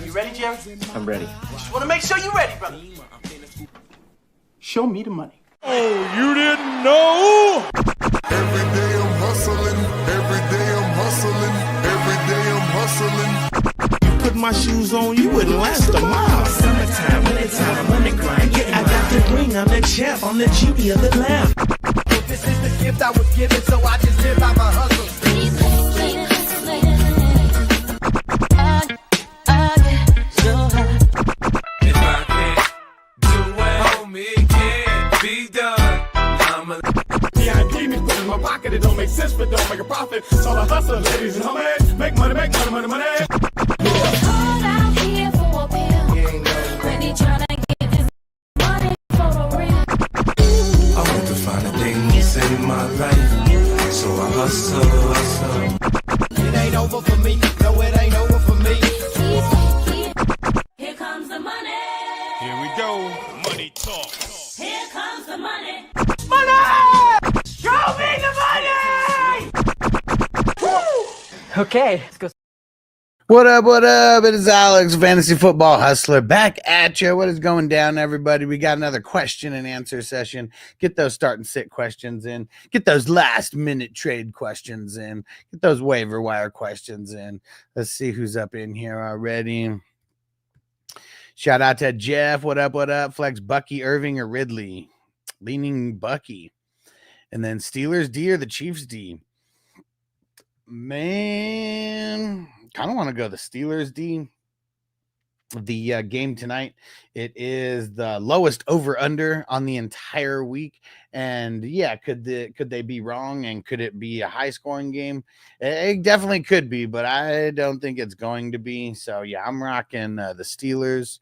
You ready, Jerry? I'm ready. Just want to make sure you're ready, brother. Show me the money. Oh, you didn't know? Every day I'm hustling. Every day I'm hustling. Every day I'm hustling. Put my shoes on, you wouldn't last a mile. Summertime, wintertime, I'm on the grind. Yeah, I got the ring, I'm the champ, I'm the genie of the lamp. This is the gift I was given, so I just live by my hustle. If I can't do it, homie, it can't be done. VIP me put in my pocket, it don't make sense, but don't make a profit. So I hustle, ladies and homies, make money, money. Hold out here for a pill. When he tryna get his money for the real. I want to find the things in my life, so I hustle. It ain't over for me, no, it ain't over for me. Here comes the money. Here we go. Money talk. Here comes the money. Money! Show me the money! Woo! Okay, let's go. What up? It is Alex, Fantasy Football Hustler, back at you. What is going down, everybody? We got another question and answer session. Get those start and sit questions in. Get those last-minute trade questions in. Get those waiver wire questions in. Let's see who's up in here already. Shout out to Jeff. What up? Flex Bucky, Irving, or Ridley? Leaning Bucky. And then Steelers D or the Chiefs D? Man, kind of want to go the Steelers D. The game tonight, it is the lowest over-under on the entire week. And yeah, could they be wrong? And could it be a high-scoring game? It definitely could be, but I don't think it's going to be. So yeah, I'm rocking the Steelers.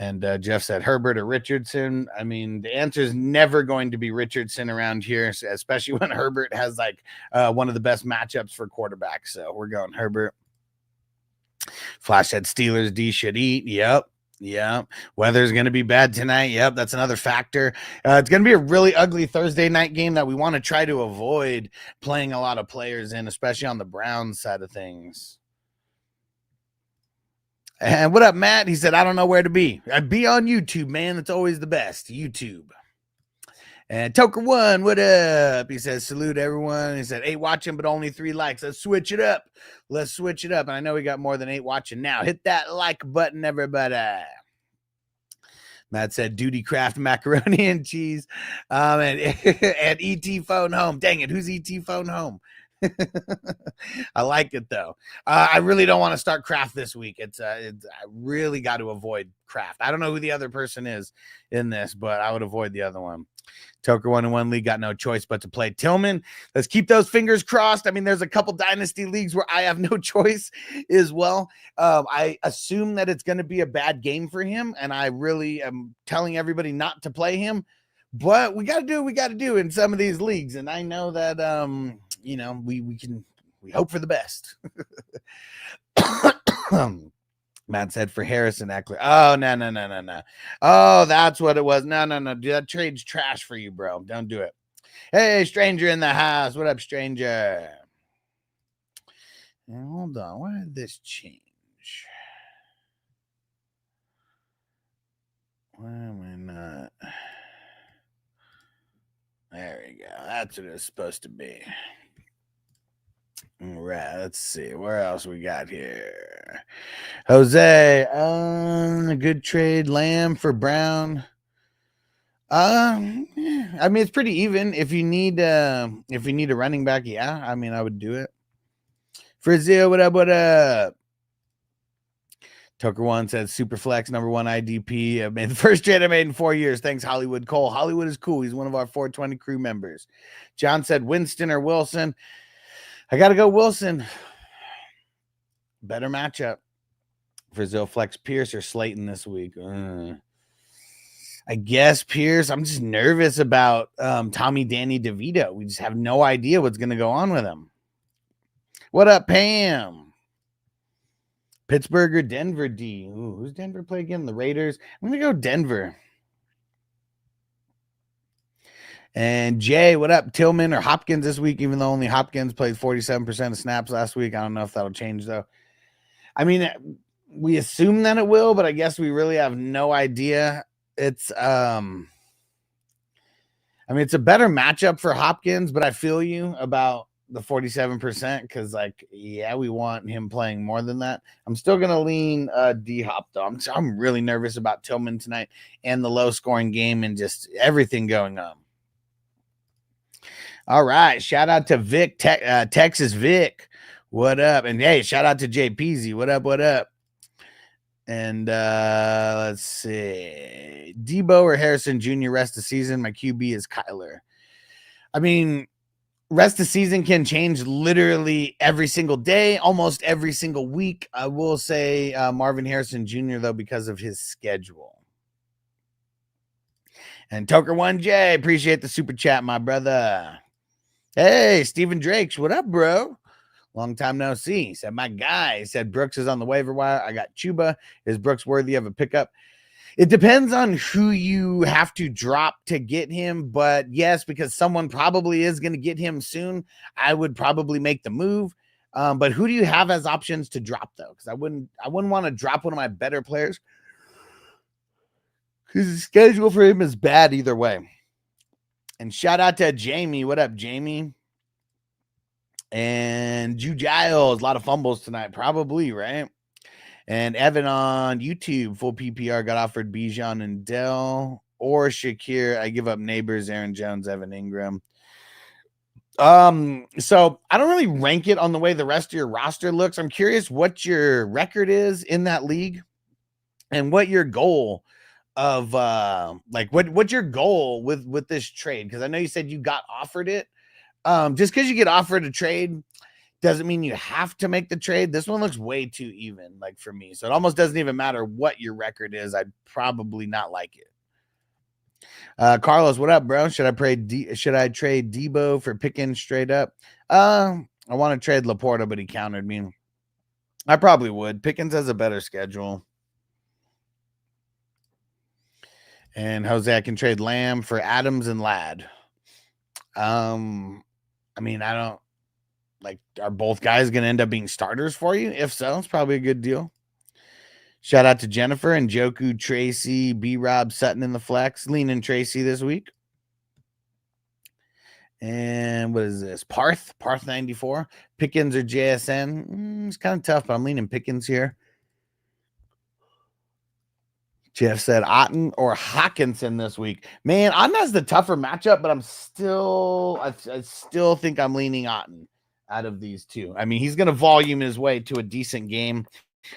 And Jeff said Herbert or Richardson. I mean, the answer is never going to be Richardson around here, especially when Herbert has like one of the best matchups for quarterbacks. So we're going Herbert. Flash said Steelers D should eat. Yep. Weather's going to be bad tonight. Yep, that's another factor. It's going to be a really ugly Thursday night game that we want to try to avoid playing a lot of players in, especially on the Browns side of things. And what up, Matt? He said, I don't know where to be. I'd be on YouTube, man. It's always the best. YouTube. And Toker1, what up? He says, salute everyone. He said, 8 watching, but only 3 likes. Let's switch it up. And I know we got more than 8 watching now. Hit that like button, everybody. Matt said, Duty Craft macaroni and cheese. And ET phone home. Dang it, who's ET phone home? I like it though. I really don't want to start Kraft this week. I really got to avoid Kraft. I don't know who the other person is in this, but I would avoid the other one. Toker 1-1 league got no choice but to play Tillman. Let's keep those fingers crossed. I mean, there's a couple dynasty leagues where I have no choice as well. I assume that it's going to be a bad game for him, and I really am telling everybody not to play him. But we got to do what we got to do in some of these leagues, and I know that we hope for the best. Matt said for Harrison Eckler. Oh, no. Oh, that's what it was. No. That trade's trash for you, bro. Don't do it. Hey, stranger in the house. What up, stranger? Now, hold on. Why did this change? Why am I not? There we go. That's what it's supposed to be. All right, let's see. Where else we got here? Jose, a good trade. Lamb for Brown. I mean, it's pretty even. If you need a running back, yeah. I mean, I would do it. Frizio, what up? Tucker1 said Superflex, number 1 IDP. I made the first trade I made in 4 years. Thanks, Hollywood Cole. Hollywood is cool. He's one of our 420 crew members. John said Winston or Wilson. I got to go Wilson. Better matchup. Brazil Flex Pierce or Slayton this week. I guess Pierce. I'm just nervous about Tommy Danny DeVito. We just have no idea what's going to go on with him. What up, Pam? Pittsburgh or Denver D? Ooh, who's Denver play again? The Raiders. I'm going to go Denver. And Jay, what up? Tillman or Hopkins this week, even though only Hopkins played 47% of snaps last week. I don't know if that'll change, though. I mean, we assume that it will, but I guess we really have no idea. It's I mean, it's a better matchup for Hopkins, but I feel you about the 47% because, like, yeah, we want him playing more than that. I'm still gonna lean D-Hop though. I'm really nervous about Tillman tonight and the low scoring game and just everything going on. All right, shout out to Vic, Texas Vic. What up? And hey, shout out to JPZ. What up? What up? And let's see, Debo or Harrison Jr. rest of the season. My QB is Kyler. I mean, rest of the season can change literally every single day, almost every single week. I will say Marvin Harrison Jr. though, because of his schedule. And Toker1J, appreciate the super chat, my brother. Hey, Stephen Drakes, what up, bro? Long time no see. He said, my guy. He said, Brooks is on the waiver wire. I got Chuba. Is Brooks worthy of a pickup? It depends on who you have to drop to get him. But yes, because someone probably is going to get him soon, I would probably make the move. But who do you have as options to drop, though? Because I wouldn't want to drop one of my better players because the schedule for him is bad either way. And shout out to Jamie. What up, Jamie? And Ju Giles, a lot of fumbles tonight, probably, right? And Evan on YouTube, full PPR, got offered Bijan and Dell or Shakir. I give up Neighbors, Aaron Jones, Evan Ingram. So I don't really rank it on the way the rest of your roster looks. I'm curious what your record is in that league and what your goal of like what's your goal with this trade? Because I know you said you got offered it. Just because you get offered a trade doesn't mean you have to make the trade. This one looks way too even, like, for me. So it almost doesn't even matter what your record is. I'd probably not like it. Carlos, what up, bro? Should I trade Debo for Pickens straight up? I want to trade Laporta, but he countered me. I probably would. Pickens has a better schedule. And Jose, I can trade Lamb for Adams and Ladd. I mean, I don't like, are both guys going to end up being starters for you? If so, it's probably a good deal. Shout out to Jennifer and Joku, Tracy, B-Rob, Sutton in the flex. Leaning Tracy this week. And what is this? Parth 94. Pickens or JSN? It's kind of tough, but I'm leaning Pickens here. Jeff said Otten or Hawkinson this week. Man, Otten has the tougher matchup, but I still think I'm leaning Otten out of these two. I mean, he's going to volume his way to a decent game.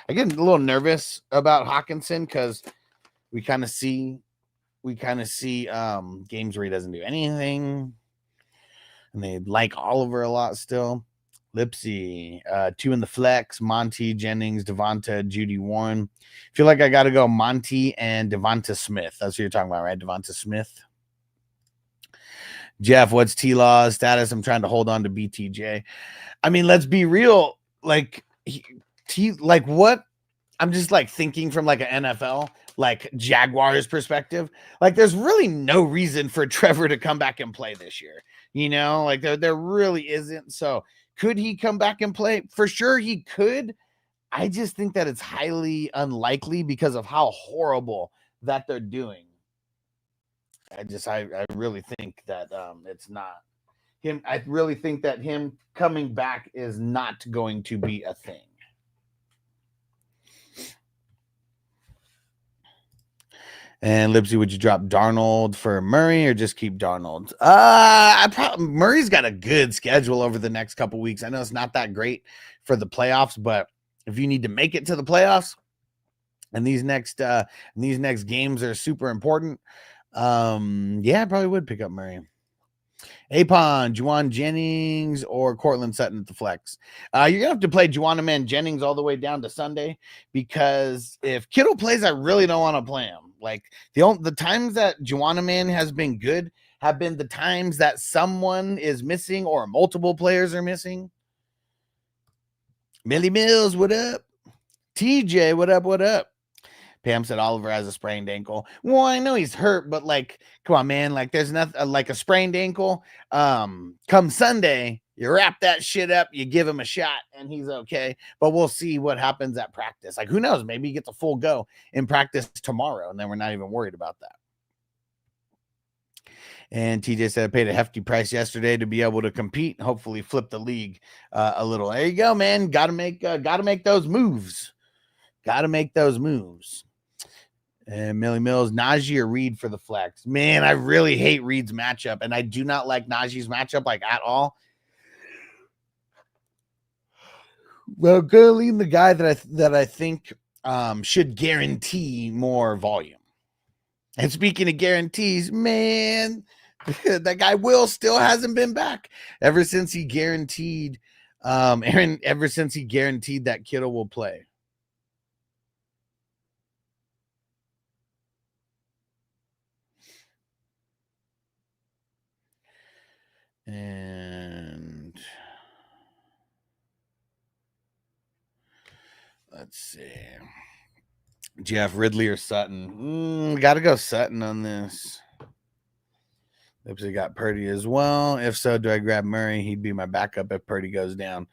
I get a little nervous about Hawkinson because we kind of see games where he doesn't do anything. And they like Oliver a lot still. Lipsy, 2 in the flex, Monty, Jennings, Devonta, Judy Warren. Feel like I got to go Monty and Devonta Smith. That's what you're talking about, right? Devonta Smith. Jeff, what's T-Law's status? I'm trying to hold on to BTJ. I mean, let's be real. Like, what? I'm just like thinking from like an NFL, like Jaguars perspective. Like, there's really no reason for Trevor to come back and play this year. You know, like there really isn't. So could he come back and play? For sure he could. I just think that it's highly unlikely because of how horrible that they're doing. I really think that it's not him. I really think that him coming back is not going to be a thing. And Lipsy, would you drop Darnold for Murray or just keep Darnold? Murray's got a good schedule over the next couple weeks. I know it's not that great for the playoffs, but if you need to make it to the playoffs, and these next games are super important, yeah, I probably would pick up Murray. Apon, Juwan Jennings, or Cortland Sutton at the flex. You're going to have to play Juwan Jennings all the way down to Sunday because if Kittle plays, I really don't want to play him. Like, the times that Juwan has been good have been the times that someone is missing or multiple players are missing. Millie Mills, what up? TJ, what up, what up? Pam said Oliver has a sprained ankle. Well, I know he's hurt, but like, come on, man. Like, there's nothing like a sprained ankle. Come Sunday, You wrap that shit up, you give him a shot, and he's okay. But we'll see what happens at practice. Like, who knows? Maybe he gets a full go in practice tomorrow, and then we're not even worried about that. And TJ said, I paid a hefty price yesterday to be able to compete, hopefully flip the league a little. There you go, man. Got to make those moves. Got to make those moves. And Millie Mills, Najee or Reed for the flex. Man, I really hate Reed's matchup, and I do not like Najee's matchup like at all. Well, gonna leave the guy that I think should guarantee more volume. And speaking of guarantees, man, that guy Will still hasn't been back ever since he guaranteed ever since he guaranteed that Kittle will play. And let's see. Jeff, Ridley or Sutton? Got to go Sutton on this. Lipsy got Purdy as well. If so, do I grab Murray? He'd be my backup if Purdy goes down.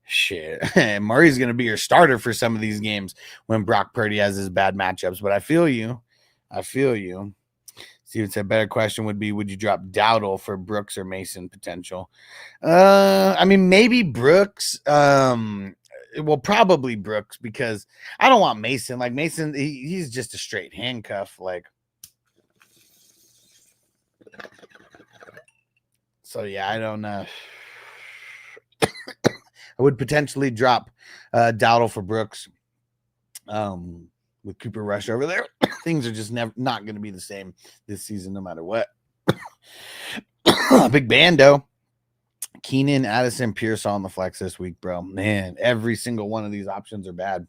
Shit. Murray's going to be your starter for some of these games when Brock Purdy has his bad matchups. But I feel you. Steven said, better question would be, would you drop Dowdle for Brooks or Mason potential? I mean, maybe Brooks. Well, probably Brooks, because I don't want Mason. Like, Mason, he's just a straight handcuff. Like, so yeah, I don't know. I would potentially drop Dowdle for Brooks. With Cooper Rush over there, things are just not going to be the same this season, no matter what. Big Bando. Keenan, Addison, Pierce on the flex this week, bro. Man, every single one of these options are bad.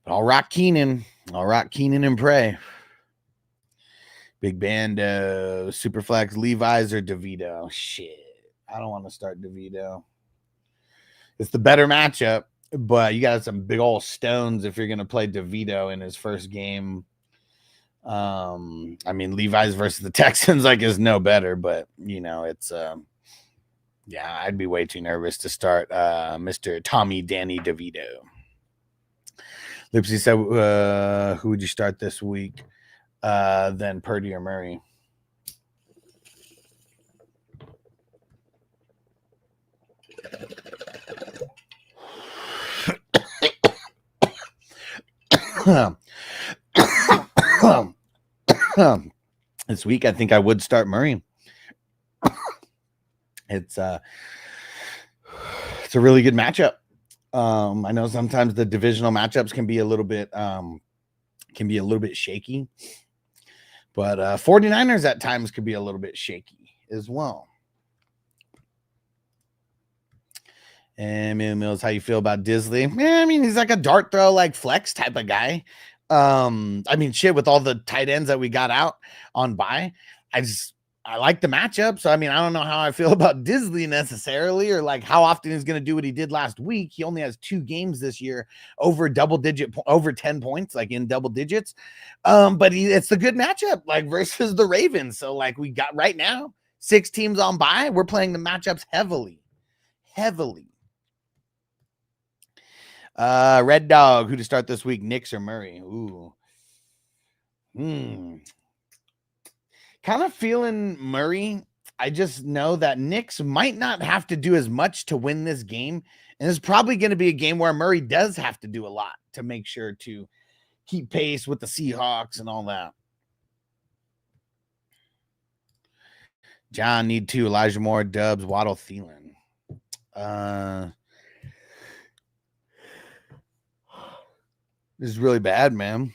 But I'll rock Keenan. And pray. Big Bando, Superflex, Levi's, or DeVito. Shit. I don't want to start DeVito. It's the better matchup, but you got some big old stones if you're going to play DeVito in his first game. I mean, Levi's versus the Texans, like, is no better, but, you know, it's, yeah, I'd be way too nervous to start Mr. Tommy Danny DeVito. Lipsy said, who would you start this week? Then Purdy or Murray? This week, I think I would start Murray. It's a really good matchup. I know sometimes the divisional matchups can be a little bit shaky, but 49ers at times could be a little bit shaky as well. And Mills, how you feel about Disley? I mean, he's like a dart throw, like flex type of guy. I mean, shit, with all the tight ends that we got out on bye, I like the matchup. So, I mean, I don't know how I feel about Disley necessarily, or like how often he's going to do what he did last week. He only has 2 games this year over 10 points, like in double digits. But it's the good matchup, like versus the Ravens. So, like, we got right now 6 teams on bye. We're playing the matchups heavily. Red Dog, who to start this week, Knicks or Murray? Ooh. Kind of feeling Murray. I just know that Knicks might not have to do as much to win this game. And it's probably going to be a game where Murray does have to do a lot to make sure to keep pace with the Seahawks and all that. John, need 2. Elijah Moore, Dubs, Waddle, Thielen. This is really bad, man.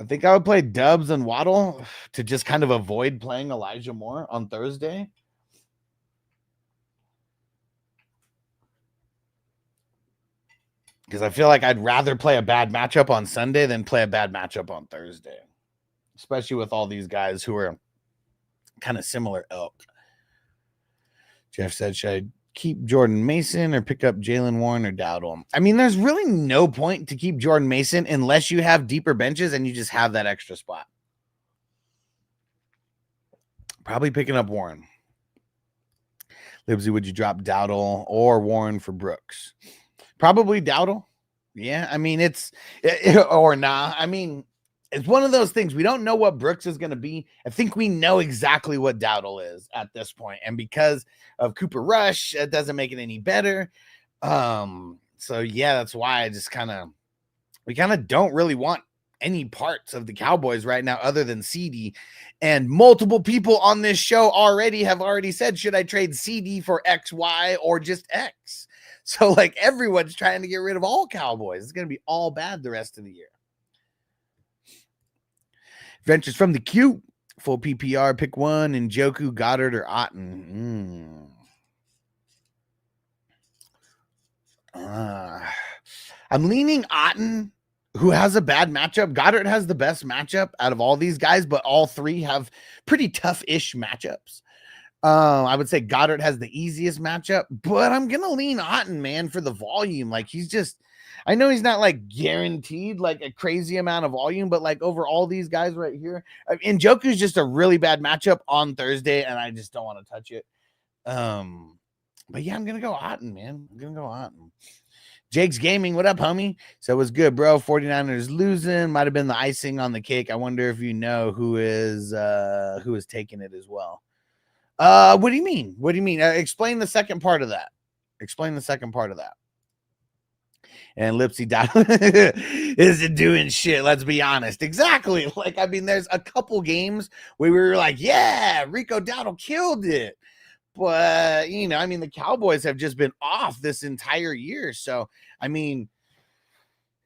I think I would play Dubs and Waddle to just kind of avoid playing Elijah Moore on Thursday. Because I feel like I'd rather play a bad matchup on Sunday than play a bad matchup on Thursday. Especially with all these guys who are kind of similar ilk. Jeff said, should I keep Jordan Mason or pick up Jalen Warren or Dowdle? I mean, there's really no point to keep Jordan Mason unless you have deeper benches and you just have that extra spot. Probably picking up Warren. Libsy, would you drop Dowdle or Warren for Brooks? Probably Dowdle. Yeah, I mean, or nah. I mean, it's one of those things. We don't know what Brooks is going to be. I think we know exactly what Dowdle is at this point. And because of Cooper Rush, it doesn't make it any better. So yeah, that's why we kind of don't really want any parts of the Cowboys right now other than CD. And multiple people on this show have already said, should I trade CD for XY or just X? So like everyone's trying to get rid of all Cowboys. It's going to be all bad the rest of the year. Ventures from the Q. Full PPR, pick one. Njoku, Goddard, or Otten. I'm leaning Otten, who has a bad matchup. Goddard has the best matchup out of all these guys, but all three have pretty tough-ish matchups. I would say Goddard has the easiest matchup, but I'm going to lean Otten, man, for the volume. Like, I know he's not like guaranteed like a crazy amount of volume, but like over all these guys right here, Njoku's just a really bad matchup on Thursday, and I just don't want to touch it. But yeah, I'm going to go Otten, man. I'm going to go Otten. Jake's Gaming, what up, homie? So it was good, bro. 49ers losing. Might have been the icing on the cake. I wonder if you know who is taking it as well. What do you mean? What do you mean? Explain the second part of that. And Lipsy isn't doing shit. Let's be honest. Exactly. Like, I mean, there's a couple games where we were like, yeah, Rico Dowdle killed it. But, you know, I mean, the Cowboys have just been off this entire year. So, I mean,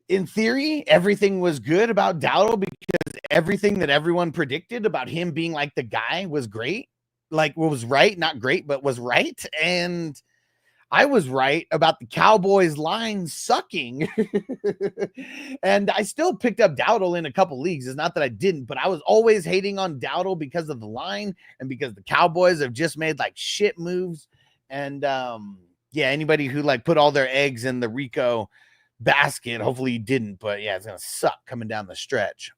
in theory, everything was good about Dowdle because everything that everyone predicted about him being like the guy was great. Like, was right, not great, but was right. And I was right about the Cowboys line sucking. And I still picked up Dowdle in a couple leagues. It's not that I didn't, but I was always hating on Dowdle because of the line and because the Cowboys have just made like shit moves. And yeah, anybody who like put all their eggs in the Rico basket, hopefully you didn't, but yeah, it's going to suck coming down the stretch.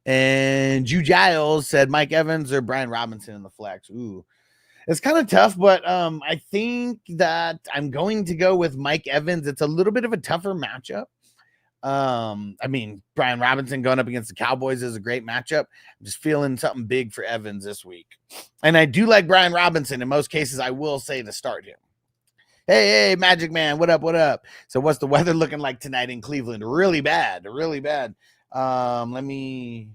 And Ju Giles said Mike Evans or Brian Robinson in the flex. Ooh. It's kind of tough, but I think that I'm going to go with Mike Evans. It's a little bit of a tougher matchup. I mean, Brian Robinson going up against the Cowboys is a great matchup. I'm just feeling something big for Evans this week. And I do like Brian Robinson. In most cases, I will say to start him. Hey, Magic Man, what up? So what's the weather looking like tonight in Cleveland? Really bad. Let me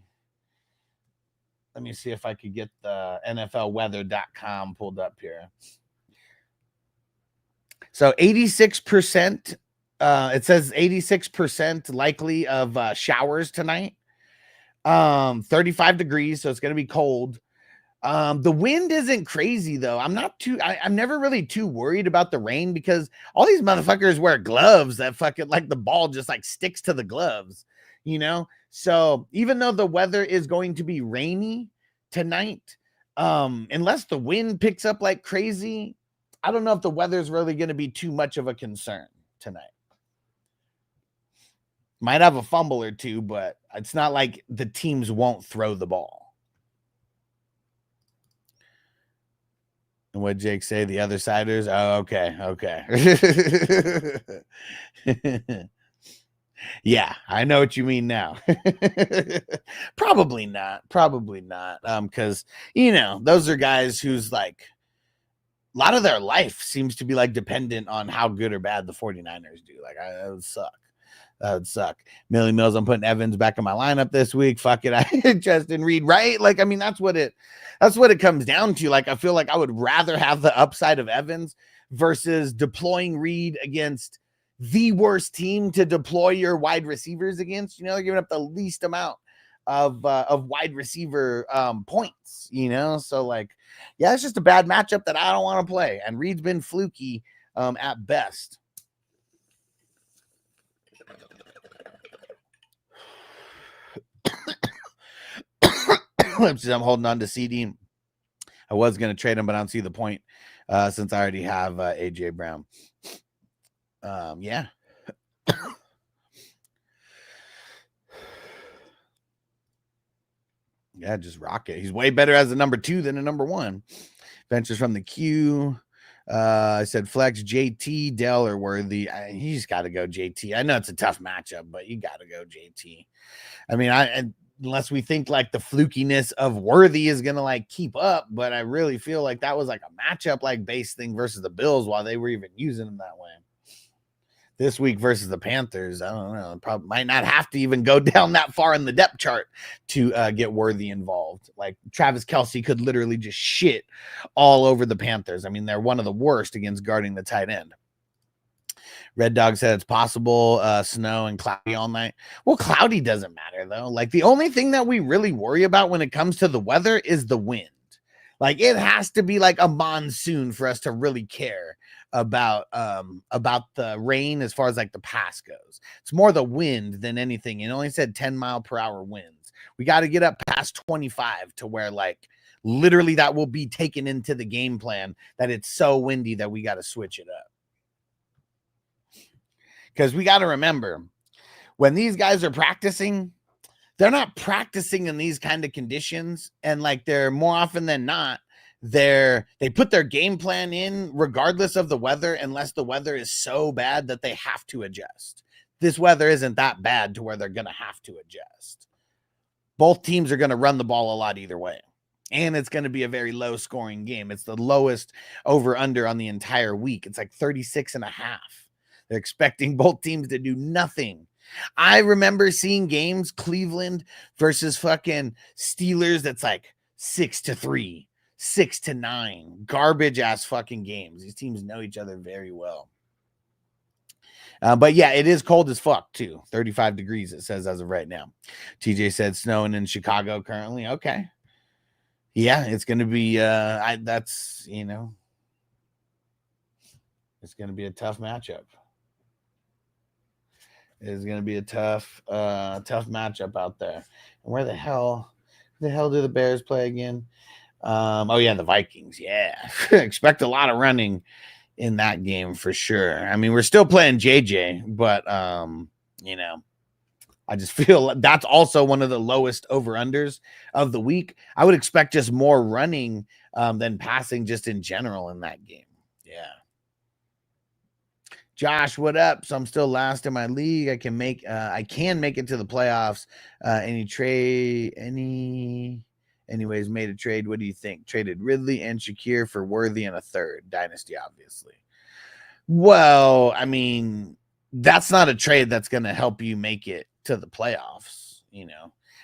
see if I could get the NFLweather.com pulled up here. So 86%, it says 86% likely of showers tonight. 35 degrees, so it's going to be cold. The wind isn't crazy though. I'm never really too worried about the rain because all these motherfuckers wear gloves that fucking like the ball just like sticks to the gloves, you know? So even though the weather is going to be rainy tonight, unless the wind picks up like crazy, I don't know if the weather is really going to be too much of a concern tonight. Might have a fumble or two, but it's not like the teams won't throw the ball. And what Jake say? The other siders? Oh, okay. Yeah, I know what you mean now. Probably not. Because, you know, those are guys who's like, a lot of their life seems to be like dependent on how good or bad the 49ers do. Like, that would suck. Millie Mills, I'm putting Evans back in my lineup this week. Fuck it. I Justin Reed, right? Like, I mean, that's what it comes down to. Like, I feel like I would rather have the upside of Evans versus deploying Reed against the worst team to deploy your wide receivers against. You know, they're giving up the least amount of wide receiver points, you know? So like, yeah, it's just a bad matchup that I don't want to play. And Reed's been fluky at best. I'm holding on to CD. I was going to trade him, but I don't see the point since I already have AJ Brown. Yeah. Yeah, just rock it. He's way better as a number 2 than a number 1. Ventures from the queue. I said flex JT, Dell, or Worthy. He's got to go JT. I know it's a tough matchup, but you got to go JT. I mean, unless we think like the flukiness of Worthy is going to like keep up, but I really feel like that was like a matchup like base thing versus the Bills while they were even using him that way. This week versus the Panthers, I don't know. Probably might not have to even go down that far in the depth chart to get Worthy involved. Like Travis Kelce could literally just shit all over the Panthers. I mean, they're one of the worst against guarding the tight end. Red Dog said it's possible snow and cloudy all night. Well, cloudy doesn't matter, though. Like the only thing that we really worry about when it comes to the weather is the wind. Like it has to be like a monsoon for us to really care about the rain as far as like the pass goes. It's more the wind than anything. It only said 10-mile-per-hour winds. We got to get up past 25 to where like literally that will be taken into the game plan that it's so windy that we got to switch it up. Because we got to remember, when these guys are practicing, they're not practicing in these kind of conditions. And like they're more often than not, they put their game plan in regardless of the weather, unless the weather is so bad that they have to adjust. This weather isn't that bad to where they're going to have to adjust. Both teams are going to run the ball a lot either way. And it's going to be a very low scoring game. It's the lowest over under on the entire week. It's like 36.5. They're expecting both teams to do nothing. I remember seeing games, Cleveland versus fucking Steelers, that's like 6-3, 6-9, garbage ass fucking games. These teams know each other very well. But yeah, it is cold as fuck too. 35 degrees, it says as of right now. TJ said snowing in Chicago currently. Okay. Yeah, it's going to be, it's going to be a tough matchup. It's going to be a tough matchup out there. And where the hell do the Bears play again? The Vikings. Yeah. Expect a lot of running in that game for sure. I mean, we're still playing JJ, but I just feel that's also one of the lowest over-unders of the week. I would expect just more running than passing just in general in that game. Yeah. Josh, what up? So I'm still last in my league. I can make it to the playoffs. Anyways, made a trade. What do you think? Traded Ridley and Shakir for Worthy and a third. Dynasty, obviously. Well, I mean, that's not a trade that's going to help you make it to the playoffs,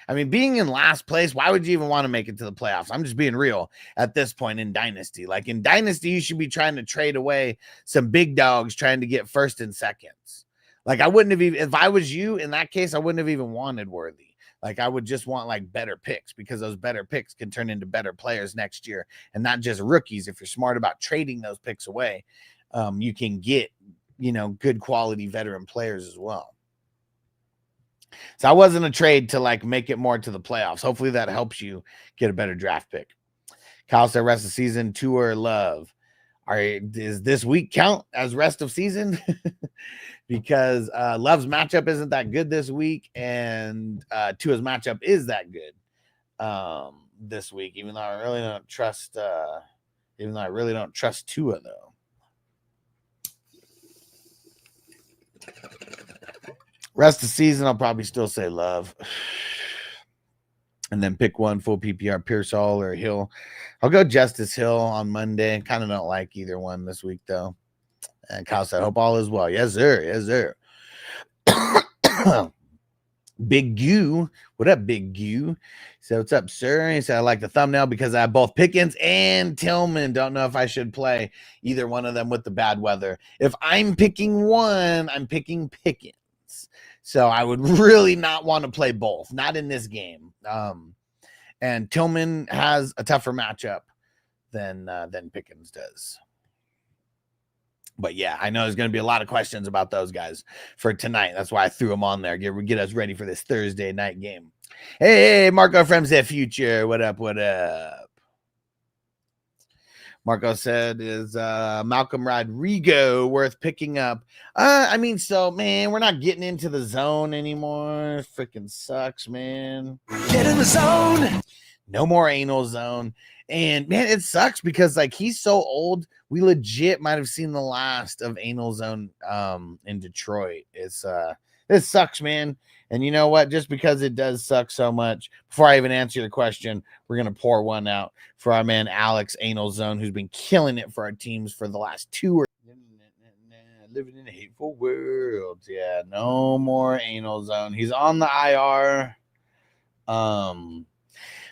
I mean, being in last place, why would you even want to make it to the playoffs? I'm just being real at this point in Dynasty. Like in Dynasty, you should be trying to trade away some big dogs trying to get first and seconds. Like I wouldn't have even, if I was you in that case, I wouldn't have even wanted Worthy. Like I would just want like better picks, because those better picks can turn into better players next year and not just rookies. If you're smart about trading those picks away, you can get, good quality veteran players as well. So I wasn't a trade to like make it more to the playoffs. Hopefully that helps you get a better draft pick. Kyle said rest of season, Tua or Love. Does this week count as rest of season? Because Love's matchup isn't that good this week, and Tua's matchup is that good this week, even though I really don't trust Tua though. Rest of the season, I'll probably still say Love. And then pick one full PPR, Pearsall or Hill. I'll go Justice Hill on Monday. Kind of don't like either one this week, though. And Kyle said, hope all is well. Yes, sir. Yes, sir. Big Goo. What up, Big Goo? He said, what's up, sir? He said, I like the thumbnail because I have both Pickens and Tillman. Don't know if I should play either one of them with the bad weather. If I'm picking one, I'm picking Pickens. So I would really not want to play both, not in this game. And Tillman has a tougher matchup than Pickens does. But yeah, I know there's going to be a lot of questions about those guys for tonight. That's why I threw them on there. Get us ready for this Thursday night game. Hey, Marco from the future. What up? What up? Marco said, is Malcolm Rodrigo worth picking up? Man, we're not getting into the zone anymore. Freaking sucks, man. Get in the zone. No more anal zone. And man, it sucks because like he's so old. We legit might have seen the last of anal zone in Detroit. This sucks, man. And you know what? Just because it does suck so much, before I even answer your question, we're gonna pour one out for our man Alex Anal Zone, who's been killing it for our teams for the last 2 or living in a hateful world. Yeah, no more Anal Zone. He's on the IR.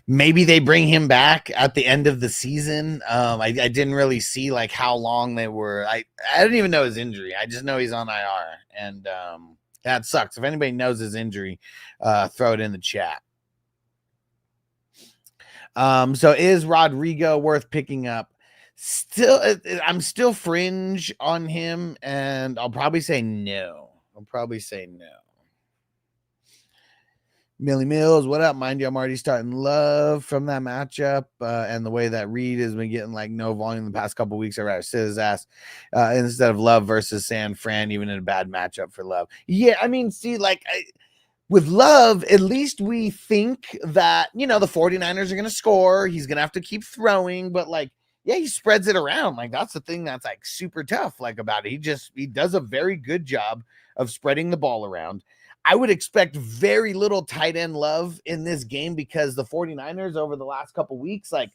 Maybe they bring him back at the end of the season. I didn't really see like how long they were. I didn't even know his injury. I just know he's on IR, and that sucks. If anybody knows his injury, throw it in the chat. So is Rodrigo worth picking up? Still, I'm still fringe on him, and I'll probably say no. Millie Mills, what up? Mind you, I'm already starting love from that matchup, and the way that Reed has been getting like no volume the past couple weeks. I'd rather sit his ass instead of Love versus San Fran, even in a bad matchup for Love. Yeah, I mean, see, like with Love, at least we think that, you know, the 49ers are going to score. He's going to have to keep throwing, but like, yeah, he spreads it around. Like that's the thing that's like super tough like about it. He does a very good job of spreading the ball around. I would expect very little tight end love in this game because the 49ers over the last couple weeks, like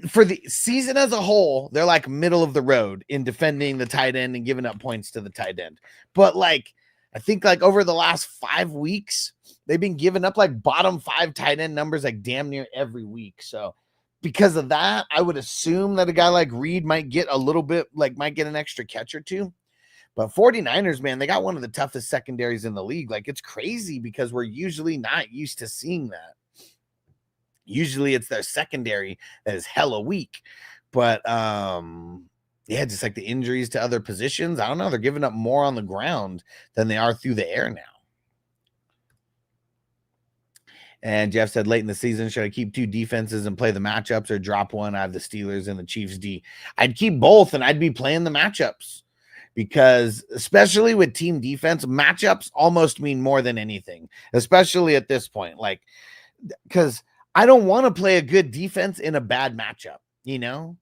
for the season as a whole, they're like middle of the road in defending the tight end and giving up points to the tight end. But like, I think like over the last 5 weeks, they've been giving up like bottom 5 tight end numbers like damn near every week. So because of that, I would assume that a guy like Reed might get a little bit, like might get an extra catch or two. But 49ers, man, they got one of the toughest secondaries in the league. Like it's crazy because we're usually not used to seeing that. Usually it's their secondary that is hella weak. But yeah, just like the injuries to other positions. I don't know. They're giving up more on the ground than they are through the air now. And Jeff said late in the season, should I keep 2 defenses and play the matchups or drop one? I have the Steelers and the Chiefs D. I'd keep both and I'd be playing the matchups because especially with team defense, matchups almost mean more than anything, especially at this point. Like, because I don't want to play a good defense in a bad matchup, you know?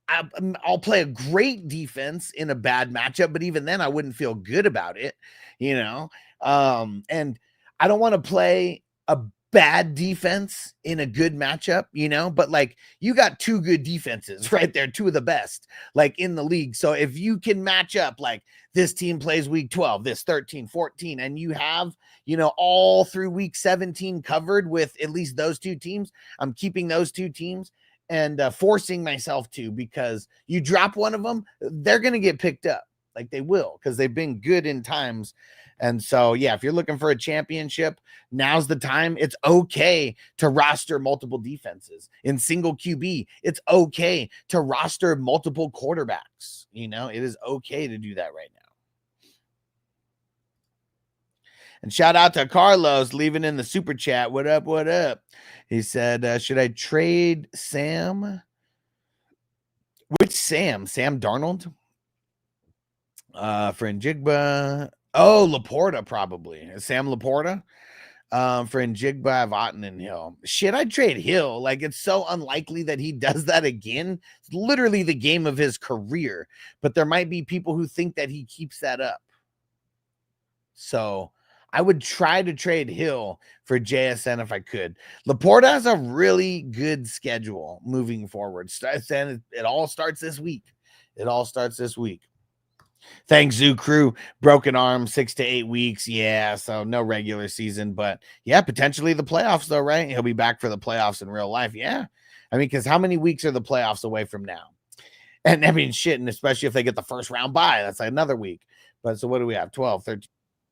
I'll play a great defense in a bad matchup, but even then I wouldn't feel good about it, you know? And I don't want to play a bad defense in a good matchup, you know, but like you got 2 good defenses right there, 2 of the best like in the league. So if you can match up like this team plays week 12, this 13, 14, and you have, you know, all through week 17 covered with at least those 2 teams, I'm keeping those 2 teams and forcing myself to, because you drop one of them, they're going to get picked up. Like they will, because they've been good in times. And so, yeah, if you're looking for a championship, now's the time. It's okay to roster multiple defenses in single QB. It's okay to roster multiple quarterbacks. You know, it is okay to do that right now. And shout out to Carlos leaving in the super chat. What up? What up? He said, should I trade Sam? Which Sam? Sam Darnold? For Njigba. Oh, Laporta, probably. Sam Laporta. For Njigba, Otten, and Hill. Shit, I'd trade Hill. Like, it's so unlikely that he does that again. It's literally the game of his career. But there might be people who think that he keeps that up. So I would try to trade Hill for JSN if I could. Laporta has a really good schedule moving forward. And it all starts this week. Thanks, Zoo Crew. Broken arm, 6 to 8 weeks. Yeah, so no regular season, but yeah, potentially the playoffs though, right? He'll be back for the playoffs in real life. Yeah. I mean, because how many weeks are the playoffs away from now? And I mean, shit, and especially if they get the first round bye, that's like another week. But so what do we have? 12, 13,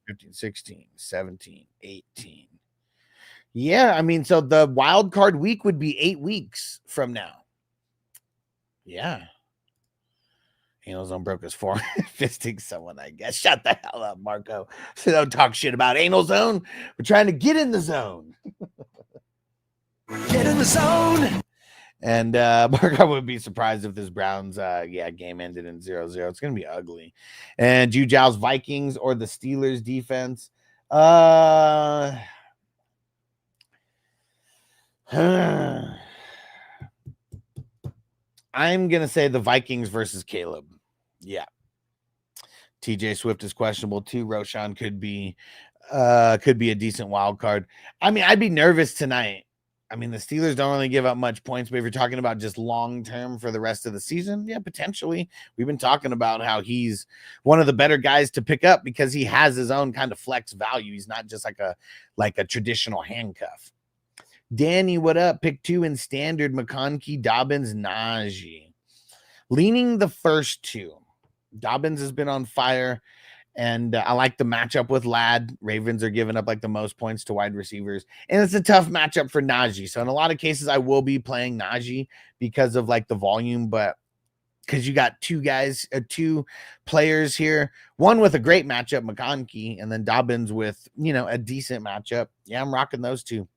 15, 16, 17, 18. Yeah, I mean, so the wild card week would be 8 weeks from now. Yeah. Anal Zone broke his forearm fisting someone, I guess. Shut the hell up, Marco. So don't talk shit about Anal Zone. We're trying to get in the zone. Get in the zone. And Marco would be surprised if this Browns game ended in 0-0. It's going to be ugly. And Jujal's Vikings or the Steelers defense. I'm going to say the Vikings versus Caleb. Yeah. TJ Swift is questionable too. Roshan could be a decent wild card. I mean, I'd be nervous tonight. I mean, the Steelers don't really give up much points, but if you're talking about just long term for the rest of the season, yeah, potentially. We've been talking about how he's one of the better guys to pick up because he has his own kind of flex value. He's not just like a traditional handcuff. Danny, what up? Pick 2 in standard. McConkey, Dobbins, Najee. Leaning the first 2. Dobbins has been on fire, and I like the matchup with Ladd. Ravens are giving up like the most points to wide receivers, and it's a tough matchup for Najee. So in a lot of cases, I will be playing Najee because of like the volume, but because you got 2 players here, one with a great matchup, McConkey, and then Dobbins with, a decent matchup. Yeah, I'm rocking those 2.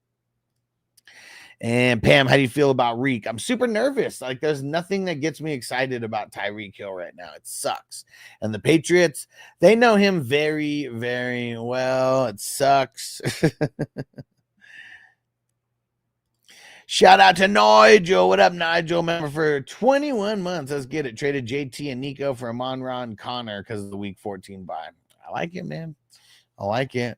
And Pam, how do you feel about Reek? I'm super nervous. Like, there's nothing that gets me excited about Tyreek Hill right now. It sucks. And the Patriots, they know him very, very well. It sucks. Shout out to Nigel. What up, Nigel? Member for 21 months. Let's get it. Traded JT and Nico for Amon-Ra and Connor because of the week 14 bye. I like it, man. I like it.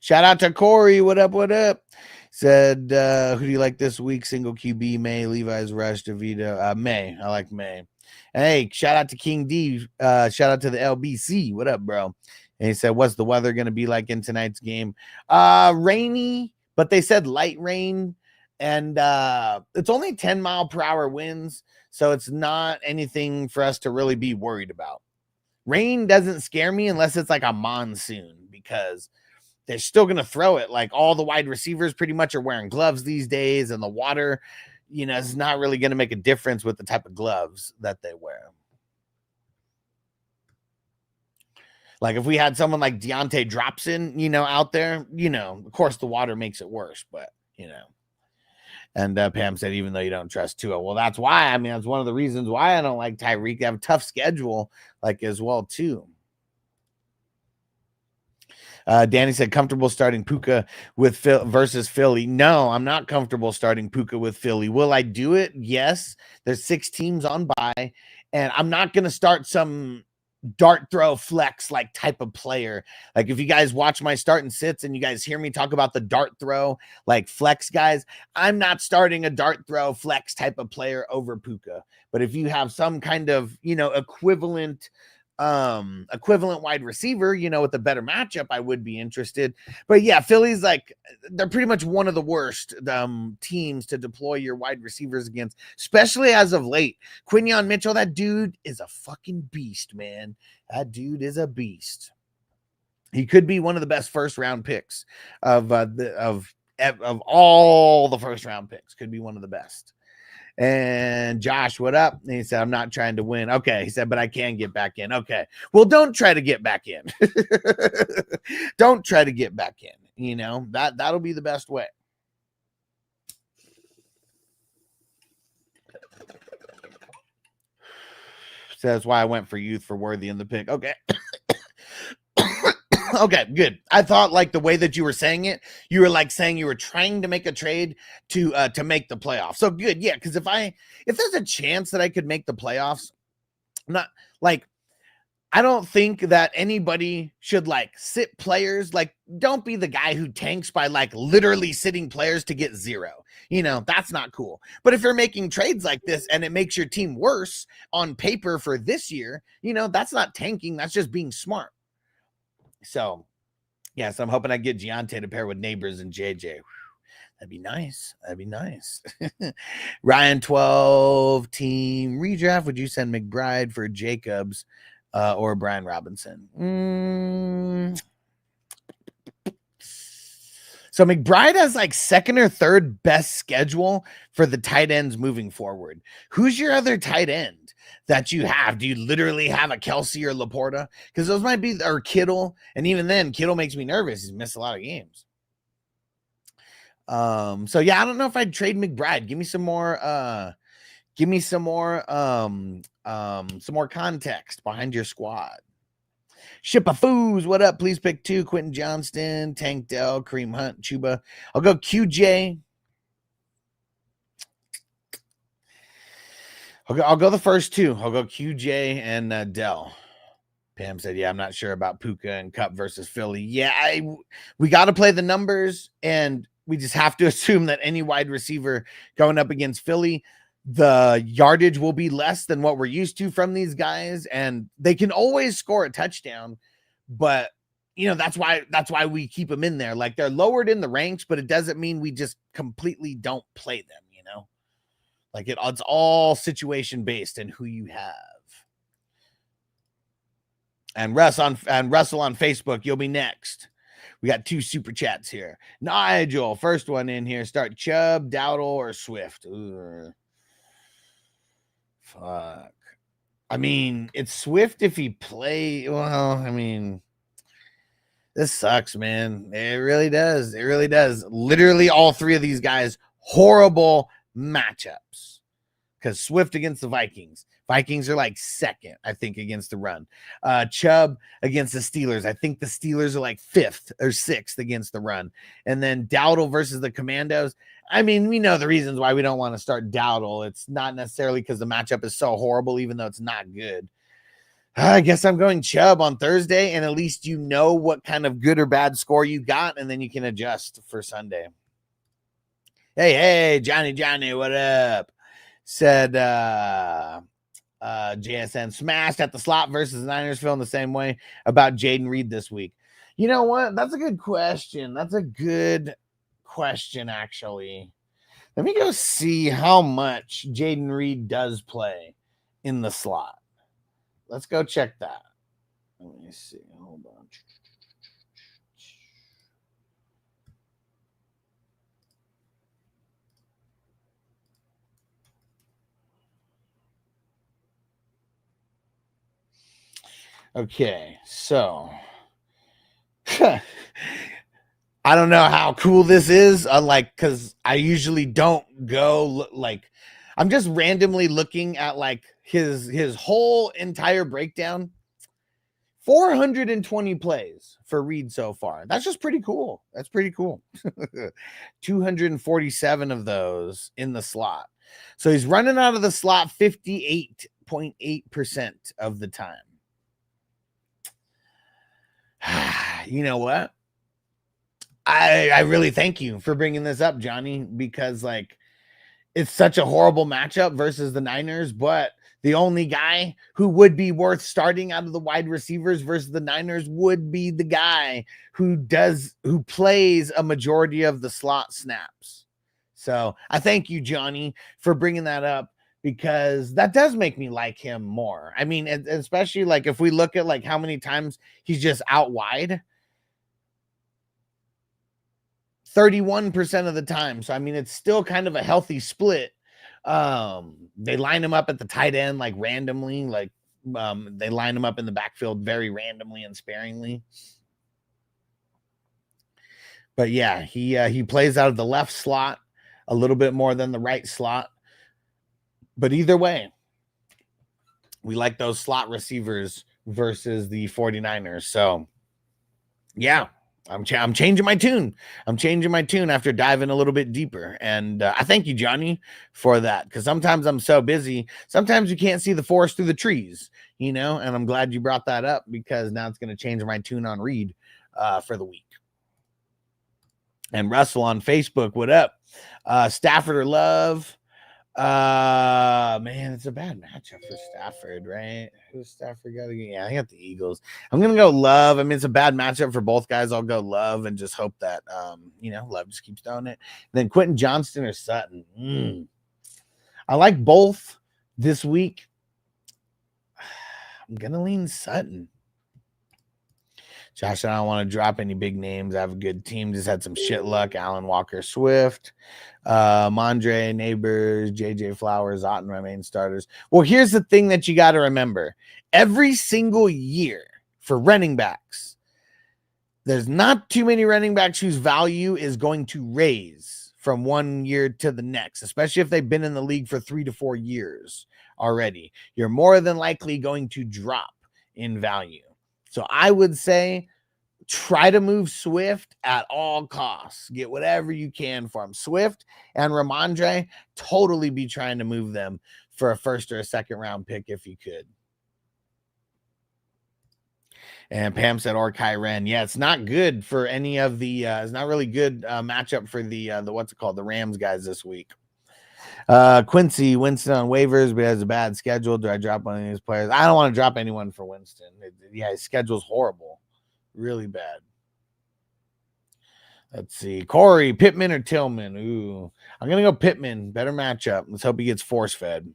Shout out to Corey. What up? What up? Said, who do you like this week? Single QB, May, Levi's Rush, DeVito. May. I like May. Hey, shout out to King D. Shout out to the LBC. What up, bro? And he said, what's the weather going to be like in tonight's game? Rainy, but they said light rain. And it's only 10-mile-per-hour winds, so it's not anything for us to really be worried about. Rain doesn't scare me unless it's like a monsoon, because they're still going to throw it. Like, all the wide receivers pretty much are wearing gloves these days, and the water, is not really going to make a difference with the type of gloves that they wear. Like, if we had someone like Deontay Dropson, out there, of course the water makes it worse, but, And Pam said, even though you don't trust Tua. Well, that's why. I mean, that's one of the reasons why I don't like Tyreek. They have a tough schedule, as well, too. Danny said, comfortable starting Puka with versus Philly. No, I'm not comfortable starting Puka with Philly. Will I do it? Yes. There's 6 teams on bye, and I'm not going to start some dart throw flex type of player. Like, if you guys watch my start and sits and you guys hear me talk about the dart throw flex guys, I'm not starting a dart throw flex type of player over Puka. But if you have some kind of equivalent wide receiver, with a better matchup, I would be interested. But yeah, Philly's they're pretty much one of the worst teams to deploy your wide receivers against, especially as of late. Quinyon Mitchell, that dude is a fucking beast, man. That dude is a beast. He could be one of the best first round picks of all the first round picks. Could be one of the best. And Josh, what up? And he said, I'm not trying to win. Okay. He said, but I can get back in. Okay. Well, don't try to get back in. Don't try to get back in. That'll be the best way. So that's why I went for youth for Worthy in the pick. Okay. Okay, good. I thought the way that you were saying it, you were saying you were trying to make a trade to make the playoffs. So good, yeah. Because if there's a chance that I could make the playoffs, not I don't think that anybody should sit players. Don't be the guy who tanks by literally sitting players to get 0. That's not cool. But if you're making trades like this and it makes your team worse on paper for this year, that's not tanking. That's just being smart. So, yes, I'm hoping I get Giante to pair with Neighbors and JJ. That'd be nice. That'd be nice. Ryan 12 team redraft. Would you send McBride for Jacobs or Brian Robinson? So McBride has second or third best schedule for the tight ends moving forward. Who's your other tight end that you have? Do you literally have a Kelsey or Laporta? Because those might be, or Kittle. And even then, Kittle makes me nervous. He's missed a lot of games. So yeah, I don't know if I'd trade McBride. Give me some more context behind your squad. Ship of Foos, what up? Please pick 2. Quentin Johnston, Tank Dell, Kareem Hunt, Chuba. I'll go QJ. I'll go the first 2. I'll go QJ and Dell. Pam said, yeah, I'm not sure about Puka and Cup versus Philly. Yeah, we got to play the numbers, and we just have to assume that any wide receiver going up against Philly, the yardage will be less than what we're used to from these guys, and they can always score a touchdown, but that's why we keep them in there. Like, they're lowered in the ranks, but it doesn't mean we just completely don't play them, Like, it's all situation based and who you have. And Russell on Facebook, you'll be next. We got 2 super chats here. Nigel, first one in here. Start Chubb, Dowdle, or Swift. Ugh. Fuck. I mean, it's Swift if he play. Well, I mean, this sucks, man. It really does. It really does. Literally all 3 of these guys, horrible matchups. Because Swift against the Vikings. Vikings are like second, I think, against the run. Chubb against the Steelers. I think the Steelers are like 5th or 6th against the run. And then Dowdle versus the Commandos. I mean, we know the reasons why we don't want to start Dowdle. It's not necessarily because the matchup is so horrible, even though it's not good. I guess I'm going Chubb on Thursday, and at least you know what kind of good or bad score you got, and then you can adjust for Sunday. Hey, Johnny, what up? Said JSN, smashed at the slot versus the Niners, feeling the same way about Jaden Reed this week. You know what? That's a good question. Actually. Let me go see how much Jaden Reed does play in the slot. Let's go check that. Let me see. Hold on. Okay, so I don't know how cool this is. Because I usually don't go I'm just randomly looking at his whole entire breakdown. 420 plays for Reed so far. That's just pretty cool. That's pretty cool. 247 of those in the slot. So he's running out of the slot 58.8% of the time. You know what? I really thank you for bringing this up, Johnny, because it's such a horrible matchup versus the Niners, but the only guy who would be worth starting out of the wide receivers versus the Niners would be the guy who plays a majority of the slot snaps. So I thank you, Johnny, for bringing that up, because that does make me like him more. I mean, especially if we look at how many times he's just out wide, 31% of the time. So, I mean, it's still kind of a healthy split. They line him up at the tight end, randomly, they line him up in the backfield very randomly and sparingly. But yeah, he plays out of the left slot a little bit more than the right slot. But either way, we like those slot receivers versus the 49ers. So, yeah, I'm changing my tune. I'm changing my tune after diving a little bit deeper. And I thank you, Johnny, for that. Because sometimes I'm so busy. Sometimes you can't see the forest through the trees, and I'm glad you brought that up, because now it's going to change my tune on Reed for the week. And Russell on Facebook, what up? Stafford or Love? Man, it's a bad matchup for Stafford, right? Who's Stafford got again? Yeah, I got the Eagles. I'm gonna go Love. I mean, it's a bad matchup for both guys. I'll go Love and just hope that Love just keeps throwing it. Then Quentin Johnston or Sutton. I like both this week. I'm gonna lean Sutton. Josh, I don't want to drop any big names. I have a good team. Just had some shit luck. Alan Walker, Swift, Mondre, Neighbors, JJ Flowers, Otten, my main starters. Well, here's the thing that you got to remember. Every single year for running backs, there's not too many running backs whose value is going to raise from one year to the next, especially if they've been in the league for 3 to 4 years already. You're more than likely going to drop in value. So I would say try to move Swift at all costs. Get whatever you can for him. Swift and Ramondre, totally be trying to move them for a first or a second round pick if you could. And Pam said, or Kyren. Yeah, it's not good for any of the, it's not really good matchup for the what's it called? The Rams guys this week. Quincy, Winston on waivers, but has a bad schedule. Do I drop one of these players? I don't want to drop anyone for Winston. Yeah, his schedule's horrible. Really bad. Let's see. Corey, Pittman or Tillman? Ooh, I'm going to go Pittman. Better matchup. Let's hope he gets force fed.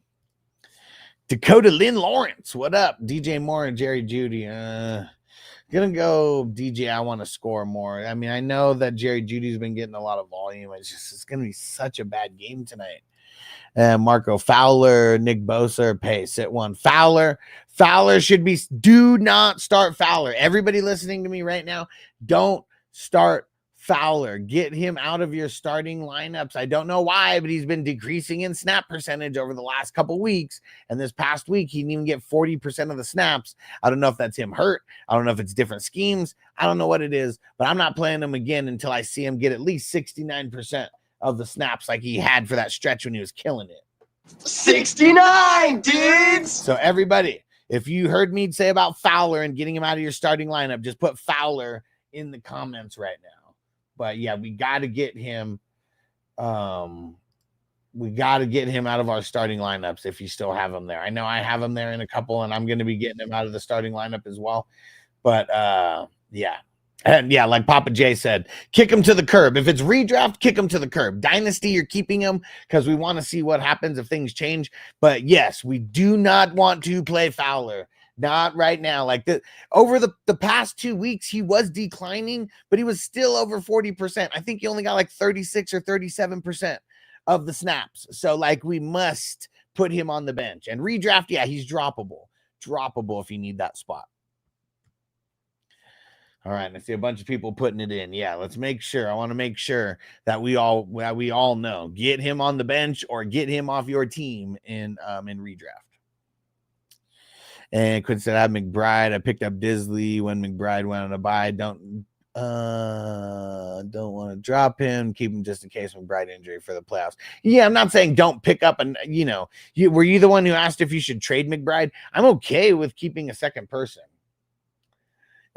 Dakota Lynn Lawrence. What up? DJ Moore and Jerry Jeudy. Gonna go DJ. I want to score more. I mean, I know that Jerry Judy's been getting a lot of volume. It's gonna be such a bad game tonight. And Marco Fowler, Nick Bosa, Pace at one. Fowler should be. Do not start Fowler. Everybody listening to me right now, don't start Fowler. Get him out of your starting lineups. I don't know why, but he's been decreasing in snap percentage over the last couple weeks. And this past week, he didn't even get 40% of the snaps. I don't know if that's him hurt. I don't know if it's different schemes. I don't know what it is, but I'm not playing him again until I see him get at least 69% of the snaps like he had for that stretch when he was killing it. 69, dudes! So everybody, if you heard me say about Fowler and getting him out of your starting lineup, just put Fowler in the comments right now. But yeah, we got to get him. We got to get him out of our starting lineups if you still have him there. I know I have him there in a couple, and I'm going to be getting him out of the starting lineup as well. But yeah. And yeah, like Papa J said, kick him to the curb. If it's redraft, kick him to the curb. Dynasty, you're keeping him because we want to see what happens if things change. But yes, we do not want to play Fowler. Not right now. Like over the past 2 weeks, he was declining, but he was still over 40%. I think he only got like 36 or 37% of the snaps. So like we must put him on the bench. And redraft, yeah, he's droppable. Droppable if you need that spot. All right, and I see a bunch of people putting it in. Yeah, let's make sure. I want to make sure that we all know. Get him on the bench or get him off your team in redraft. And Quinn said, I have McBride. I picked up Disley when McBride went on a bye. Don't want to drop him. Keep him just in case McBride injury for the playoffs. Yeah, I'm not saying don't pick up. And were you the one who asked if you should trade McBride? I'm okay with keeping a second person.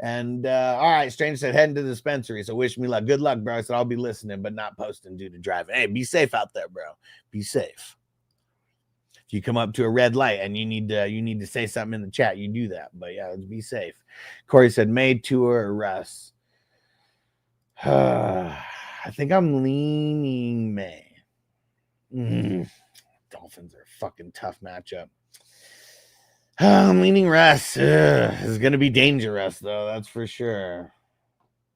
And all right, Strange said heading to the dispensary. So wish me luck. Good luck, bro. I said I'll be listening, but not posting due to driving. Hey, be safe out there, bro. Be safe. If you come up to a red light and you need to say something in the chat, you do that. But yeah, let's be safe. Corey said May, Tour, or Russ. I think I'm leaning May. Dolphins are a fucking tough matchup. I'm leaning Russ. This is going to be dangerous, though. That's for sure.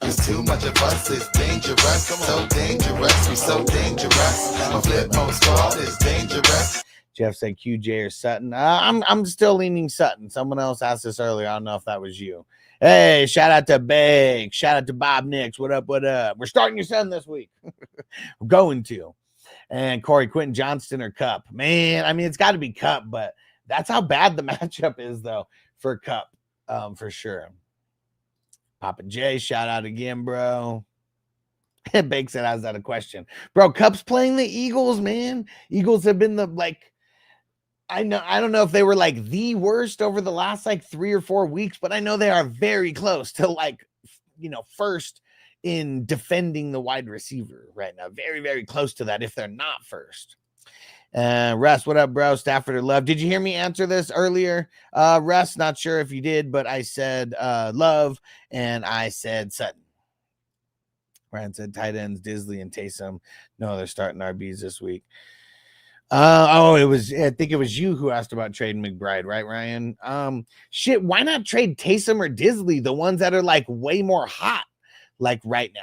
It's too much of us, it's dangerous. So dangerous, we so dangerous. My flip mode squad is dangerous. Jeff said QJ or Sutton. I'm still leaning Sutton. Someone else asked this earlier. I don't know if that was you. Hey, shout out to Big. Shout out to Bob Nix. What up, what up? We're starting your son this week. We're going to. And Corey Quentin Johnston or Cup. Man, I mean, it's got to be Cup, but that's how bad the matchup is, though, for Cup, for sure. Papa J, shout out again, bro. Bake said, how's that a question? Bro, Cup's playing the Eagles, man. Eagles have been I don't know if they were like the worst over the last like 3 or 4 weeks, but I know they are very close to first in defending the wide receiver right now. Very, very close to that if they're not first. Russ, what up, bro? Stafford or Love? Did you hear me answer this earlier? Russ, not sure if you did, but I said Love and I said Sutton. Ryan said tight ends, Disley and Taysom. No, they're starting RBs this week. I think it was you who asked about trading McBride, right, Ryan? Shit, why not trade Taysom or Disley, the ones that are like way more hot, like right now?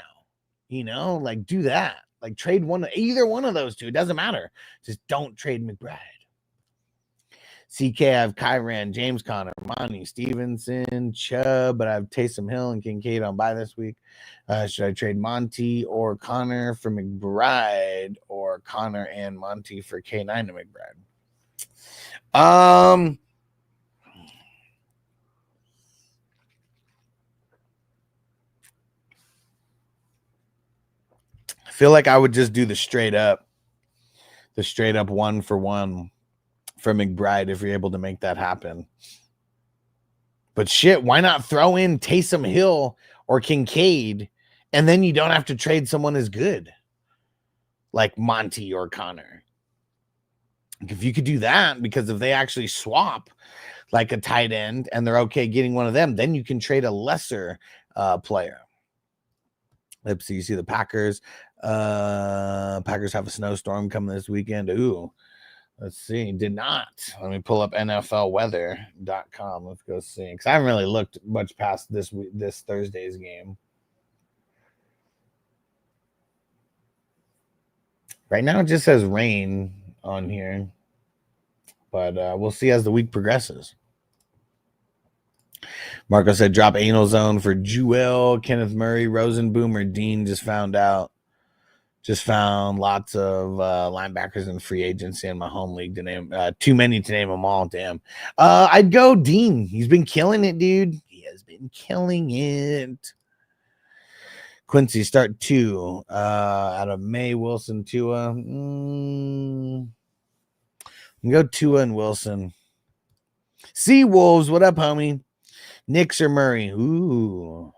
Do that. Like trade either one of those two. It doesn't matter. Just don't trade McBride. CK, I have Kyren, James Conner, Monty, Stevenson, Chubb, but I have Taysom Hill and Kincaid on bye this week. Should I trade Monty or Connor for McBride or Connor and Monty for K9 and McBride? feel like I would just do the straight up 1-for-1 for McBride if you're able to make that happen. But shit, why not throw in Taysom Hill or Kincaid, and then you don't have to trade someone as good like Monty or Connor? If you could do that, because if they actually swap like a tight end and they're okay getting one of them, then you can trade a lesser player. Let's see. You see the Packers. Packers have a snowstorm coming this weekend. Ooh. Let's see. Did not. Let me pull up NFLweather.com. Let's go see. Because I haven't really looked much past this Thursday's game. Right now it just says rain on here. But we'll see as the week progresses. Marco said drop anal zone for Jewel, Kenneth Murray, Rosenboom, or Dean. Just found lots of linebackers in free agency in my home league to name. Too many to name them all. Damn. I'd go Dean. He's been killing it, dude. He has been killing it. Quincy, start 2 out of May, Wilson, Tua. Go Tua and Wilson. Seawolves, what up, homie? Knicks or Murray? Ooh.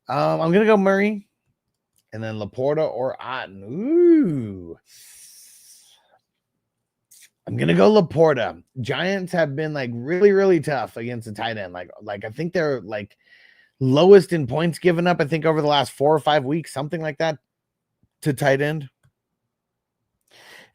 I'm going to go Murray. And then Laporta or Otten. Ooh. I'm going to go Laporta. Giants have been like really, really tough against the tight end. Like I think they're like lowest in points given up, I think, over the last 4 or 5 weeks, something like that, to tight end.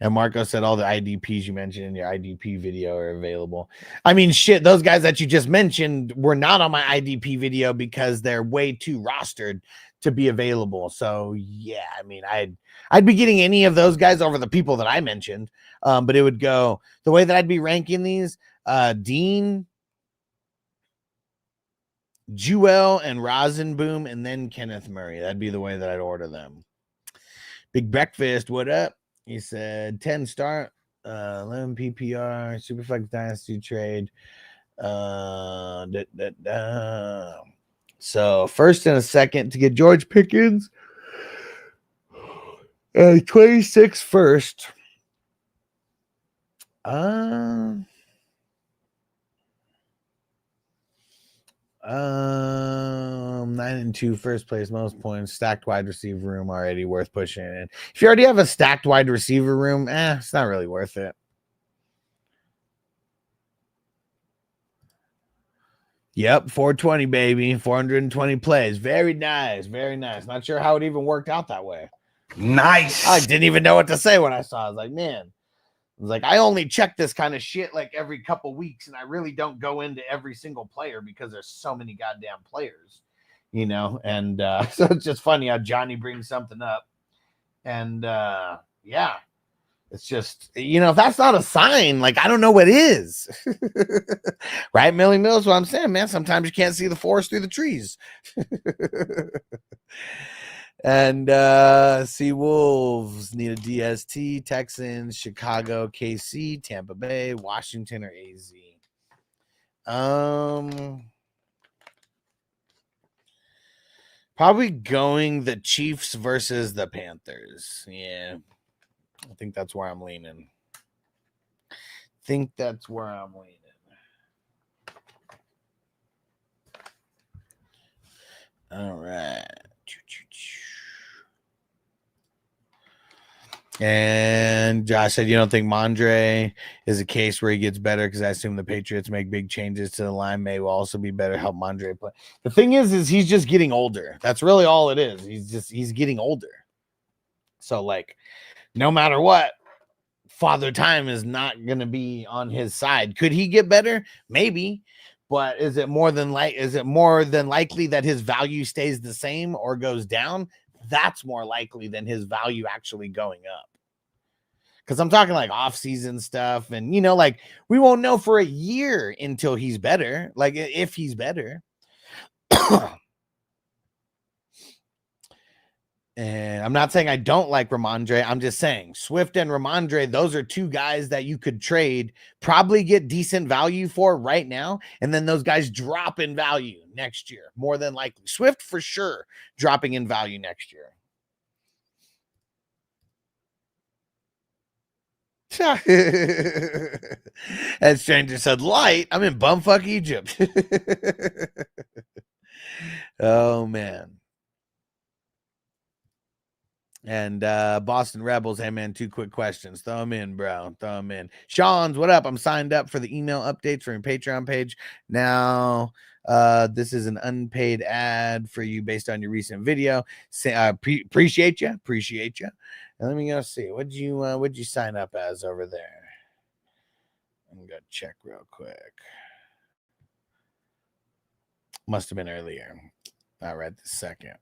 And Marco said all the IDPs you mentioned in your IDP video are available. I mean, shit, those guys that you just mentioned were not on my IDP video because they're way too rostered to be available. So yeah, I mean, I'd be getting any of those guys over the people that I mentioned. But it would go the way that I'd be ranking these, Dean, Jewel, and Rosenboom, and then Kenneth Murray. That'd be the way that I'd order them. Big Breakfast, what up? He said 10 start, 11 PPR, Superflex Dynasty trade. So first and a second to get George Pickens. 26 first. 9-2 first place, most points, stacked wide receiver room already worth pushing in. If you already have a stacked wide receiver room, it's not really worth it. Yep, 420, baby. 420 plays. Very nice. Very nice. Not sure how it even worked out that way. Nice. I didn't even know what to say when I saw it. I was like, man. I was like, I only check this kind of shit like every couple weeks, and I really don't go into every single player because there's so many goddamn players, you know? And so it's just funny how Johnny brings something up. And yeah, it's just, you know, if that's not a sign, like, I don't know what is. Right, Millie Mills? What I'm saying, man, sometimes you can't see the forest through the trees. And see, Wolves need a DST, Texans, Chicago, KC, Tampa Bay, Washington, or AZ. Probably going the Chiefs versus the Panthers. Yeah, I think that's where I'm leaning. All right. And Josh said, you don't think Mondre is a case where he gets better? Because I assume the Patriots make big changes to the line. May will also be better, help Mondre play. The thing is he's just getting older. That's really all it is. He's getting older. So, like, no matter what, Father Time is not going to be on his side. Could he get better? Maybe. But is it more than likely that his value stays the same or goes down? That's more likely than his value actually going up. Because I'm talking like off-season stuff, and, you know, like, we won't know for a year until he's better, like, if he's better. And I'm not saying I don't like Ramondre. I'm just saying Swift and Ramondre, those are two guys that you could trade, probably get decent value for right now, and then those guys drop in value next year, more than likely. Swift for sure dropping in value next year. And stranger said, "Light, I'm in bumfuck Egypt." Oh man. And Boston Rebels, hey man, 2 quick questions. Throw them in, bro. Throw them in. Sean's, what up? I'm signed up for the email updates for your Patreon page. Now, this is an unpaid ad for you based on your recent video. Appreciate you. Appreciate you. And let me go see. What'd you sign up as over there? I'm gonna check real quick. Must have been earlier. Not right this second.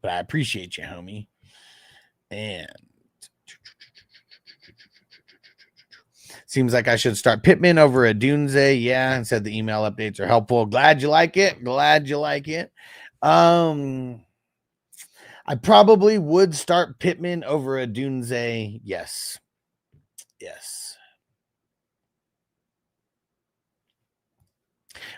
But I appreciate you, homie. And seems like I should start Pittman over a Dunze. Yeah, and said the email updates are helpful. Glad you like it. Glad you like it. I probably would start Pittman over a Dunze. Yes. Yes.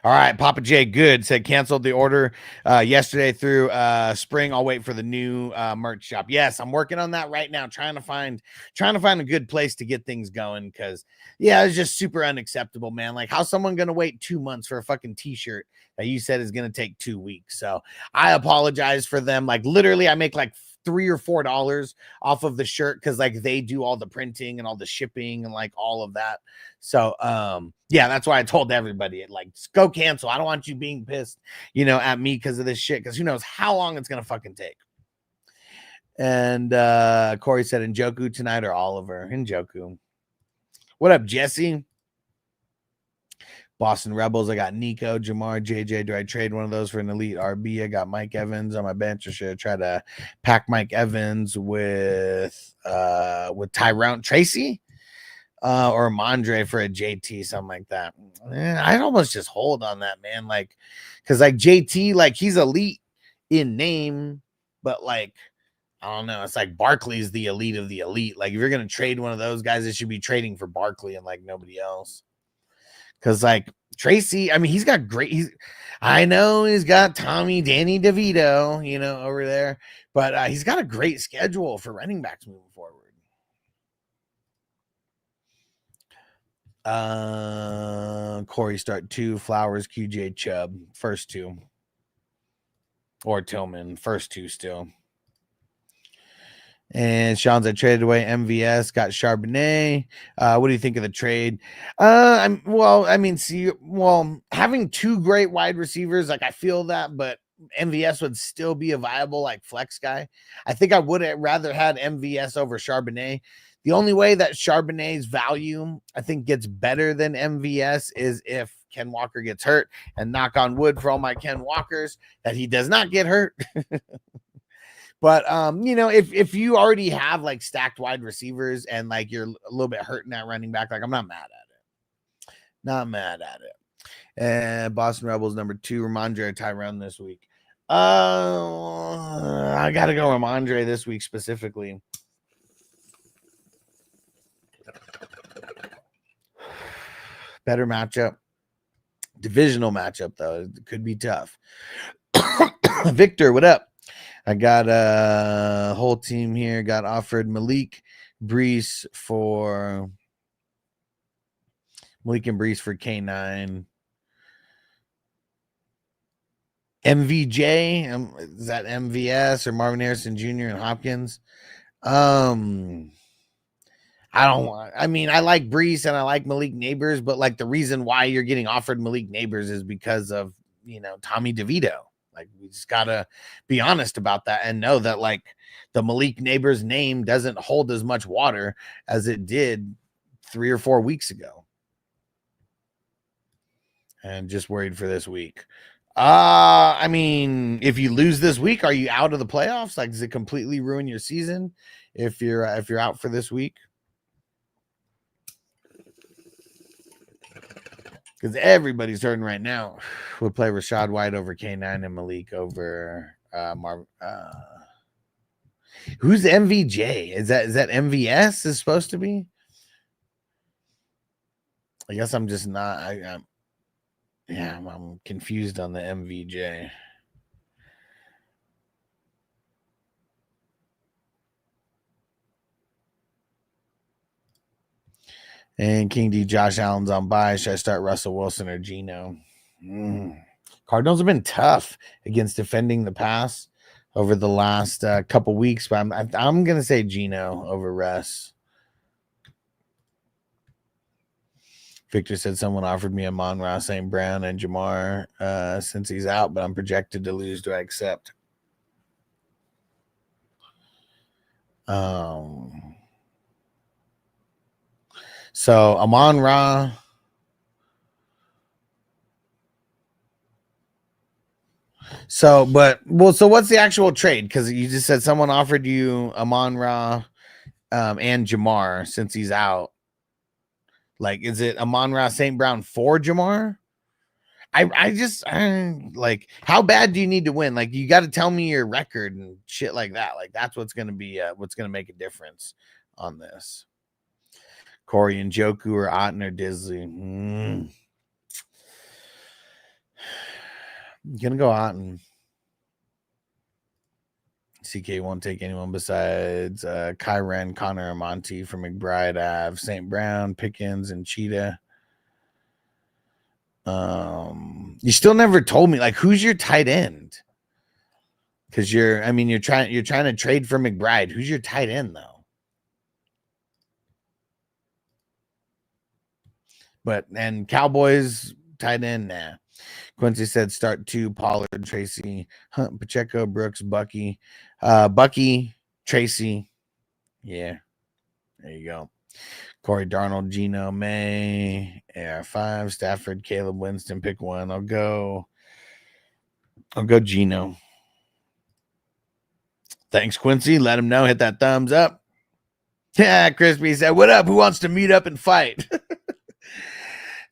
All right, Papa J Good said canceled the order yesterday through spring. I'll wait for the new merch shop. Yes, I'm working on that right now, trying to find a good place to get things going, because yeah, it's just super unacceptable, man. Like, how's someone gonna wait 2 months for a fucking t-shirt that you said is gonna take 2 weeks? So I apologize for them. Like, literally, I make like $3 or $4 off of the shirt because like they do all the printing and all the shipping and like all of that. So yeah, that's why I told everybody, like, just go cancel. I don't want you being pissed, at me because of this shit, because who knows how long it's gonna fucking take. And Corey said Njoku tonight or Oliver. Njoku. What up, Jesse? Boston Rebels. I got Nico, Jamar, JJ. Do I trade one of those for an elite RB? I got Mike Evans on my bench, or should I try to pack Mike Evans with Tyrone Tracy or Mondre for a JT, something like that? I'd almost just hold on that, man. Like, because like JT, like, he's elite in name, but like, I don't know. It's like Barkley's the elite of the elite. Like, if you're gonna trade one of those guys, it should be trading for Barkley and like nobody else. Because like Tracy, I mean, I know he's got Danny DeVito, over there, but he's got a great schedule for running backs moving forward. Corey start 2, Flowers, QJ, Chubb, first 2, or Tillman, first 2 still. And Sean's, I traded away MVS, got Charbonnet. What do you think of the trade? Having 2 great wide receivers, like, I feel that, but MVS would still be a viable like flex guy. I think I would have rather had MVS over Charbonnet. The only way that Charbonnet's value, I think, gets better than MVS is if Ken Walker gets hurt, and knock on wood for all my Ken Walkers that he does not get hurt. But if you already have like stacked wide receivers and like you're a little bit hurting that running back, like, I'm not mad at it. Not mad at it. And Boston Rebels number 2, Ramondre Tyrone this week. I gotta go Ramondre this week specifically. Better matchup. Divisional matchup, though. It could be tough. Victor, what up? I got a whole team here. Got offered Malik and Brees for K9. MVJ, is that MVS or Marvin Harrison Jr. and Hopkins? I like Brees and I like Malik Neighbors, but like the reason why you're getting offered Malik Neighbors is because of, Tommy DeVito. Like, we just gotta be honest about that and know that like the Malik Neighbors name doesn't hold as much water as it did 3 or 4 weeks ago. And just worried for this week. If you lose this week, are you out of the playoffs? Like, does it completely ruin your season if you're out for this week? Because everybody's hurting right now. We'll play Rashad White over K9 and Malik over who's MVJ? Is that MVS is supposed to be? I guess I'm just not. I'm confused on the MVJ. And King D, Josh Allen's on bye. Should I start Russell Wilson or Geno? Cardinals have been tough against defending the pass over the last couple weeks, but I'm going to say Geno over Russ. Victor said someone offered me Amon-Ra, St. Brown, and Jamar since he's out, but I'm projected to lose. Do I accept? So Amon-Ra. So what's the actual trade? Because you just said someone offered you Amon-Ra and Jamar since he's out. Like, is it Amon-Ra, St. Brown for Jamar? I like, how bad do you need to win? Like, you got to tell me your record and shit like that. Like, that's what's going to be what's going to make a difference on this. Corey and Joku or Otten or Disley. Gonna go Otten. CK won't take anyone besides Kyren, Connor, and Monty from McBride Ave, St. Brown, Pickens, and Cheetah. You still never told me, like, who's your tight end? Because you're trying to trade for McBride. Who's your tight end though? And Cowboys tight end, nah. Quincy said start 2, Pollard, Tracy, Hunt, Pacheco, Brooks, Bucky, Tracy. Yeah, there you go. Corey, Darnold, Geno, May, AR5, Stafford, Caleb, Winston. Pick one. I'll go Geno. Thanks, Quincy. Let him know. Hit that thumbs up. Yeah, Crispy said, what up? Who wants to meet up and fight?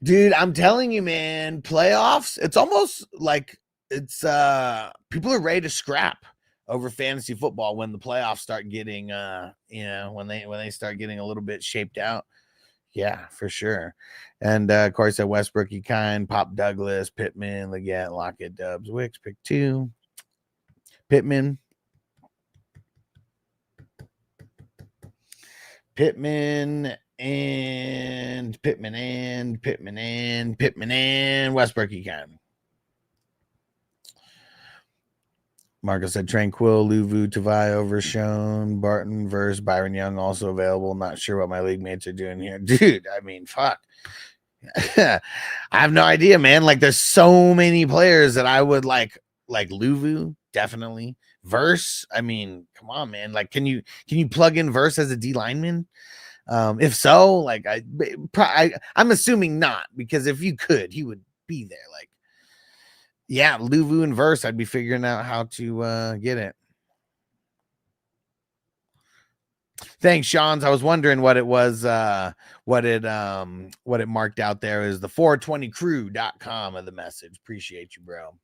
Dude, I'm telling you, man, playoffs, it's almost like it's people are ready to scrap over fantasy football when the playoffs start getting when they start getting a little bit shaped out. Yeah, for sure. And of course, at Westbrook, Kind, Pop Douglas, Pittman, Leggett, Lockett, Dubs, Wicks, pick 2. Pittman and Westbrook Econ. Marcus said Tranquil, Luvu, Tavai, Overshown, Barton versus Byron Young also available. Not sure what my league mates are doing here. Dude, I mean, fuck. I have no idea, man. Like, there's so many players that I would like Luvu, definitely. Verse, I mean, come on, man. Like, can you plug in Verse as a D lineman? If so, like, I'm assuming not, because if you could, he would be there. Like, yeah, Luvu and Verse, I'd be figuring out how to get it. Thanks, Sean's. I was wondering what it was, what it marked out there is the 420crew.com of the message. Appreciate you, bro.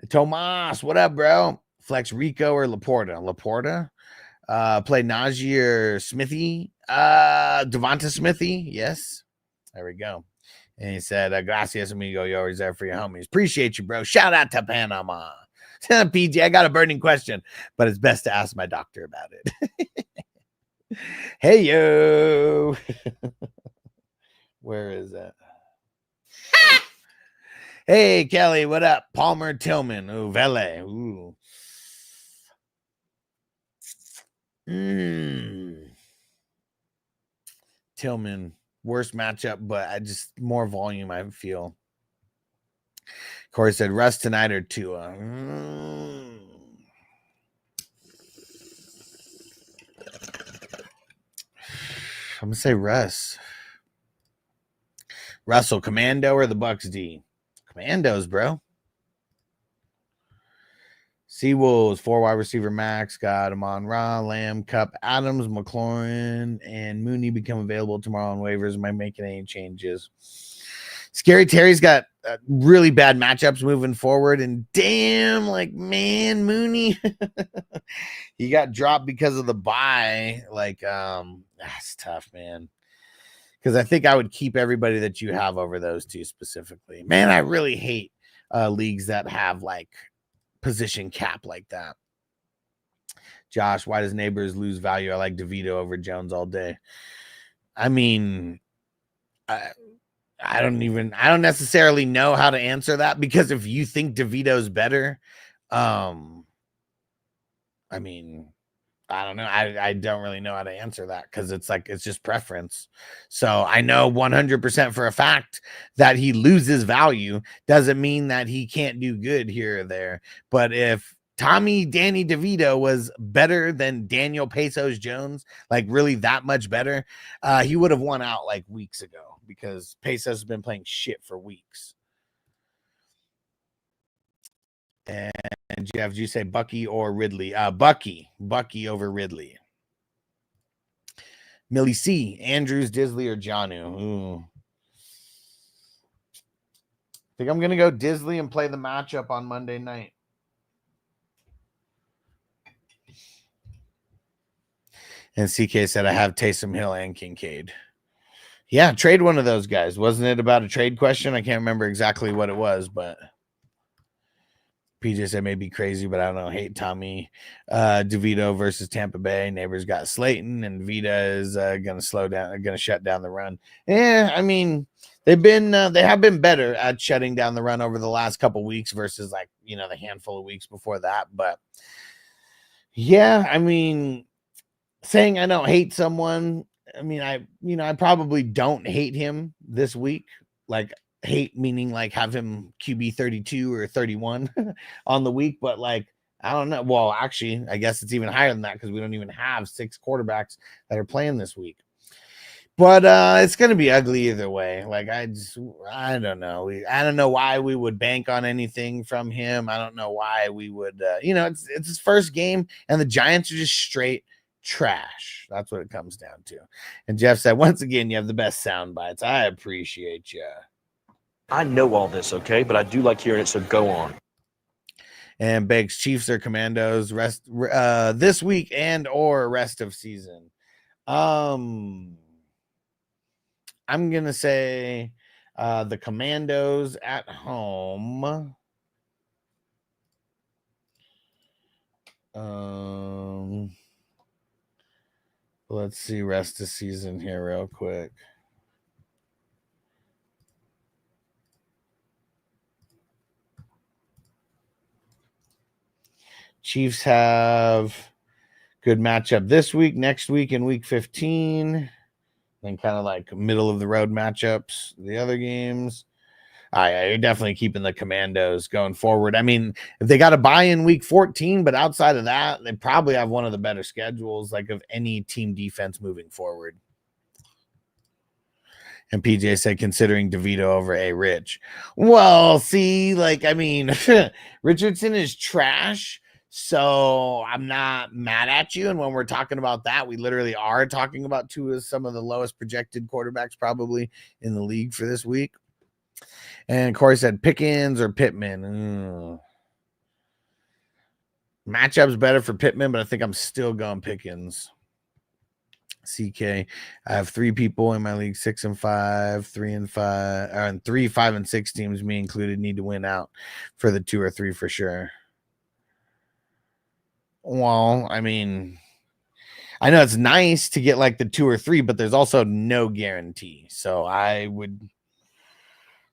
Tomas, what up, bro? Flex Rico or Laporta? Play Najee or Smithy? Devonta Smithy, yes. There we go. And he said, gracias, amigo. You're always there for your homies. Appreciate you, bro. Shout out to Panama. PJ, I got a burning question, but it's best to ask my doctor about it. Hey, yo. Where is that? Hey, Kelly, what up? Palmer Tillman. Ooh, Vele. Ooh. Tillman, worst matchup, but I just more volume, I feel. Corey said Russ tonight or Tua. I'm gonna say Russ. Russell, Commando or the Bucks D? Commandos, bro. Seawolves, 4 wide receiver max, got Amon-Ra, Lamb, Cup, Adams, McLaurin, and Mooney become available tomorrow on waivers. Am I making any changes? Scary Terry's got really bad matchups moving forward, and damn, like, man, Mooney, he got dropped because of the bye. Like, that's tough, man. Because I think I would keep everybody that you have over those two specifically. Man, I really hate leagues that have like position cap like that. Josh, why does Neighbors lose value? I like DeVito over Jones all day. I mean, I don't necessarily know how to answer that, because if you think DeVito's better, I mean, I don't know. I don't really know how to answer that, because it's like, it's just preference. So I know 100% for a fact that he loses value. Doesn't mean that he can't do good here or there. But if Tommy Danny DeVito was better than Daniel Pesos Jones, like really that much better, he would have won out like weeks ago, because Pesos has been playing shit for weeks. And Jeff, did you say Bucky or Ridley? Bucky over Ridley. Millie C, Andrews, Disley, or Janu? Ooh. I think I'm gonna go Disley and play the matchup on Monday night. And CK said, I have Taysom Hill and Kincaid. Yeah, trade one of those guys. Wasn't it about a trade question? I can't remember exactly what it was, but PJ said maybe crazy, but I don't know. Hate Tommy DeVito versus Tampa Bay. Neighbors got Slayton, and Vita is gonna shut down the run. Yeah, I mean, they have been better at shutting down the run over the last couple weeks versus like, you know, the handful of weeks before that. But yeah, I mean, saying I don't hate someone, I mean, I probably don't hate him this week. Like, hate meaning like have him QB 32 or 31 on the week, but like, I don't know. Well, actually, I guess it's even higher than that, because we don't even have 6 quarterbacks that are playing this week. But it's gonna be ugly either way. Like, I don't know. I don't know why we would bank on anything from him. I don't know why we would. It's his first game, and the Giants are just straight trash. That's what it comes down to. And Jeff said, once again, you have the best sound bites. I appreciate you. I know all this, okay, but I do like hearing it, so go on. And Beggs, Chiefs or Commandos rest this week and or rest of season. I'm gonna say the Commandos at home. Let's see rest of season here real quick. Chiefs have good matchup this week, next week, and week 15. Then kind of like middle of the road matchups, the other games. You're definitely keeping the Commandos going forward. I mean, if they got a bye in week 14, but outside of that, they probably have one of the better schedules, like of any team defense moving forward. And PJ said, considering DeVito over A. Rich. Well, see, like, I mean, Richardson is trash, so I'm not mad at you. And when we're talking about that, we literally are talking about two of some of the lowest projected quarterbacks probably in the league for this week. And Corey said Pickens or Pittman. Matchup's better for Pittman, but I think I'm still going Pickens. CK, I have 3 people in my league, 6 and 5, 3 and 5, and 3, 5 and 6 teams, me included, need to win out for the 2 or 3 for sure. Well, I mean, I know it's nice to get like the 2 or 3, but there's also no guarantee. So I would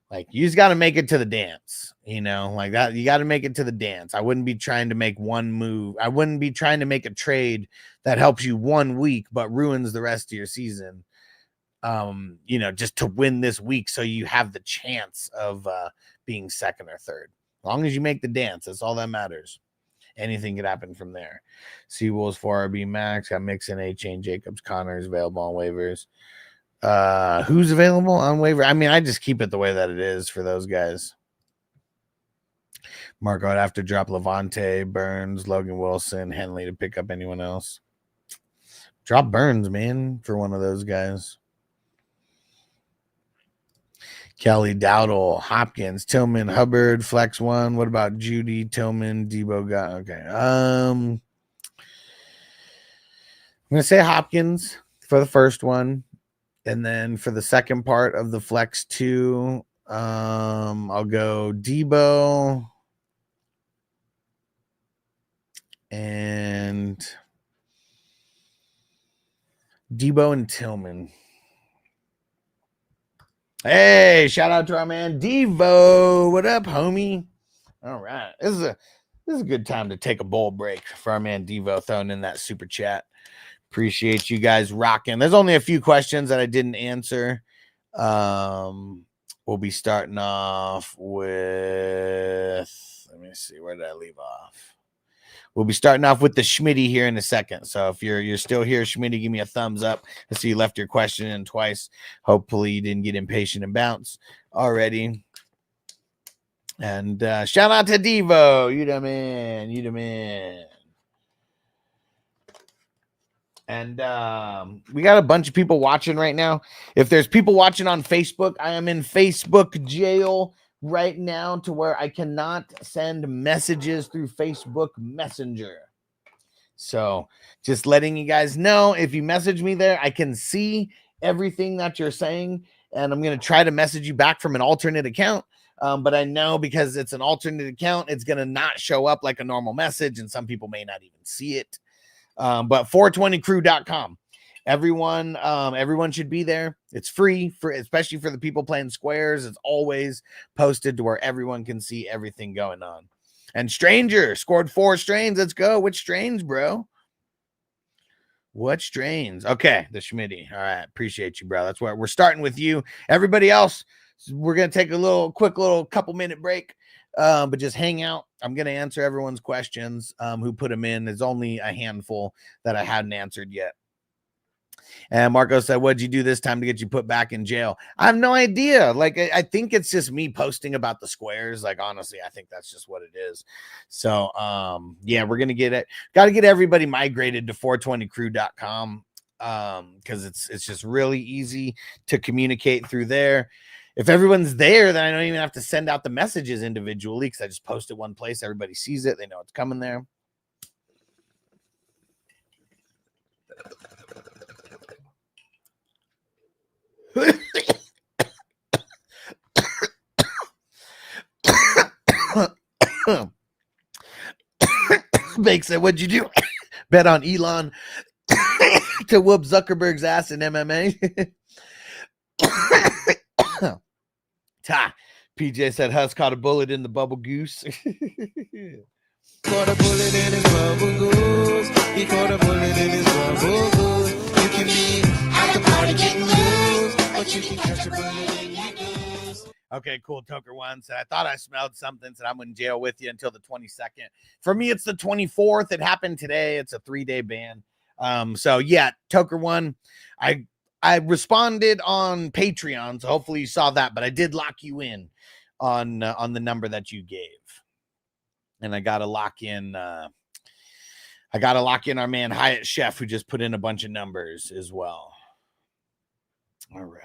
like, you just got to make it to the dance, like that. You got to make it to the dance. I wouldn't be trying to make one move. I wouldn't be trying to make a trade that helps you 1 week, but ruins the rest of your season. Just to win this week. So you have the chance of being second or third, as long as you make the dance. That's all that matters. Anything could happen from there. Seawolves 4RB Max, got Mixon, A-Chain, Jacobs, Connors available on waivers. Who's available on waiver? I mean, I just keep it the way that it is for those guys. Marco, I'd have to drop Levante, Burns, Logan Wilson, Henley to pick up anyone else. Drop Burns, man, for one of those guys. Kelly, Dowdle, Hopkins, Tillman, Hubbard, Flex 1. What about Judy, Tillman, Debo? Okay. I'm going to say Hopkins for the first one. And then for the second part of the Flex 2, I'll go Debo and Tillman. Hey, shout out to our man Devo. What up, homie? All right. This is a good time to take a bold break for our man Devo throwing in that super chat. Appreciate you guys rocking. There's only a few questions that I didn't answer. We'll be starting off with, let me see, where did I leave off? We'll be starting off with the Schmitty here in a second. So if you're still here, Schmitty, give me a thumbs up. I see you left your question in twice. Hopefully you didn't get impatient and bounce already. And shout out to Devo. You the man. You the man. And we got a bunch of people watching right now. If there's people watching on Facebook, I am in Facebook jail right now to where I cannot send messages through Facebook Messenger. So just letting you guys know, if you message me there, I can see everything that you're saying, and I'm going to try to message you back from an alternate account. But I know because it's an alternate account, it's going to not show up like a normal message, and some people may not even see it. But 420crew.com. Everyone should be there. It's free, especially for the people playing squares. It's always posted to where everyone can see everything going on. And Stranger scored 4 strains. Let's go. Which strains, bro? What strains? Okay, the Schmitty. All right, appreciate you, bro. That's where we're starting with you. Everybody else, we're gonna take a quick couple minute break. But just hang out. I'm going to answer everyone's questions who put them in. There's only a handful that I hadn't answered yet. And Marco said, what'd you do this time to get you put back in jail? I have no idea. Like, I think it's just me posting about the squares. Like, honestly, I think that's just what it is. So, yeah, we're going to get it. Got to get everybody migrated to 420crew.com because it's just really easy to communicate through there. If everyone's there, then I don't even have to send out the messages individually because I just post it one place. Everybody sees it. They know it's coming there. Bake said, what'd you do? Bet on Elon to whoop Zuckerberg's ass in MMA. PJ said Huss caught a bullet in the bubble goose. Caught a bullet in his bubble goose. He caught a bullet in his bubble goose. You can be at the party getting loose, but you can catch a bullet in your goose. Okay, cool. Toker one said, I thought I smelled something. Said I'm in jail with you until the 22nd. For me, it's the 24th. It happened today. It's a 3-day ban. So yeah, Toker one, I responded on Patreon, so hopefully you saw that, but I did lock you in on the number that you gave. And I got to lock in our man Hyatt Chef, who just put in a bunch of numbers as well. All right.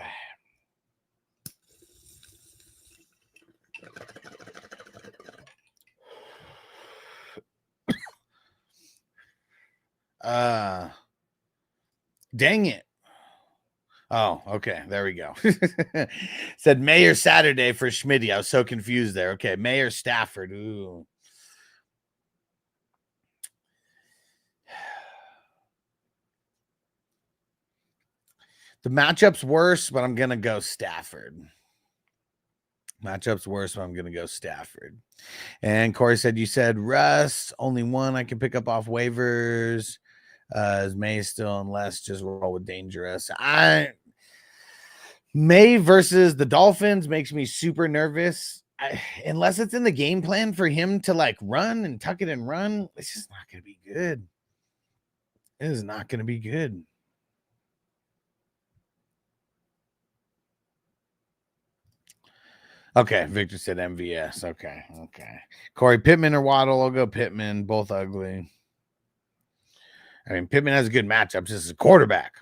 Dang it. Oh, okay. There we go. Said Mayor Saturday for Schmitty. I was so confused there. Okay. Mayor Stafford. Ooh. The matchup's worse, but I'm going to go Stafford. Matchup's worse, but I'm going to go Stafford. And Corey said, you said Russ, only one I can pick up off waivers. Is May still, unless just roll with Dangerous. May versus the Dolphins makes me super nervous. Unless it's in the game plan for him to like run and tuck it and run, it's just not going to be good. It is not going to be good. Okay, Victor said MVS. Okay. Corey, Pittman or Waddle? I'll go Pittman. Both ugly. I mean, Pittman has a good matchup. This is a quarterback.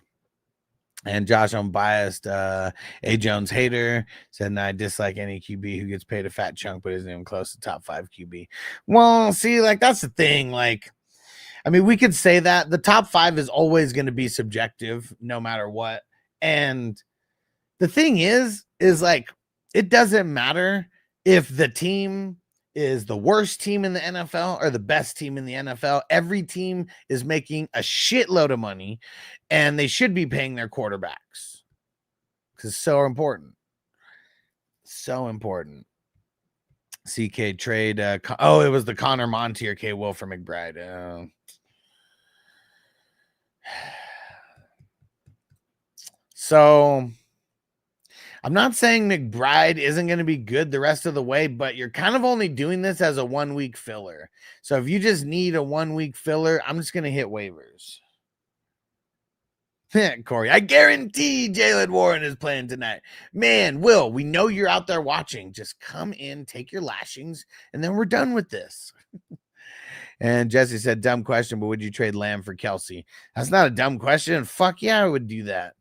And Josh, I'm biased. A. Jones hater said, I dislike any QB who gets paid a fat chunk but isn't even close to top 5 QB. Well, see, like, that's the thing. Like, I mean, we could say that the top 5 is always going to be subjective no matter what. And the thing is like, it doesn't matter if the team is the worst team in the NFL or the best team in the NFL. Every team is making a shitload of money, and they should be paying their quarterbacks because it's so important. So important. CK trade. It was the Connor Montier K. Will for McBride. So I'm not saying McBride isn't going to be good the rest of the way, but you're kind of only doing this as a 1 week filler. So if you just need a 1 week filler, I'm just going to hit waivers. Corey, I guarantee Jalen Warren is playing tonight. Man, Will, we know you're out there watching. Just come in, take your lashings, and then we're done with this. And Jesse said, dumb question, but would you trade Lamb for Kelsey? That's not a dumb question. Fuck yeah, I would do that.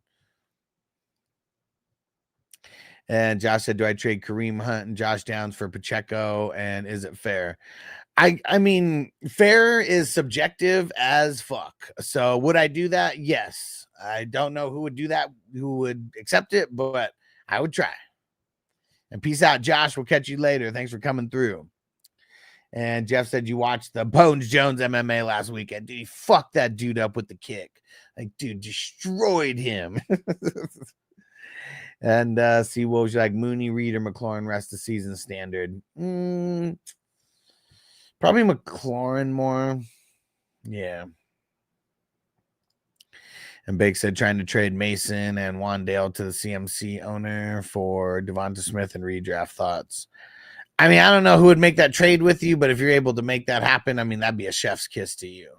And Josh said, do I trade Kareem Hunt and Josh Downs for Pacheco? And is it fair? I mean, fair is subjective as fuck. So would I do that? Yes. I don't know who would do that, who would accept it, but I would try. And peace out, Josh. We'll catch you later. Thanks for coming through. And Jeff said you watched the Bones Jones MMA last weekend. Dude, he fucked that dude up with the kick. Like, dude, destroyed him. And see what was like Mooney, Reed, or McLaurin rest of season standard. Probably McLaurin more. Yeah. And Bake said trying to trade Mason and Wandale to the CMC owner for Devonta Smith and redraft thoughts. I mean, I don't know who would make that trade with you, but if you're able to make that happen, I mean, that'd be a chef's kiss to you.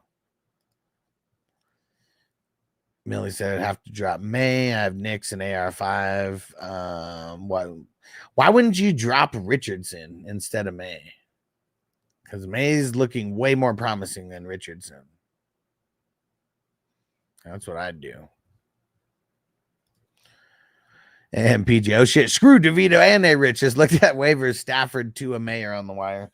Millie said I'd have to drop May. I have Knicks and AR5. Why wouldn't you drop Richardson instead of May? Because May's looking way more promising than Richardson. That's what I'd do. And PG, oh shit, screw DeVito and A-Rich. Just looked at waivers. Stafford, Tua, Mayer on the wire.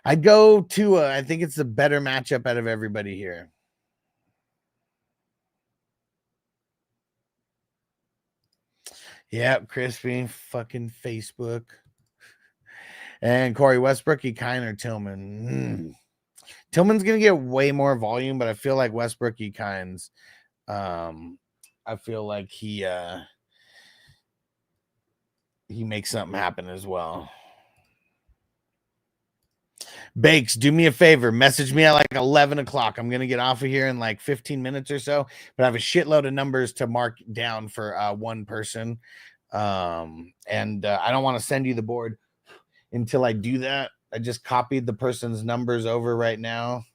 I'd go Tua. I think it's the better matchup out of everybody here. Yep, crispy fucking Facebook. And Corey Westbrook, Ekine or Tillman. Tillman's gonna get way more volume, but I feel like Westbrook, Ekine's. I feel like he makes something happen as well. Bakes, do me a favor. Message me at like 11 o'clock. I'm going to get off of here in like 15 minutes or so, but I have a shitload of numbers to mark down for one person. And I don't want to send you the board until I do that. I just copied the person's numbers over right now,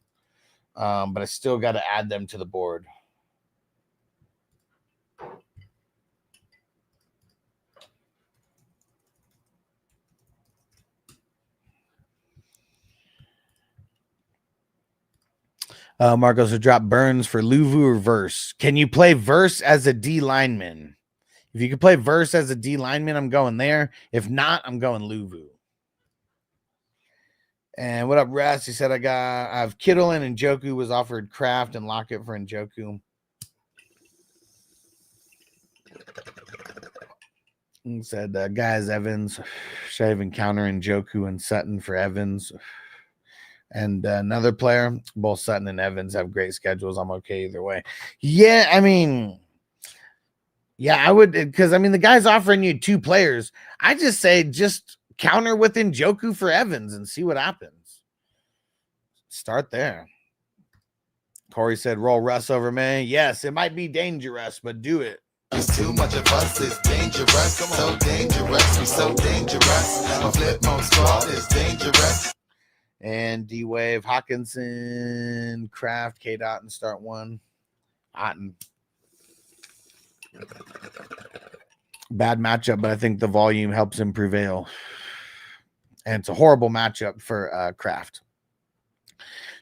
but I still got to add them to the board. Marcos would drop Burns for Luvu or Verse. Can you play Verse as a D lineman? If you can play Verse as a D lineman, I'm going there. If not, I'm going Luvu. And what up, Russ? He said I have Kittle and Njoku was offered Kraft and Lockett for Njoku. He said guys, Evans. Should I even counter Njoku and Sutton for Evans? And another player, both Sutton and Evans have great schedules. I'm okay either way. Yeah, I mean, yeah, I would, because I mean, the guy's offering you two players. I just say just counter with Njoku for Evans and see what happens. Start there. Corey said roll Russ over May. Yes, it might be dangerous, but do it. It's too much of us, it's dangerous. So dangerous, we so dangerous. My flip mode squad is dangerous. And D-Wave, Hawkinson, Kraft, K-Dot, and start one. Otten. Bad matchup, but I think the volume helps him prevail. And it's a horrible matchup for Kraft.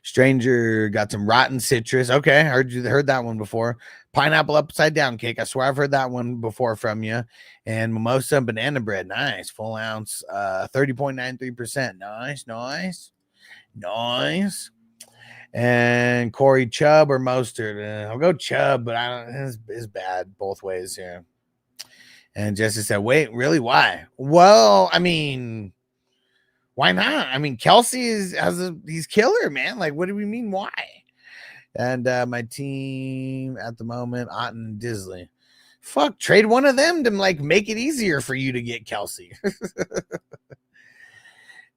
Stranger got some rotten citrus. Okay, heard that one before. Pineapple upside down cake. I swear I've heard that one before from you. And mimosa and banana bread. Nice. Full ounce. 30.93%. Nice. And Corey, Chubb or Mostert? I'll go Chubb, but I don't. It's bad both ways here. And Jesse said, "Wait, really? Why?" Well, I mean, why not? I mean, Kelsey he's killer, man. Like, what do we mean? Why? And my team at the moment, Otten and Disley. Fuck, trade one of them to like make it easier for you to get Kelsey.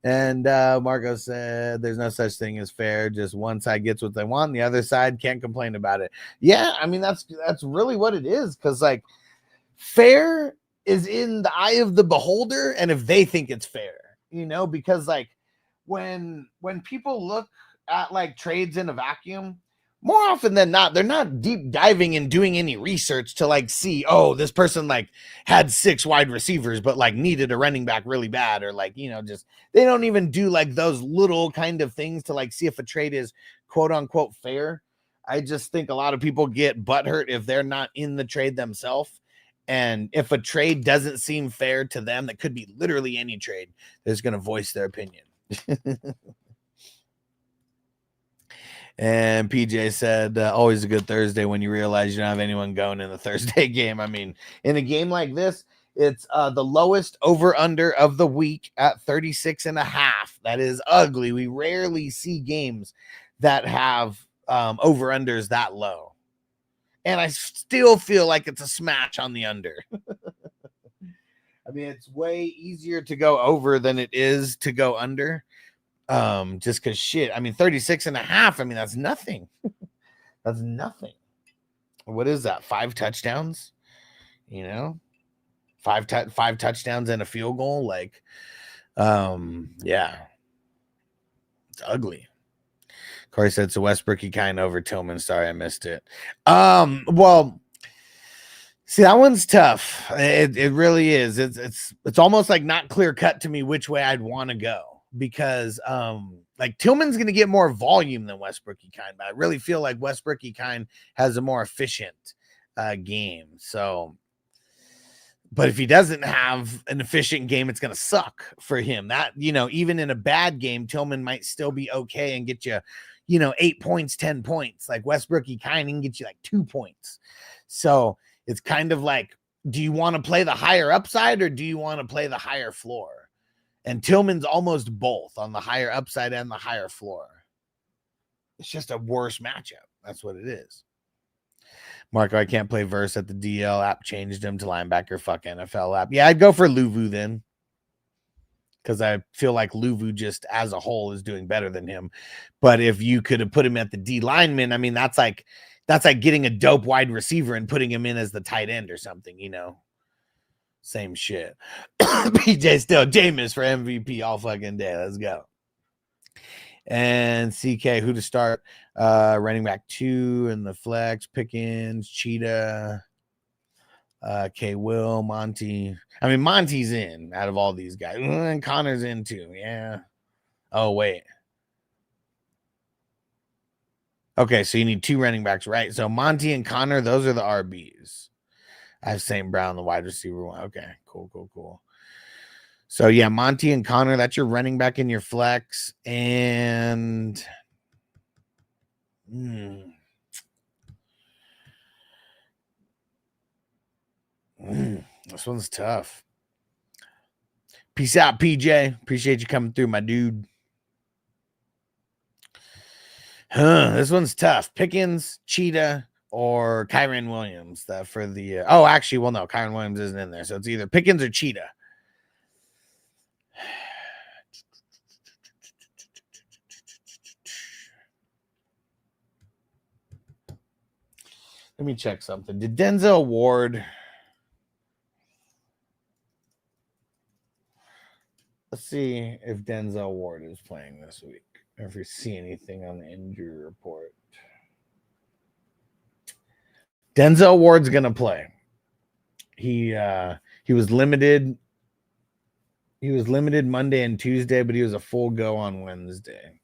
And Marco said there's no such thing as fair, just one side gets what they want, the other side can't complain about it. Yeah, I mean that's really what it is, because like fair is in the eye of the beholder, and if they think it's fair, you know, because like when people look at like trades in a vacuum, more often than not, they're not deep diving and doing any research to like see, oh, this person like had 6 wide receivers, but like needed a running back really bad, or like, you know, just they don't even do like those little kind of things to like see if a trade is quote unquote fair. I just think a lot of people get butthurt if they're not in the trade themselves. And if a trade doesn't seem fair to them, that could be literally any trade, they're just going to voice their opinion. And PJ said, always a good Thursday when you realize you don't have anyone going in the Thursday game. I mean, in a game like this, it's the lowest over-under of the week at 36.5. That is ugly. We rarely see games that have over-unders that low. And I still feel like it's a smash on the under. I mean, it's way easier to go over than it is to go under. Just because shit, I mean, 36.5, I mean, that's nothing. That's nothing. What is that? 5 touchdowns, you know, 5 touchdowns and a field goal. Like, yeah, it's ugly. Corey said, so Westbrookie kind over Tillman. Sorry, I missed it. Well, see, that one's tough. It really is. It's almost like not clear cut to me which way I'd want to go. Because like Tillman's going to get more volume than Westbrookie kind, but I really feel like Westbrookie kind has a more efficient game. So, but if he doesn't have an efficient game, it's going to suck for him. That, you know, even in a bad game, Tillman might still be okay and get you, you know, 8 points, 10 points. Like Westbrookie kind can get you like 2 points. So it's kind of like, do you want to play the higher upside or do you want to play the higher floor? And Tillman's almost both on the higher upside and the higher floor. It's just a worse matchup. That's what it is. Marco, I can't play Verse at the DL app. Changed him to linebacker. Fuck NFL app. Yeah, I'd go for Luvu then. Because I feel like Luvu just as a whole is doing better than him. But if you could have put him at the D lineman, I mean, that's like getting a dope wide receiver and putting him in as the tight end or something, you know. Same shit. PJ still Jameis for MVP all fucking day. Let's go. And CK, who to start? Running back 2 in the flex. Pickens, Cheetah, K. Will, Monty. I mean, Monty's in out of all these guys. And Connor's in too. Yeah. Oh, wait. Okay, so you need 2 running backs, right? So Monty and Connor, those are the RBs. I have St. Brown, the wide receiver one. Okay, cool. So, yeah, Monty and Connor, that's your running back in your flex. And this one's tough. Peace out, PJ. Appreciate you coming through, my dude. This one's tough. Pickens, Cheetah, or Kyren Williams for the actually, well, no, Kyren Williams isn't in there, so it's either Pickens or Cheetah. Let me check something. Did Denzel Ward? Let's see if Denzel Ward is playing this week, or if you see anything on the injury report. Denzel Ward's gonna play. He was limited. He was limited Monday and Tuesday, but he was a full go on Wednesday.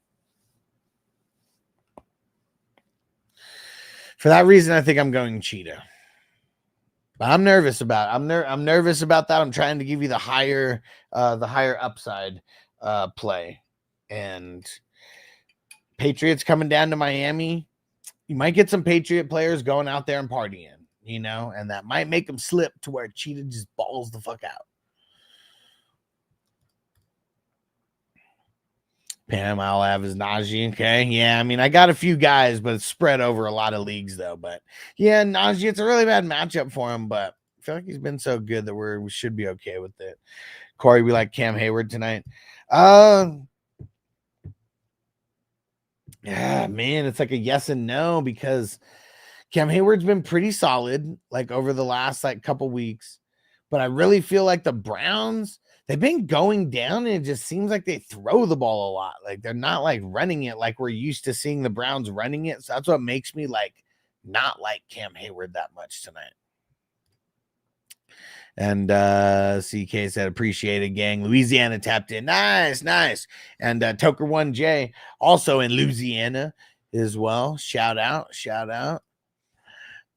For that reason, I think I'm going Cheetah. But I'm nervous about it. I'm nervous about that. I'm trying to give you the higher upside play. And Patriots coming down to Miami. You might get some Patriot players going out there and partying, you know, and that might make them slip to where Cheetah just balls the fuck out. Pam, I'll have his Najee. Okay. Yeah. I mean, I got a few guys, but it's spread over a lot of leagues, though. But yeah, Najee, it's a really bad matchup for him, but I feel like he's been so good that we should be okay with it. Corey, we like Cam Hayward tonight. Yeah, man, it's like a yes and no because Cam Hayward's been pretty solid like over the last like couple weeks, but I really feel like the Browns, they've been going down and it just seems like they throw the ball a lot. Like they're not like running it like we're used to seeing the Browns running it. So that's what makes me like not like Cam Hayward that much tonight. And CK said, appreciate it, gang. Louisiana tapped in. Nice. And Toker1J also in Louisiana as well. Shout out.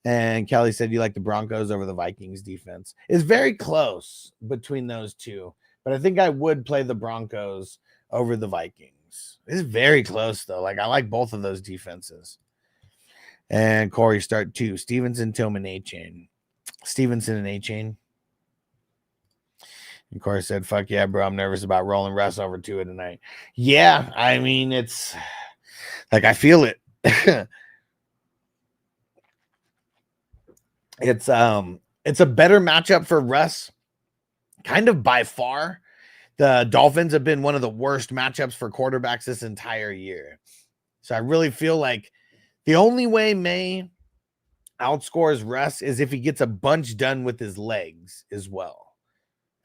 And Kelly said, you like the Broncos over the Vikings defense. It's very close between those two. But I think I would play the Broncos over the Vikings. It's very close, though. Like, I like both of those defenses. And Corey start 2. Stevenson, Tillman, A-Chain. Stevenson and A-Chain. And Corey said, fuck yeah, bro. I'm nervous about rolling Russ over to it tonight. Yeah, I mean, it's like I feel it. It's a better matchup for Russ, kind of by far. The Dolphins have been one of the worst matchups for quarterbacks this entire year. So I really feel like the only way May outscores Russ is if he gets a bunch done with his legs as well.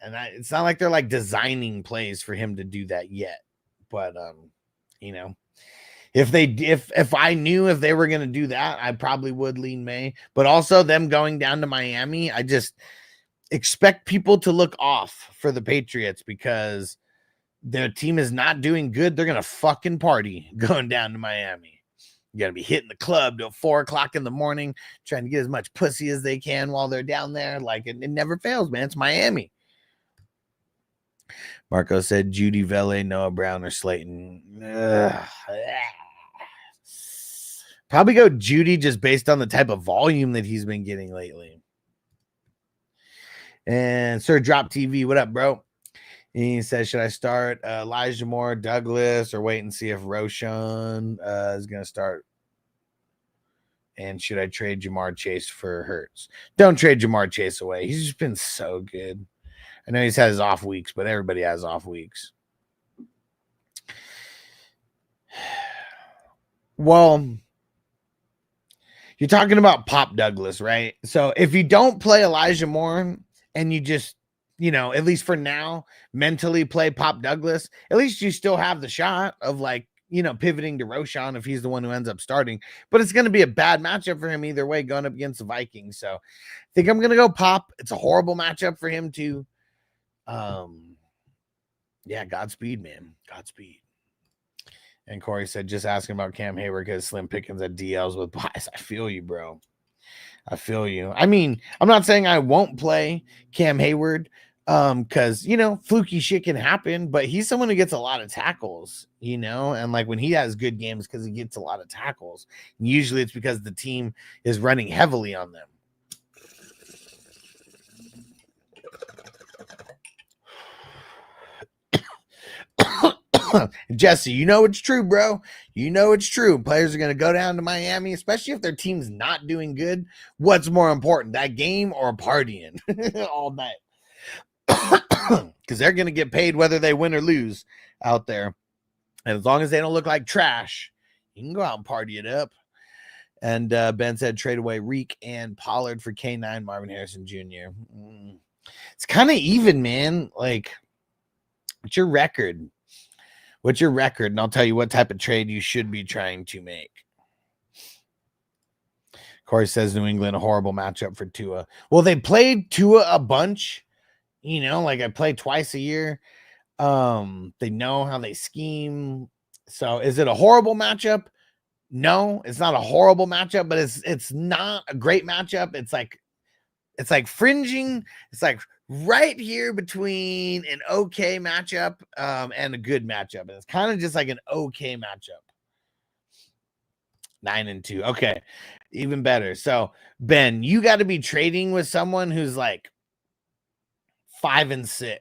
And it's not like they're like designing plays for him to do that yet. But you know, if I knew if they were going to do that, I probably would lean May. But also them going down to Miami, I just expect people to look off for the Patriots because their team is not doing good. They're going to fucking party going down to Miami. You got to be hitting the club till 4:00 in the morning, trying to get as much pussy as they can while they're down there. Like it never fails, man. It's Miami. Marco said Judy Vele, Noah Brown, or Slayton. Probably go Judy just based on the type of volume that he's been getting lately. And Sir Drop TV, what up, bro? He says, should I start Elijah Moore, Douglas, or wait and see if Roshan is going to start? And should I trade Jamar Chase for Hurts? Don't trade Jamar Chase away. He's just been so good. I know he's had his off weeks, but everybody has off weeks. Well, you're talking about Pop Douglas, right? So if you don't play Elijah Moore and you just, you know, at least for now, mentally play Pop Douglas, at least you still have the shot of like, you know, pivoting to Roshan if he's the one who ends up starting. But it's going to be a bad matchup for him either way going up against the Vikings. So I think I'm going to go Pop. It's a horrible matchup for him too. Yeah, Godspeed, man. Godspeed. And Corey said, just asking about Cam Hayward because Slim Pickens at DLs with buys. I feel you, bro. I feel you. I mean, I'm not saying I won't play Cam Hayward because, you know, fluky shit can happen, but he's someone who gets a lot of tackles, you know, and like when he has good games because he gets a lot of tackles, and usually it's because the team is running heavily on them. Jesse, you know it's true, bro. You know it's true. Players are going to go down to Miami, especially if their team's not doing good. What's more important, that game or partying all night? Because they're going to get paid whether they win or lose out there. And as long as they don't look like trash, you can go out and party it up. And Ben said trade away Reek and Pollard for K9 Marvin Harrison Jr. It's kind of even, man. Like, what's your record? What's your record? And I'll tell you what type of trade you should be trying to make. Corey says New England, a horrible matchup for Tua. Well, they played Tua a bunch. You know, like I play twice a year. They know how they scheme. So is it a horrible matchup? No, it's not a horrible matchup, but it's not a great matchup. It's like fringing. It's like right here between an okay matchup and a good matchup. And it's kind of just like an okay matchup. 9-2. Okay. Even better. So Ben, you got to be trading with someone who's like 5-6,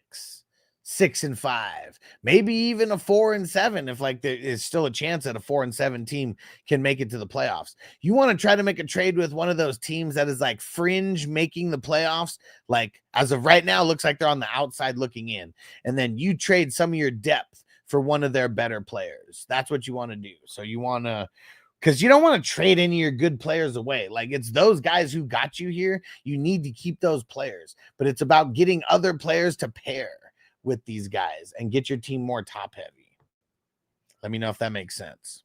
6-5, maybe even a 4-7 if like there is still a chance that a 4-7 team can make it to the playoffs. You want to try to make a trade with one of those teams that is like fringe making the playoffs, like as of right now looks like they're on the outside looking in, and then you trade some of your depth for one of their better players. That's what you want to do. So you want to, because you don't want to trade any of your good players away. Like it's those guys who got you here. You need to keep those players, but it's about getting other players to pair with these guys and get your team more top heavy. Let me know if that makes sense.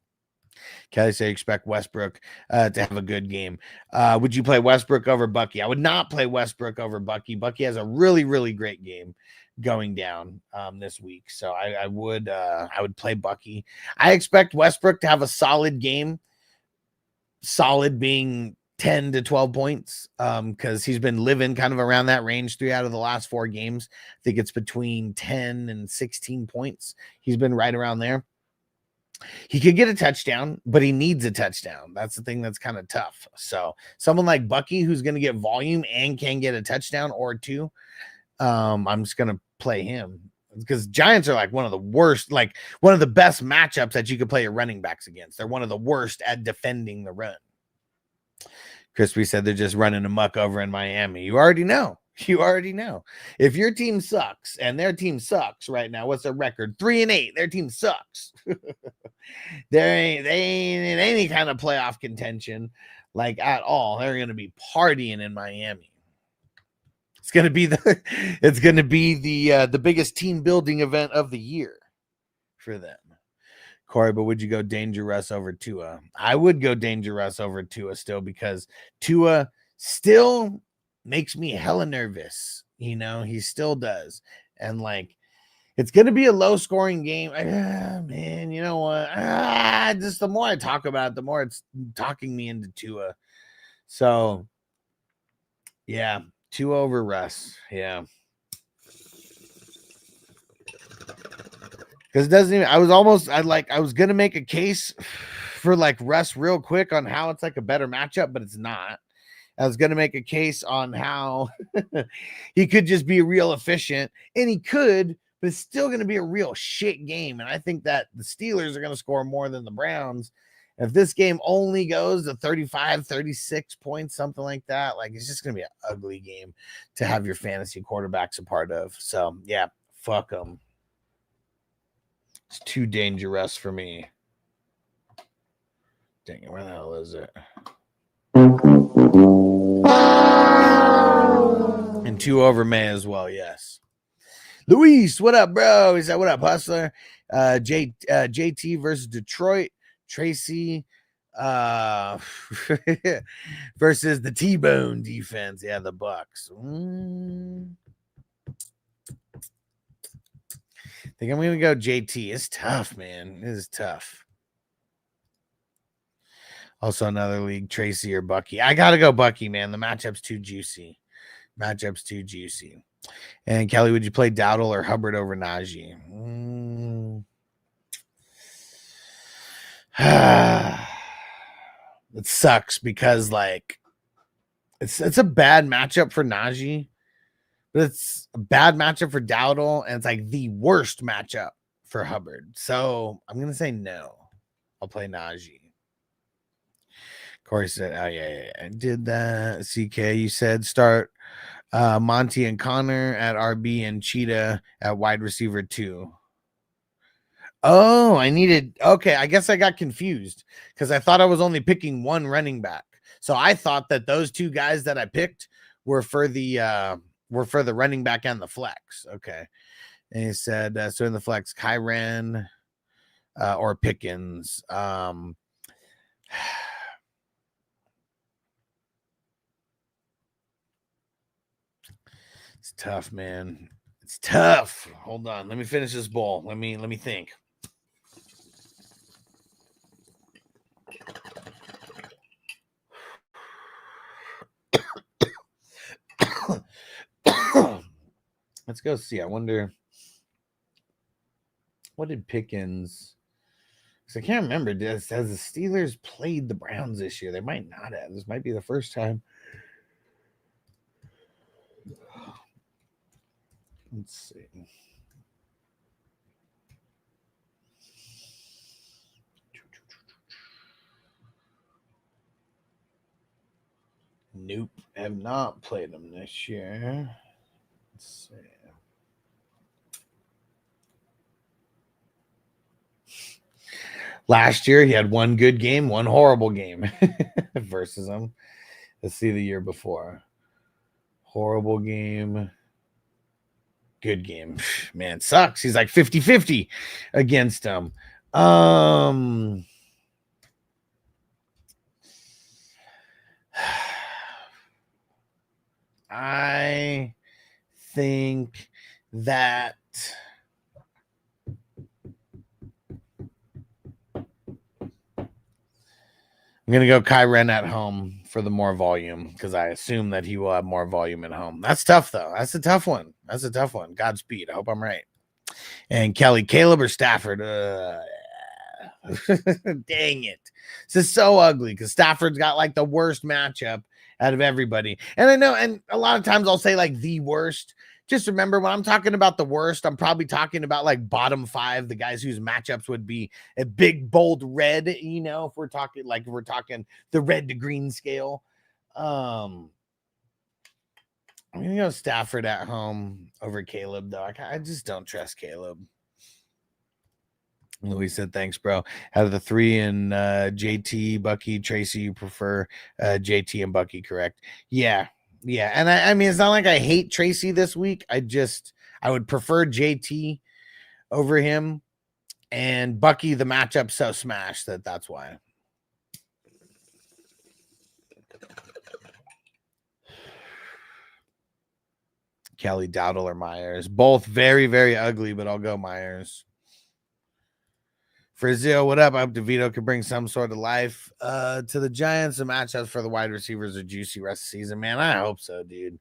Kelly say expect Westbrook to have a good game. Would you play Westbrook over Bucky? I would not play Westbrook over Bucky. Bucky has a really, really great game going down this week. So I would play Bucky. I expect Westbrook to have a solid game. Solid being 10 to 12 points because he's been living kind of around that range 3 out of the last 4 games. I think it's between 10 and 16 points. He's been right around there. He could get a touchdown, but he needs a touchdown. That's the thing that's kind of tough. So someone like Bucky who's going to get volume and can get a touchdown or 2, I'm just going to play him because Giants are like one of the worst, like one of the best matchups that you could play your running backs against. They're one of the worst at defending the run. Crispy said they're just running amok over in Miami. You already know. You already know. If your team sucks and their team sucks right now, what's their record? 3-8. Their team sucks. they ain't in any kind of playoff contention, like at all. They're gonna be partying in Miami. It's gonna be the biggest team building event of the year for them. Corey, but would you go dangerous over Tua? I would go dangerous over Tua still because Tua still makes me hella nervous. You know, he still does. And like, it's going to be a low scoring game. Man, you know what? Just the more I talk about it, the more it's talking me into Tua. So, yeah, Tua over Russ. Yeah. Because it doesn't even, I was going to make a case for like Russ real quick on how it's like a better matchup, but it's not. I was going to make a case on how he could just be real efficient, and he could, but it's still going to be a real shit game. And I think that the Steelers are going to score more than the Browns. If this game only goes to 35, 36 points, something like that, like it's just going to be an ugly game to have your fantasy quarterbacks a part of. So, yeah, fuck them. It's too dangerous for me. Dang it, where the hell is it? And 2 over May as well, yes. Luis, what up, bro? He said, what up, hustler? JT versus Detroit. Tracy versus the T-Bone defense. Yeah, the Bucks. I think I'm going to go JT. It's tough, man. It is tough. Also, another league, Tracy or Bucky. I got to go Bucky, man. The matchup's too juicy. And Kelly, would you play Dowdle or Hubbard over Najee? It sucks because, like, it's a bad matchup for Najee, but it's a bad matchup for Dowdle, and it's like the worst matchup for Hubbard. So I'm going to say no. I'll play Najee. Corey said, oh, yeah, I did that. CK, you said start Monty and Connor at RB and Cheetah at wide receiver 2. Oh, okay, I guess I got confused because I thought I was only picking one running back. So I thought that those 2 guys that I picked were for the running back and the flex. Okay. And he said, so in the flex, Kyren or Pickens. It's tough, man. It's tough. Hold on. Let me finish this bowl. Let me think. Let's go see. I wonder what did Pickens. Because I can't remember. Has the Steelers played the Browns this year? They might not have. This might be the first time. Let's see. Nope, have not played him this year. Let's see. Last year, he had one good game, one horrible game versus him. Let's see the year before. Horrible game. Good game. Man, sucks. He's like 50-50 against him. I think that I'm going to go Kyren at home for the more volume because I assume that he will have more volume at home. That's tough, though. That's a tough one. That's a tough one. Godspeed. I hope I'm right. And Kelly, Caleb, or Stafford? Dang it. This is so ugly because Stafford's got like the worst matchup out of everybody. And I know, and a lot of times I'll say like the worst. Just remember, when I'm talking about the worst, I'm probably talking about like bottom 5, the guys whose matchups would be a big, bold red, you know, if we're talking the red to green scale. I'm going to go Stafford at home over Caleb, though. I just don't trust Caleb. Louis said, thanks, bro. Out of the 3 and JT, Bucky, Tracy, you prefer JT and Bucky, correct? Yeah. Yeah, and I mean, it's not like I hate Tracy this week. I would prefer JT over him, and Bucky, the matchup so smash that's why. Kelly, Dowdle, or Myers. Both very, very ugly, but I'll go Myers. Frizio, what up? I hope DeVito could bring some sort of life to the Giants. The matchups for the wide receivers are juicy rest of the season. Man, I hope so, dude.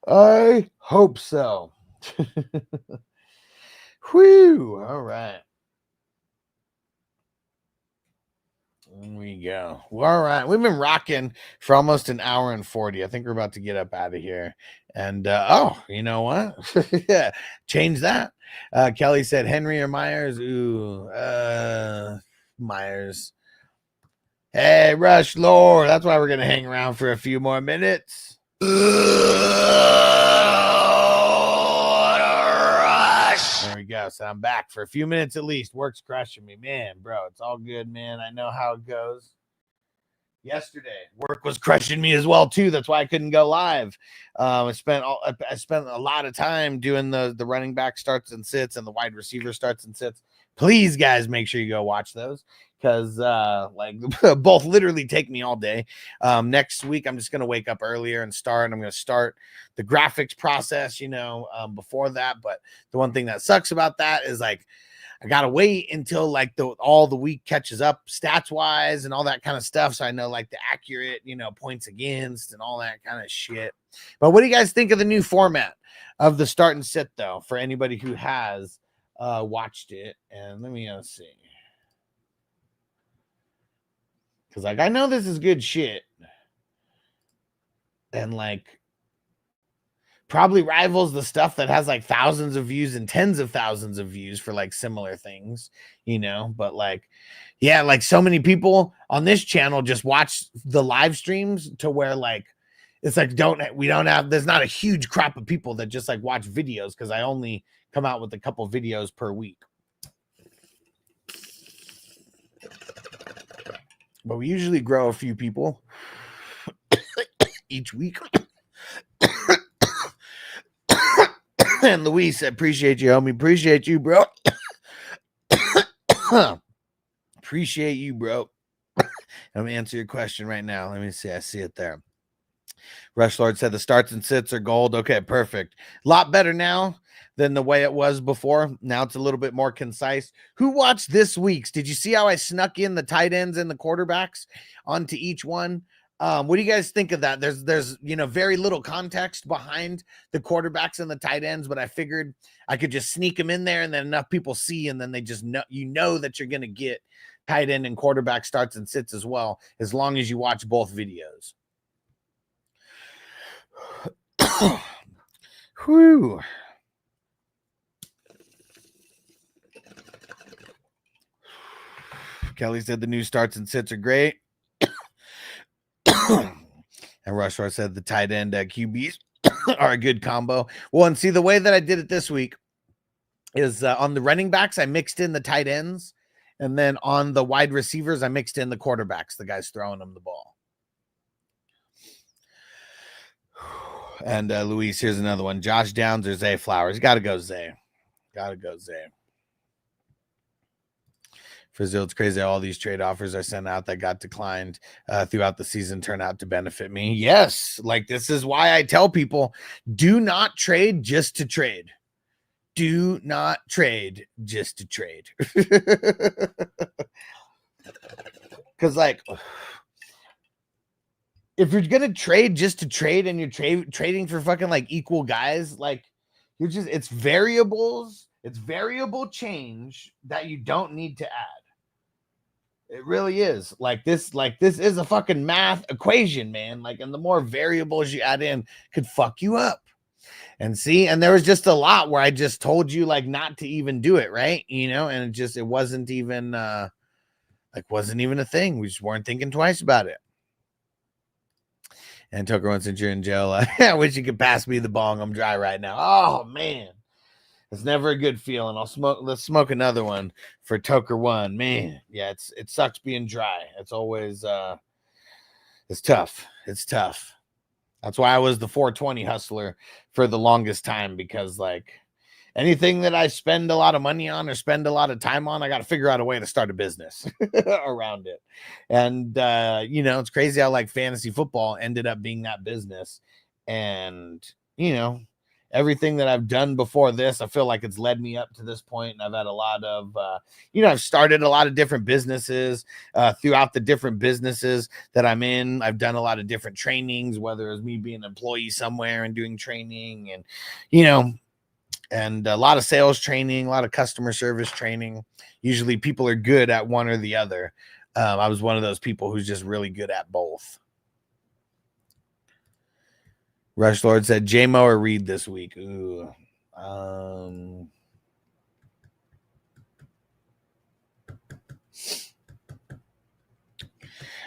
I hope so. Whew. All right. There we go. Well, all right. We've been rocking for almost an hour and 40. I think we're about to get up out of here. And, you know what? Yeah, change that. Kelly said Henry or Myers. Ooh, Myers. Hey, Rush Lord. That's why we're going to hang around for a few more minutes. There we go. So I'm back for a few minutes at least. Work's crushing me. Man, bro, it's all good, man. I know how it goes. Yesterday, work was crushing me as well, too. That's why I couldn't go live. I spent a lot of time doing the running back starts and sits and the wide receiver starts and sits. Please, guys, make sure you go watch those because both literally take me all day. Next week, I'm just going to wake up earlier and start. I'm going to start the graphics process, before that. But the one thing that sucks about that is I got to wait until all the week catches up stats wise and all that kind of stuff. So I know the accurate, points against and all that kind of shit. But what do you guys think of the new format of the start and sit though, for anybody who has watched it? And let me see. Cause I know this is good shit. And probably rivals the stuff that has thousands of views and tens of thousands of views for similar things, but so many people on this channel just watch the live streams to where it's there's not a huge crop of people that just watch videos because I only come out with a couple videos per week. But we usually grow a few people each week. And Luis, appreciate you, homie. Appreciate you, bro. Appreciate you, bro. Let me answer your question right now. Let me see. I see it there. Rush Lord said the starts and sits are gold. Okay, perfect. A lot better now than the way it was before. Now it's a little bit more concise. Who watched this week's? Did you see how I snuck in the tight ends and the quarterbacks onto each one? What do you guys think of that? There's very little context behind the quarterbacks and the tight ends, but I figured I could just sneak them in there and then enough people see, and then they just know that you're going to get tight end and quarterback starts and sits as well, as long as you watch both videos. Whew. Kelly said the new starts and sits are great. And Rushmore said the tight end QBs are a good combo. Well, and see, the way that I did it this week is on the running backs, I mixed in the tight ends. And then on the wide receivers, I mixed in the quarterbacks, the guys throwing them the ball. And Luis, here's another one. Josh Downs or Zay Flowers? Got to go Zay. Got to go Zay. Frizil, it's crazy how all these trade offers I sent out that got declined throughout the season turn out to benefit me. Yes, like this is why I tell people, do not trade just to trade. Do not trade just to trade. Because, like, if you're going to trade just to trade and you're trading for fucking, like, equal guys, like, you're just, it's variables, it's variable change that you don't need to add. It really is. Like this is a fucking math equation, man. Like, and the more variables you add in could fuck you up. And see, and there was just a lot where I just told you like not to even do it, right? You know, and it wasn't even wasn't even a thing. We just weren't thinking twice about it. And Tucker, once since you're in jail, I wish you could pass me the bong. I'm dry right now. Oh man, it's never a good feeling. Let's smoke another one for Tucker one. Man, yeah, it sucks being dry. It's always it's tough. It's tough. That's why I was the 420 hustler for the longest time, because like anything that I spend a lot of money on or spend a lot of time on, I got to figure out a way to start a business around it. And, you know, it's crazy how like fantasy football ended up being that business. And, you know, everything that I've done before this, I feel like it's led me up to this point. And I've had a lot of, you know, I've started a lot of different businesses throughout the different businesses that I'm in. I've done a lot of different trainings, whether it's me being an employee somewhere and doing training and, you know, and a lot of sales training, a lot of customer service training. Usually people are good at one or the other. I was one of those people who's just really good at both. Rush Lord said J-Mo or Reed this week. Ooh.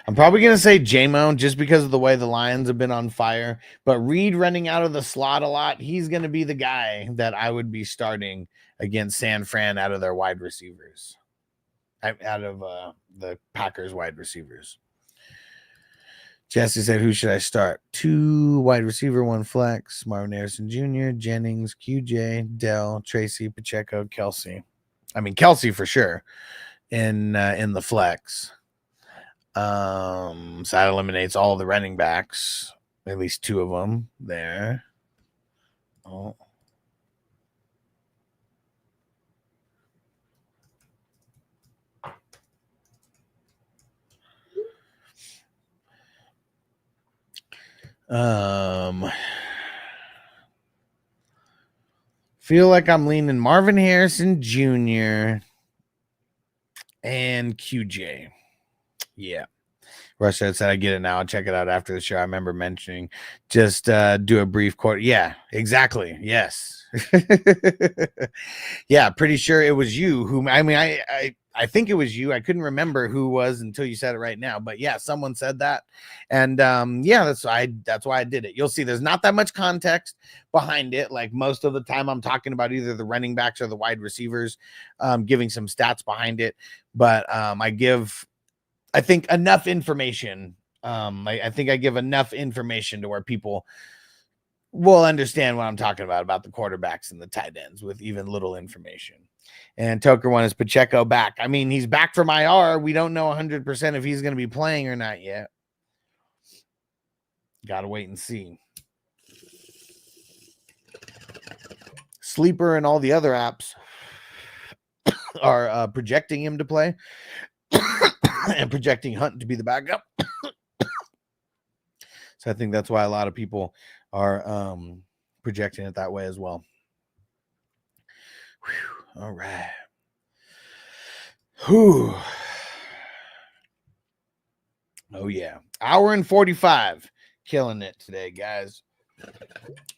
I'm probably going to say J-Mo just because of the way the Lions have been on fire. But Reed running out of the slot a lot, he's going to be the guy that I would be starting against San Fran out of their wide receivers. Out of the Packers wide receivers. Jesse said, who should I start? 2 wide receiver, 1 flex. Marvin Harrison Jr., Jennings, QJ, Dell, Tracy, Pacheco, Kelsey. I mean, Kelsey for sure in the flex. So that eliminates all the running backs, at least 2 of them there. Oh. Feel like I'm leaning Marvin Harrison Jr. and QJ. Yeah. Russia said, I get it now. I'll check it out after the show. I remember mentioning just do a brief quote. Yeah, exactly. Yes. Yeah, pretty sure it was you who, I mean, I think it was you. I couldn't remember who was until you said it right now. But yeah, someone said that. And yeah, that's why I did it. You'll see there's not that much context behind it. Like most of the time I'm talking about either the running backs or the wide receivers, giving some stats behind it. But I think enough information. I think I give enough information to where people will understand what I'm talking about the quarterbacks and the tight ends with even little information. And Toker one is Pacheco back. I mean, he's back from IR. We don't know 100% if he's going to be playing or not yet. Got to wait and see. Sleeper and all the other apps are projecting him to play and projecting Hunt to be the backup. So I think that's why a lot of people are projecting it that way as well. Whew. All right. Whew. Oh, yeah. Hour and 45. Killing it today, guys.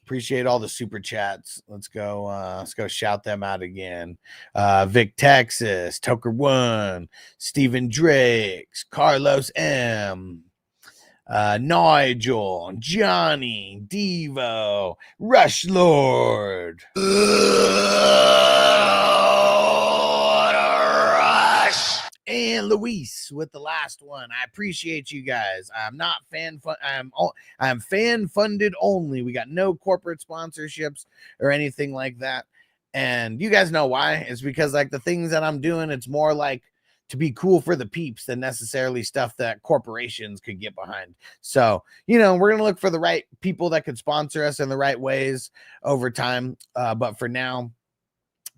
Appreciate all the super chats. Let's go shout them out again. Vic Texas, Toker One, Stephen Drakes, Carlos M. Nigel, Johnny, Devo, Rush Lord. And Luis with the last one. I appreciate you guys. I'm not I'm fan funded only. We got no corporate sponsorships or anything like that. And you guys know why? It's because like the things that I'm doing, it's more like to be cool for the peeps than necessarily stuff that corporations could get behind. So, you know, we're going to look for the right people that could sponsor us in the right ways over time. But for now,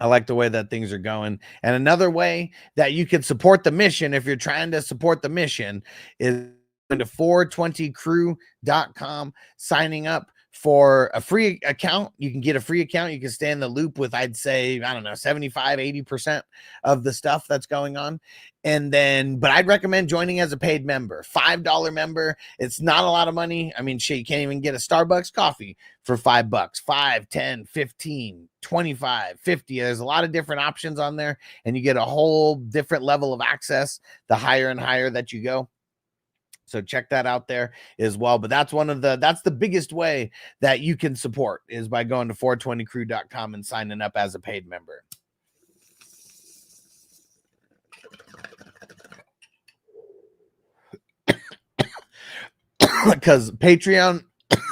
I like the way that things are going. And another way that you can support the mission, if you're trying to support the mission, is going to 420crew.com, signing up for a free account. You can get a free account. You can stay in the loop with, I'd say, I don't know, 75, 80% of the stuff that's going on. And then, but I'd recommend joining as a paid member, $5 member. It's not a lot of money. I mean, shit, you can't even get a Starbucks coffee for $5, 5, 10, 15, 25, 50. There's a lot of different options on there, and you get a whole different level of access the higher and higher that you go. So check that out there as well. But that's that's the biggest way that you can support is by going to 420crew.com and signing up as a paid member. Because Patreon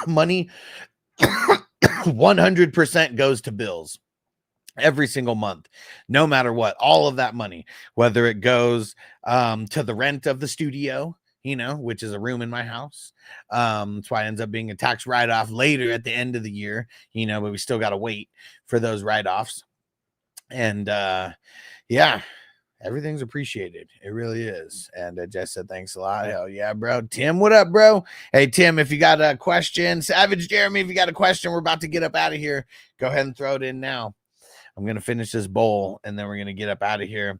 money 100% goes to bills every single month, no matter what. All of that money, whether it goes to the rent of the studio, you know, which is a room in my house. That's why it ends up being a tax write-off later at the end of the year, you know, but we still got to wait for those write-offs. And yeah, everything's appreciated. It really is. And Jess said, thanks a lot. Hell yeah, bro. Tim, what up, bro? Hey, Tim, if you got a question, Savage Jeremy, if you got a question, we're about to get up out of here. Go ahead and throw it in now. I'm going to finish this bowl and then we're going to get up out of here.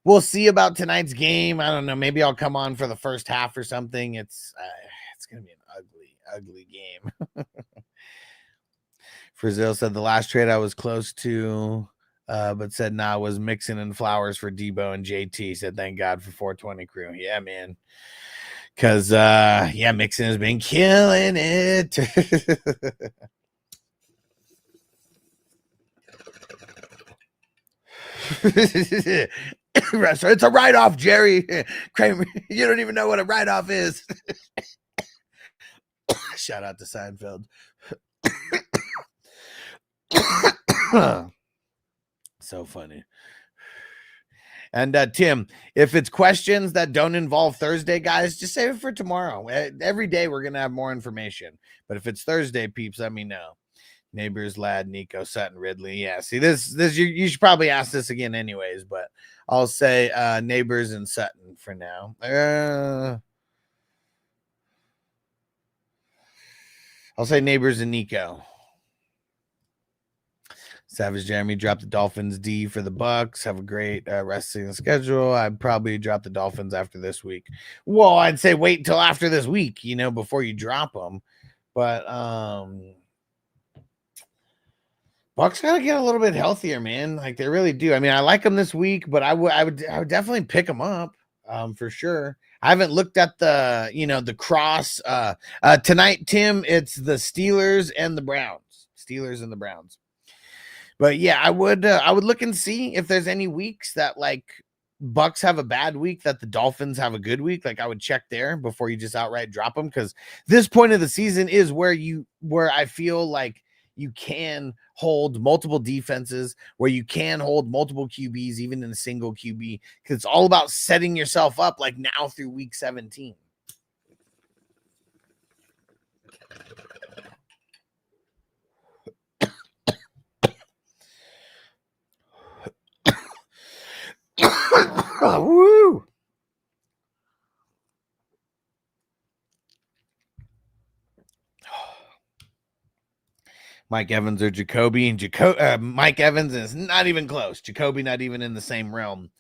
We'll see about tonight's game. I don't know. Maybe I'll come on for the first half or something. It's going to be an ugly game. Frizzell said the last trade I was close to, but said nah, was Mixon and Flowers for Debo and JT. Said thank God for 420 crew. Yeah, man. Because, yeah, Mixon has been killing it. It's a write-off, Jerry. Kramer, you don't even know what a write-off is. Shout out to Seinfeld. So funny. And Tim, if it's questions that don't involve Thursday, guys, just save it for tomorrow. Every day we're going to have more information. But if it's Thursday, peeps, let me know. Neighbors, Lad, Nico, Sutton, Ridley. Yeah, see, this you should probably ask this again anyways, but I'll say Neighbors and Sutton for now. I'll say Neighbors and Nico. Savage Jeremy dropped the Dolphins D for the Bucks. Have a great resting schedule. I'd probably drop the Dolphins after this week. Well, I'd say wait until after this week, you know, before you drop them. But Bucks gotta get a little bit healthier, man. Like they really do. I mean, I like them this week, but I would definitely pick them up for sure. I haven't looked at the, you know, the cross tonight, Tim. It's the Steelers and the Browns. But yeah, I would look and see if there's any weeks that like Bucks have a bad week that the Dolphins have a good week. Like I would check there before you just outright drop them, because this point of the season is where I feel like you can hold multiple defenses, where you can hold multiple QBs, even in a single QB, because it's all about setting yourself up like now through week 17. Woo! Mike Evans or Jacoby, and Mike Evans is not even close. Jacoby not even in the same realm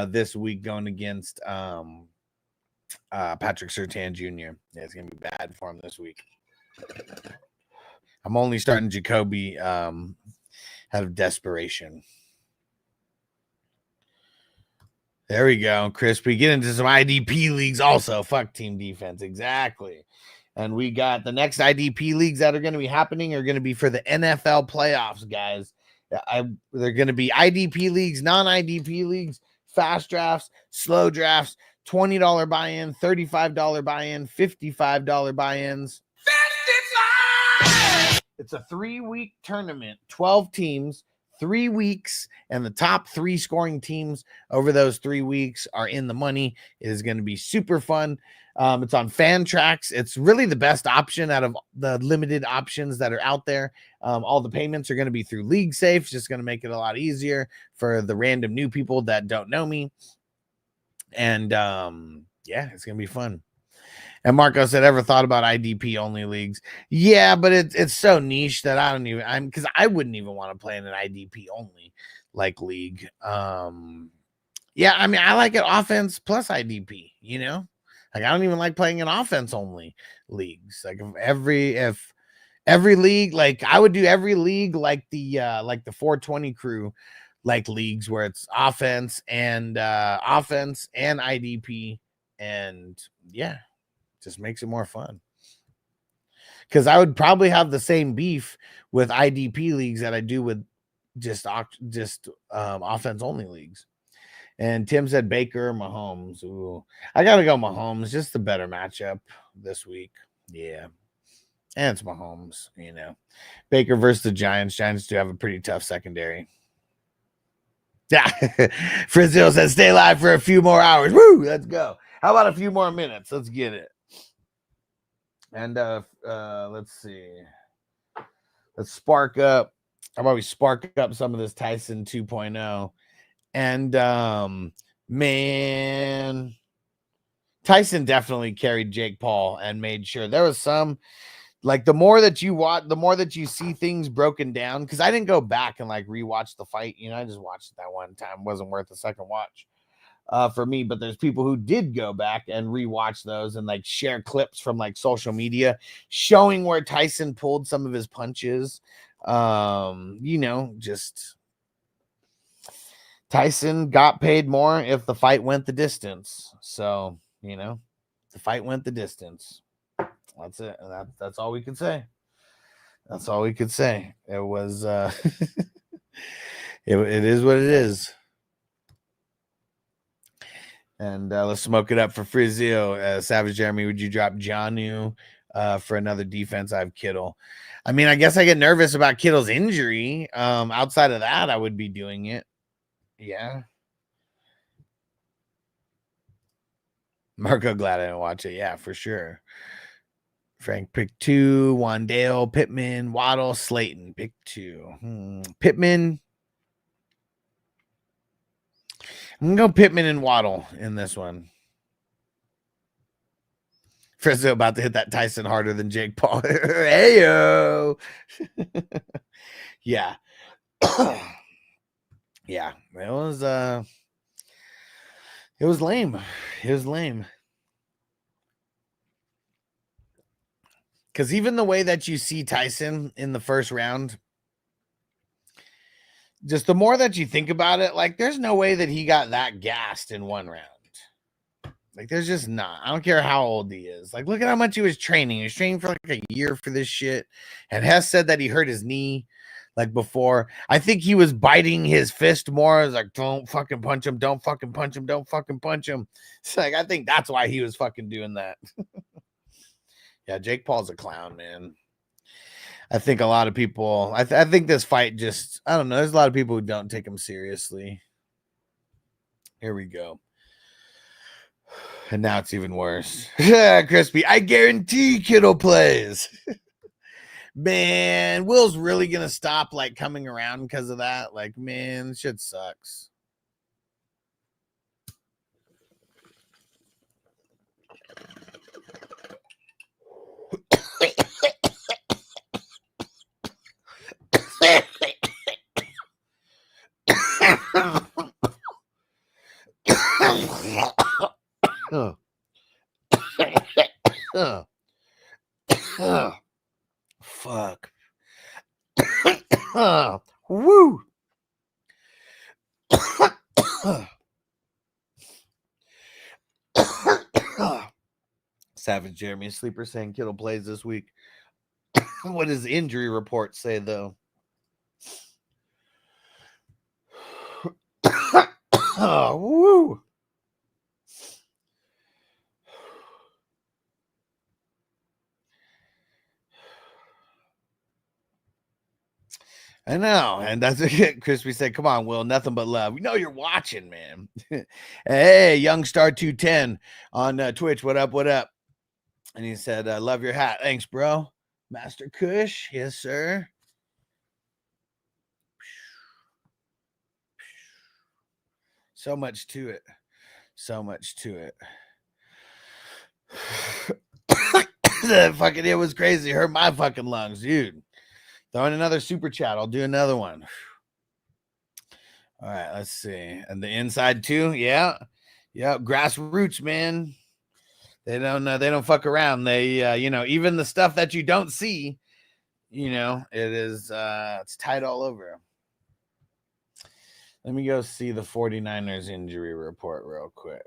this week, going against Patrick Surtain Jr. Yeah, it's gonna be bad for him this week. I'm only starting Jacoby out of desperation. There we go, Crispy. Get into some IDP leagues also. Fuck team defense. Exactly. And we got the next IDP leagues that are going to be happening are going to be for the NFL playoffs, guys. They're going to be IDP leagues, non-IDP leagues, fast drafts, slow drafts, $20 buy-in, $35 buy-in, $55 buy-ins. 55! It's a 3-week tournament, 12 teams, 3 weeks, and the top 3 scoring teams over those 3 weeks are in the money. It is going to be super fun. It's on Fantrax. It's really the best option out of the limited options that are out there. All the payments are going to be through League Safe. It's just going to make it a lot easier for the random new people that don't know me. And yeah, it's going to be fun. And Marco said, ever thought about IDP only leagues? Yeah, but it's so niche that because I wouldn't even want to play in an IDP only like league. Yeah, I mean, I like it offense plus IDP, you know? Like, I don't even like playing in offense only leagues. Like if every league, like I would do every league like the 420 crew like leagues where it's offense and IDP, and yeah, just makes it more fun. Because I would probably have the same beef with IDP leagues that I do with just offense only leagues. And Tim said Baker or Mahomes. Ooh, I gotta go Mahomes. Just the better matchup this week. Yeah, and it's Mahomes. You know, Baker versus the Giants. Giants do have a pretty tough secondary. Yeah, Frizzle says stay live for a few more hours. Woo, let's go. How about a few more minutes? Let's get it. And let's see. Let's spark up. How about we spark up some of this Tyson 2.0? And man, Tyson definitely carried Jake Paul and made sure there was some, like, the more that you watch, the more that you see things broken down. Because I didn't go back and like rewatch the fight, you know, I just watched it that one time. Wasn't worth a second watch for me. But there's people who did go back and rewatch those and like share clips from like social media showing where Tyson pulled some of his punches. You know, just Tyson got paid more if the fight went the distance. So, you know, the fight went the distance. That's it. That's all we could say. That's all we could say. It was it is what it is. And let's smoke it up for Frizio. Savage Jeremy, would you drop Jonnu for another defense? I have Kittle. I mean, I guess I get nervous about Kittle's injury. Outside of that, I would be doing it. Yeah. Marco, glad I didn't watch it. Yeah, for sure. Frank, pick 2. Wandale, Pittman, Waddle, Slayton, pick 2. Pittman. I'm going to go Pittman and Waddle in this one. Frizzo about to hit that Tyson harder than Jake Paul. Heyo. Yeah. Yeah. It was lame. It was lame. Because even the way that you see Tyson in the first round, just the more that you think about it, like, there's no way that he got that gassed in one round. Like, there's just not. I don't care how old he is. Like, look at how much he was training. He was training for like a year for this shit. And Hess said that he hurt his knee like before. I think he was biting his fist more. It's like, don't fucking punch him. Don't fucking punch him. Don't fucking punch him. It's like, I think that's why he was fucking doing that. Yeah, Jake Paul's a clown, man. I think a lot of people, I think this fight just, I don't know. There's a lot of people who don't take him seriously. Here we go. And now it's even worse. Crispy, I guarantee Kittle plays. Man, Will's really going to stop like coming around because of that. Like, man, shit sucks. Fuck. Woo. Savage Jeremy Sleeper saying Kittle plays this week. What does injury report say, though? Oh, woo. I know, and that's it. Crispy said, "Come on, Will, nothing but love. We know you're watching, man." Hey, Young Star 210 on Twitch. What up? What up? And he said, "I love your hat. Thanks, bro." Master Kush, yes, sir. So much to it. So much to it. That fucking it was crazy. Hurt my fucking lungs, dude. Throwing another super chat. I'll do another one. All right, let's see. And the inside too. Yeah. Grassroots, man. They don't fuck around. They even the stuff that you don't see, it is it's tight all over. Let me go see the 49ers injury report real quick.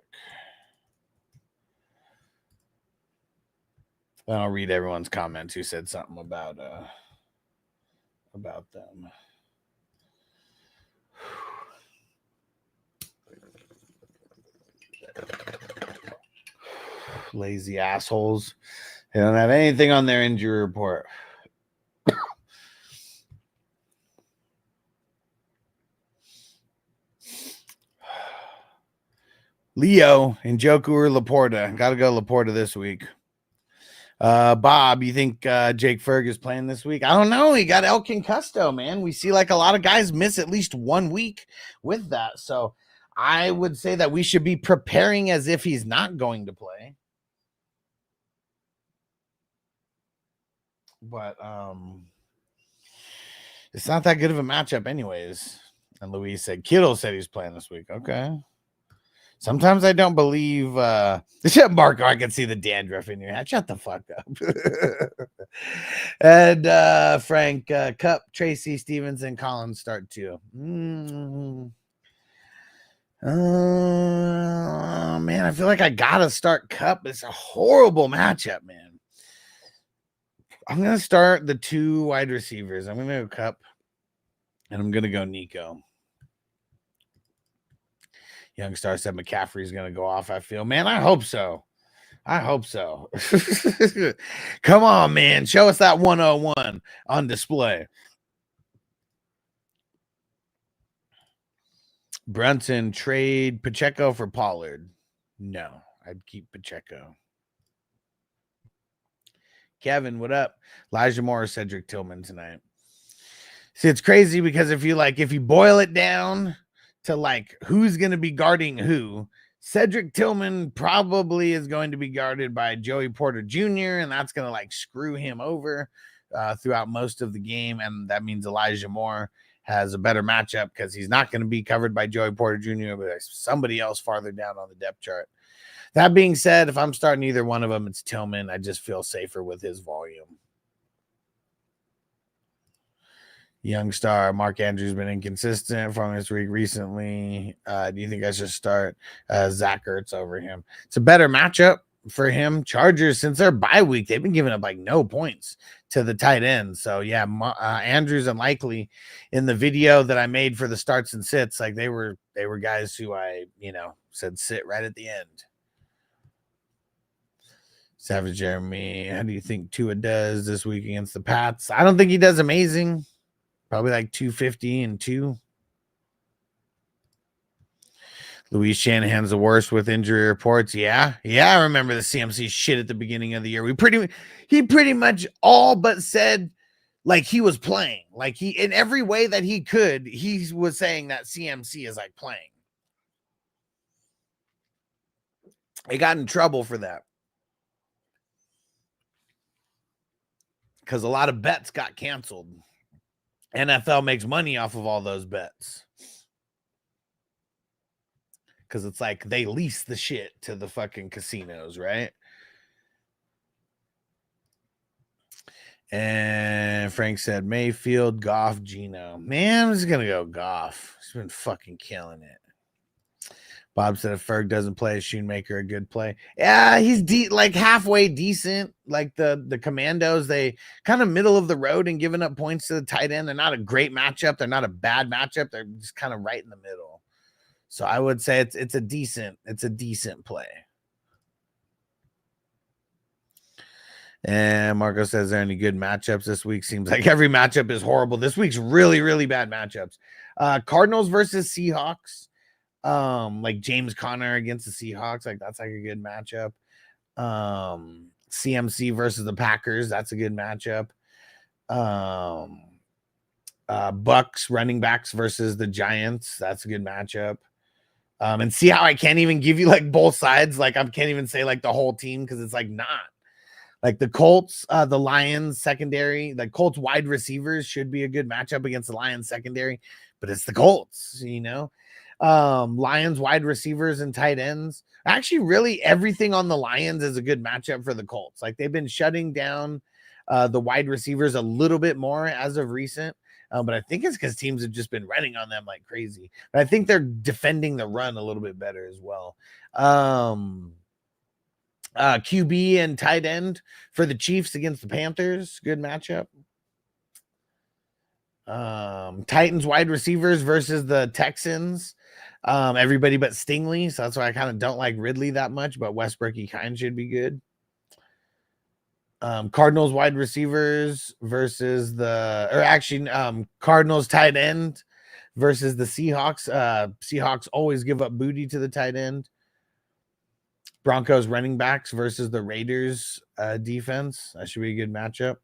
Then I'll read everyone's comments who said something about them. Lazy assholes. They don't have anything on their injury report. Leo and Njoku or Laporta. Got to go Laporta this week. Bob, you think Jake Ferg is playing this week? I don't know. He got El Concusto, man. We see like a lot of guys miss at least 1 week with that. So I would say that we should be preparing as if he's not going to play. But it's not that good of a matchup anyways. And Louise said, Kittle said he's playing this week. Okay. Sometimes I don't believe Marco, I can see the dandruff in your hat. Shut the fuck up. And Frank, Cup, Tracy, Stevenson, Collins start too. Man, I feel like I gotta start Cup. It's a horrible matchup, man. I'm gonna start the 2 wide receivers. I'm gonna go Cup, and I'm gonna go Nico. Young Star said McCaffrey's going to go off, I feel. Man, I hope so. Come on, man. Show us that 101 on display. Brunson, trade Pacheco for Pollard. No, I'd keep Pacheco. Kevin, what up? Elijah Moore or Cedric Tillman tonight. See, it's crazy because if you boil it down to like who's going to be guarding who, Cedric Tillman probably is going to be guarded by Joey Porter Jr., and that's going to like screw him over throughout most of the game. And that means Elijah Moore has a better matchup because he's not going to be covered by Joey Porter Jr., but somebody else farther down on the depth chart. That being said, if I'm starting either one of them, it's Tillman. I just feel safer with his volume. Young Star, Mark Andrews been inconsistent from this week recently. Do you think I should start Zach Ertz over him? It's a better matchup for him. Chargers, since their bye week, they've been giving up like no points to the tight end. So yeah, Andrews and Likely in the video that I made for the starts and sits, like they were guys who I said sit right at the end. Savage Jeremy, how do you think Tua does this week against the Pats? I don't think he does amazing. Probably like 250 and 2. Louise Shanahan's the worst with injury reports. Yeah, I remember the CMC shit at the beginning of the year. He pretty much all but said like he was playing. Like he, in every way that he could, he was saying that CMC is like playing. He got in trouble for that. Because a lot of bets got canceled. NFL makes money off of all those bets. Because it's like they lease the shit to the fucking casinos, right? And Frank said Mayfield, Goff, Geno. Man, I'm just going to go Goff. He's been fucking killing it. Bob said if Ferg doesn't play, is Shoemaker a good play? Yeah, he's like halfway decent. Like the Commandos, they kind of middle of the road and giving up points to the tight end. They're not a great matchup. They're not a bad matchup. They're just kind of right in the middle. So I would say it's a decent play. And Marco says, there any good matchups this week? Seems like every matchup is horrible. This week's really, really bad matchups. Cardinals versus Seahawks. Like James Conner against the Seahawks, like that's like a good matchup. CMC versus the Packers, that's a good matchup. Bucks running backs versus the Giants, that's a good matchup. And see how I can't even give you like both sides, like I can't even say like the whole team because it's like not. Like the Colts, the Lions secondary, like Colts wide receivers should be a good matchup against the Lions secondary, but it's the Colts, you know. Lions wide receivers and tight ends. Actually, really everything on the Lions is a good matchup for the Colts. Like they've been shutting down the wide receivers a little bit more as of recent. But I think it's because teams have just been running on them like crazy. But I think they're defending the run a little bit better as well. QB and tight end for the Chiefs against the Panthers. Good matchup. Titans wide receivers versus the Texans. Everybody but Stingley. So that's why I kind of don't like Ridley that much, but Westbrook-y kind should be good. Cardinals wide receivers versus Cardinals tight end versus the Seahawks. Seahawks always give up booty to the tight end. Broncos running backs versus the Raiders defense. That should be a good matchup.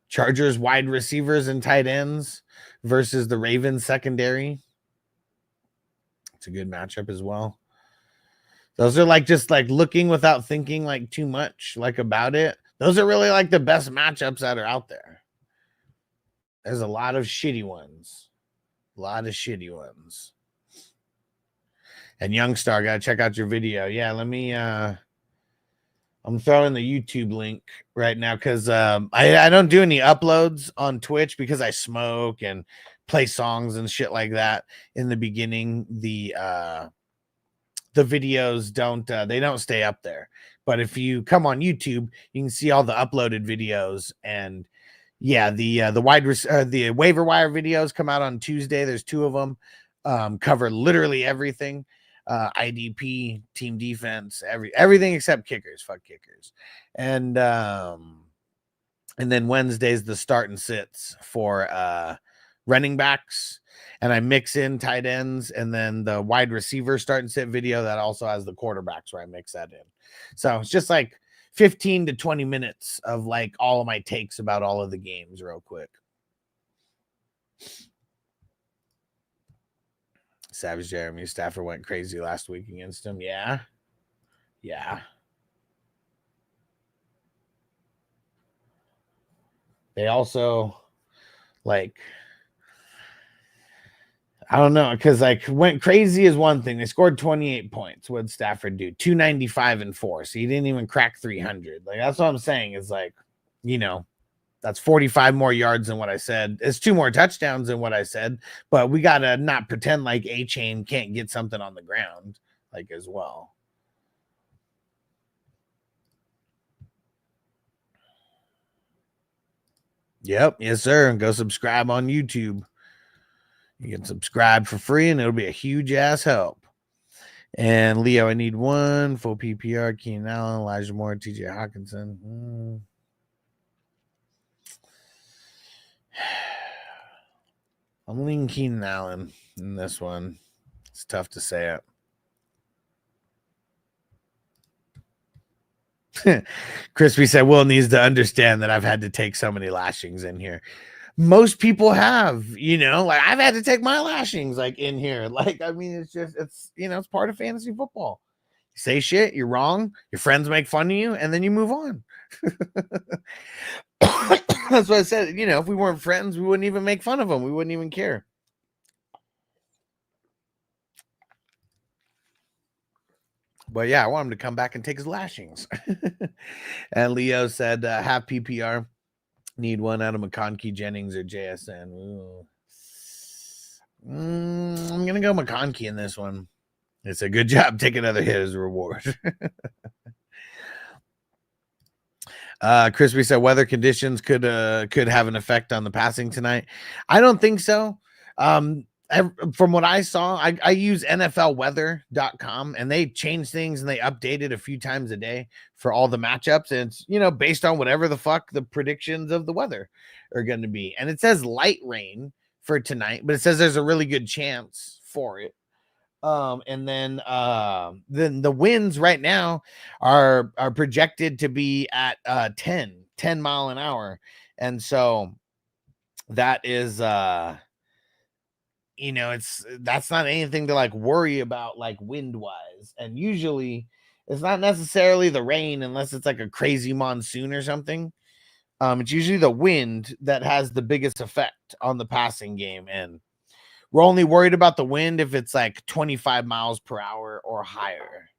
Chargers wide receivers and tight ends versus the Ravens secondary. It's a good matchup as well. Those are like just like looking without thinking like too much like about it. Those are really like the best matchups that are out there. There's a lot of shitty ones. And Youngstar, gotta check out your video. Yeah, let me I'm throwing the YouTube link right now because I don't do any uploads on Twitch because I smoke and play songs and shit like that in the beginning. The videos don't stay up there. But if you come on YouTube, you can see all the uploaded videos. And yeah, the waiver wire videos come out on Tuesday. There's 2 of them. Cover literally everything. IDP, team defense, everything except kickers. Fuck kickers. And then Wednesday's the start and sits for running backs, and I mix in tight ends, and then the wide receiver start and sit video that also has the quarterbacks where I mix that in. So it's just like 15 to 20 minutes of like all of my takes about all of the games real quick. Savage Jeremy Stafford went crazy last week against him. Yeah. They also like, I don't know, because like went crazy is one thing. They scored 28 points. What did Stafford do? 295 and 4. So he didn't even crack 300. Like that's what I'm saying is like, you know, that's 45 more yards than what I said. It's 2 more touchdowns than what I said, but we got to not pretend like A-Chain can't get something on the ground like as well. Yep. Yes, sir. And go subscribe on YouTube. You can subscribe for free and it'll be a huge ass help. And Leo, I need 1 full PPR. Keenan Allen, Elijah Moore, TJ Hawkinson. I'm leaning Keenan Allen in this one. It's tough to say it. Crispy said, Will needs to understand that I've had to take so many lashings in here. Most people have, you know, like I've had to take my lashings like in here. Like, I mean, it's you know, it's part of fantasy football. You say shit, you're wrong, your friends make fun of you, and then you move on. That's what I said. You know, if we weren't friends, we wouldn't even make fun of them. We wouldn't even care. But yeah, I want him to come back and take his lashings. And Leo said, half PPR. Need 1 out of McConkey, Jennings, or JSN. I'm gonna go McConkey in this one. It's a good job. Take another hit as a reward. Crispy said weather conditions could have an effect on the passing tonight. I don't think so. From what I saw, I use NFLweather.com, and they change things and they update it a few times a day for all the matchups. And it's, based on whatever the fuck the predictions of the weather are going to be. And it says light rain for tonight, but it says there's a really good chance for it. And then the winds right now are projected to be at 10 mile an hour. And so that is that's not anything to like worry about like wind wise. And usually it's not necessarily the rain unless it's like a crazy monsoon or something. It's usually the wind that has the biggest effect on the passing game. And we're only worried about the wind if it's like 25 miles per hour or higher.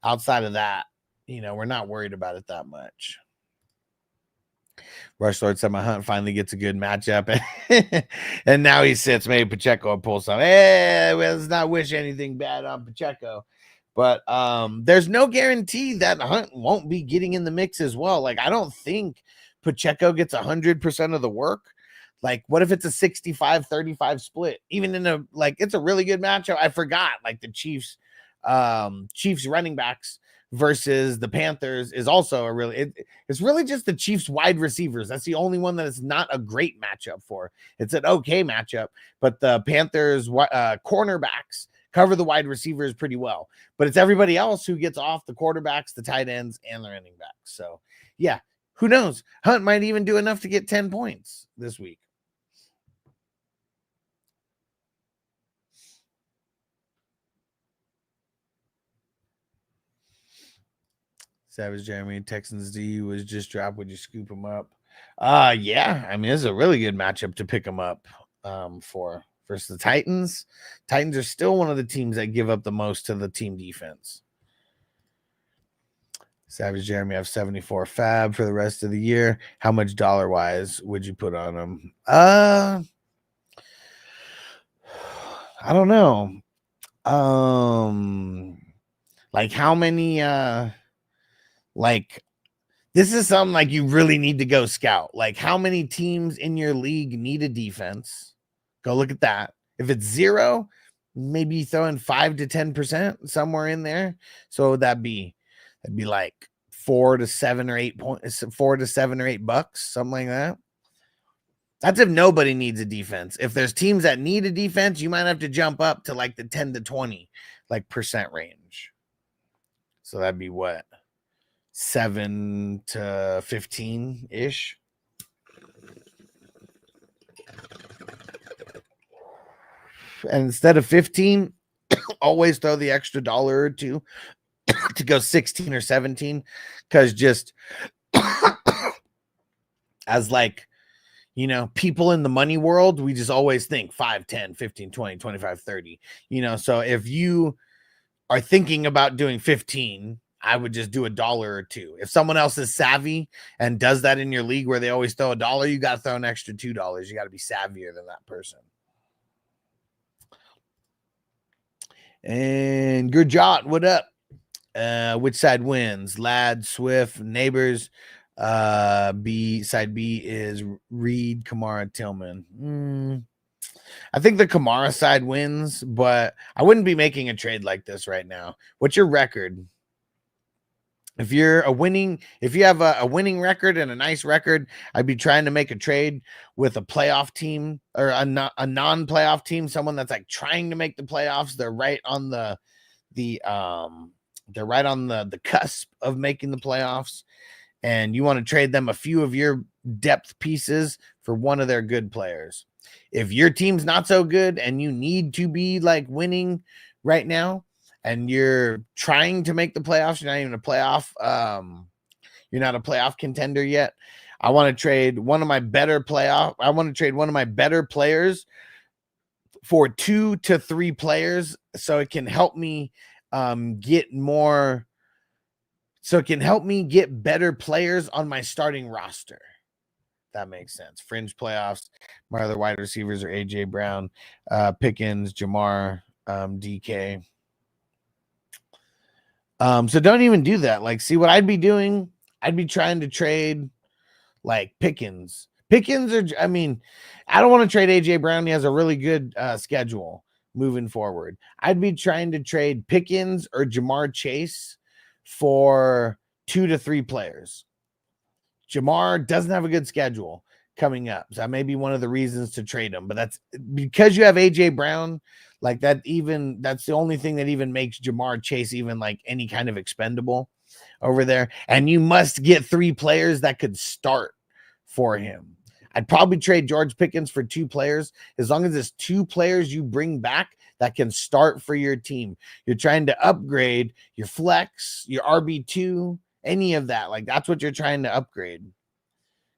Outside of that, we're not worried about it that much. Rush Lord said my Hunt finally gets a good matchup. And now he sits. Maybe Pacheco will pull some. Let's not wish anything bad on Pacheco. But there's no guarantee that Hunt won't be getting in the mix as well. Like, I don't think Pacheco gets 100% of the work. Like, what if it's a 65-35 split? Even in it's a really good matchup. I forgot, like, the Chiefs running backs versus the Panthers is also it's really just the Chiefs wide receivers. That's the only one that is not a great matchup for. It's an okay matchup, but the Panthers cornerbacks cover the wide receivers pretty well. But it's everybody else who gets off the quarterbacks, the tight ends, and the running backs. So, yeah, who knows? Hunt might even do enough to get 10 points this week. Savage Jeremy, Texans D was just dropped. Would you scoop him up? Yeah. I mean, it's a really good matchup to pick him up for versus the Titans. Titans are still one of the teams that give up the most to the team defense. Savage Jeremy, I have 74 fab for the rest of the year. How much dollar-wise would you put on them? I don't know. Like how many this is something like you really need to go scout. Like how many teams in your league need a defense? Go look at that. If it's 0, maybe throw in 5 to 10% somewhere in there. So that'd be like $4 to $7 or $8, something like that. That's if nobody needs a defense. If there's teams that need a defense, you might have to jump up to like the 10 to 20 percent range. So that'd be what? 7 to 15 ish. And instead of 15, always throw the extra $1 or $2 to go 16 or 17. Because just as people in the money world, we just always think 5, 10, 15, 20, 25, 30. So if you are thinking about doing 15, I would just do $1 or $2. If someone else is savvy and does that in your league where they always throw $1, you got to throw an extra $2. You got to be savvier than that person. And Gurjot, what up? Which side wins? Ladd, Swift, Neighbors. Side B is Reed, Kamara, Tillman. I think the Kamara side wins, but I wouldn't be making a trade like this right now. What's your record? If you have a winning record and a nice record, I'd be trying to make a trade with a playoff team or a non-playoff team, someone that's like trying to make the playoffs. They're right on the cusp of making the playoffs, and you want to trade them a few of your depth pieces for one of their good players. If your team's not so good and you need to be like winning right now, and you're trying to make the playoffs, you're not even a playoff, you're not a playoff contender yet. I want to trade one of my better players for 2 to 3 players so it can help me get better players on my starting roster. That makes sense. Fringe playoffs. My other wide receivers are AJ Brown, Pickens, Jamar, DK. So don't even do that. Like, see what I'd be doing? I'd be trying to trade like Pickens. Pickens are, I mean, I don't want to trade AJ Brown. He has a really good schedule moving forward. I'd be trying to trade Pickens or Jamar Chase for 2 to 3 players. Jamar doesn't have a good schedule coming up. So that may be one of the reasons to trade him. But that's because you have AJ Brown, like that, even that's the only thing that even makes Jamar Chase even like any kind of expendable over there. And you must get 3 players that could start for him. I'd probably trade George Pickens for 2 players, as long as it's 2 players you bring back that can start for your team. You're trying to upgrade your flex, your RB2, any of that. Like, that's what you're trying to upgrade.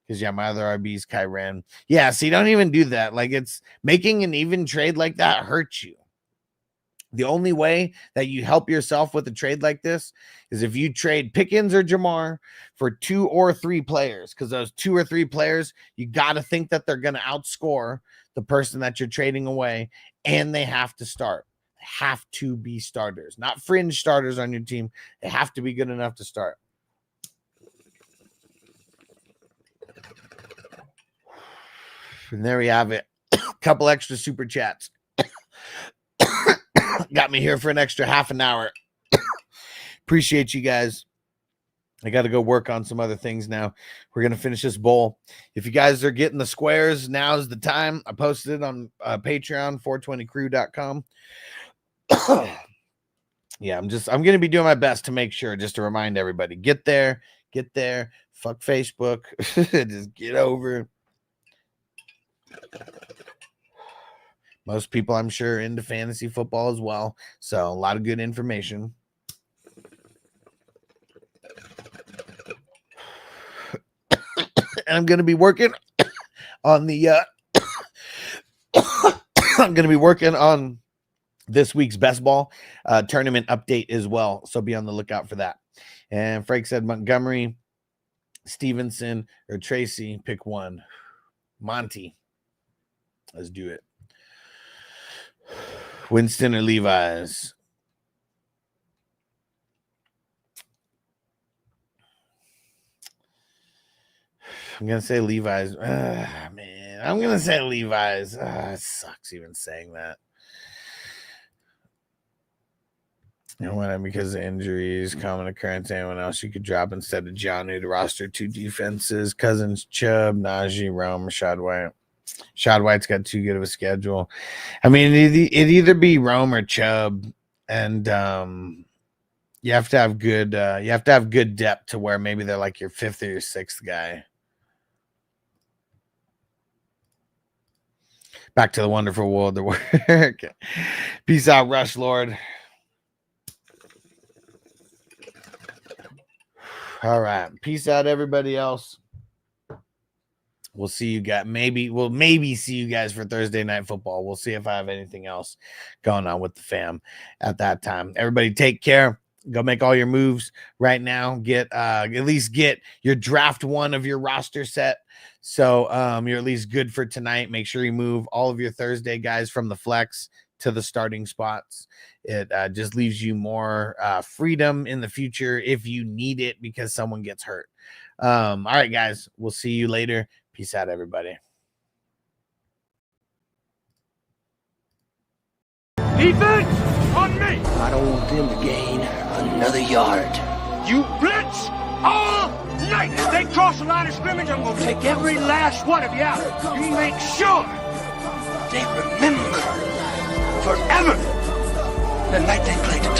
Because, yeah, my other RB is Kyren. Yeah, see, don't even do that. Like, it's making an even trade like that hurts you. The only way that you help yourself with a trade like this is if you trade Pickens or Jamar for 2 or 3 players, because those 2 or 3 players, you got to think that they're going to outscore the person that you're trading away, and they have to start. They have to be starters, not fringe starters on your team. They have to be good enough to start. And there we have it. A couple extra super chats. Got me here for an extra half an hour. Appreciate you guys. I got to go work on some other things now. We're going to finish this bowl. If you guys are getting the squares, now's the time. I posted it on Patreon, 420crew.com. Yeah, I'm going to be doing my best to make sure, just to remind everybody, get there. Fuck Facebook. Just get over. Most people, I'm sure, into fantasy football as well. So a lot of good information. And I'm going to be working on the I'm going to be working on this week's best ball tournament update as well. So be on the lookout for that. And Frank said Montgomery, Stevenson, or Tracy. Pick one. Monty. Let's do it. Winston or Levi's? I'm going to say Levi's. Man, I'm going to say Levi's. It sucks even saying that. You know what? Because of injuries, common occurrence, anyone else you could drop instead of Jonnu to roster 2 defenses. Cousins, Chubb, Najee, Rome, Rashad White. Rashad White's got too good of a schedule. I mean, it'd either be Rome or Chubb, and you have to have good. You have to have good depth to where maybe they're like your 5th or your 6th guy. Back to the wonderful world of work. Peace out, Rush Lord. All right, peace out, everybody else. We'll see you guys. We'll maybe see you guys for Thursday Night Football. We'll see if I have anything else going on with the fam at that time. Everybody take care. Go make all your moves right now. Get at least get your draft 1 of your roster set. So you're at least good for tonight. Make sure you move all of your Thursday guys from the flex to the starting spots. It just leaves you more freedom in the future if you need it because someone gets hurt. All right, guys. We'll see you later. Peace out, everybody. Defense on me. I don't want them to gain another yard. You blitz all night. If they cross the line of scrimmage, I'm going to take every last one of you out. You make sure they remember forever the night they played the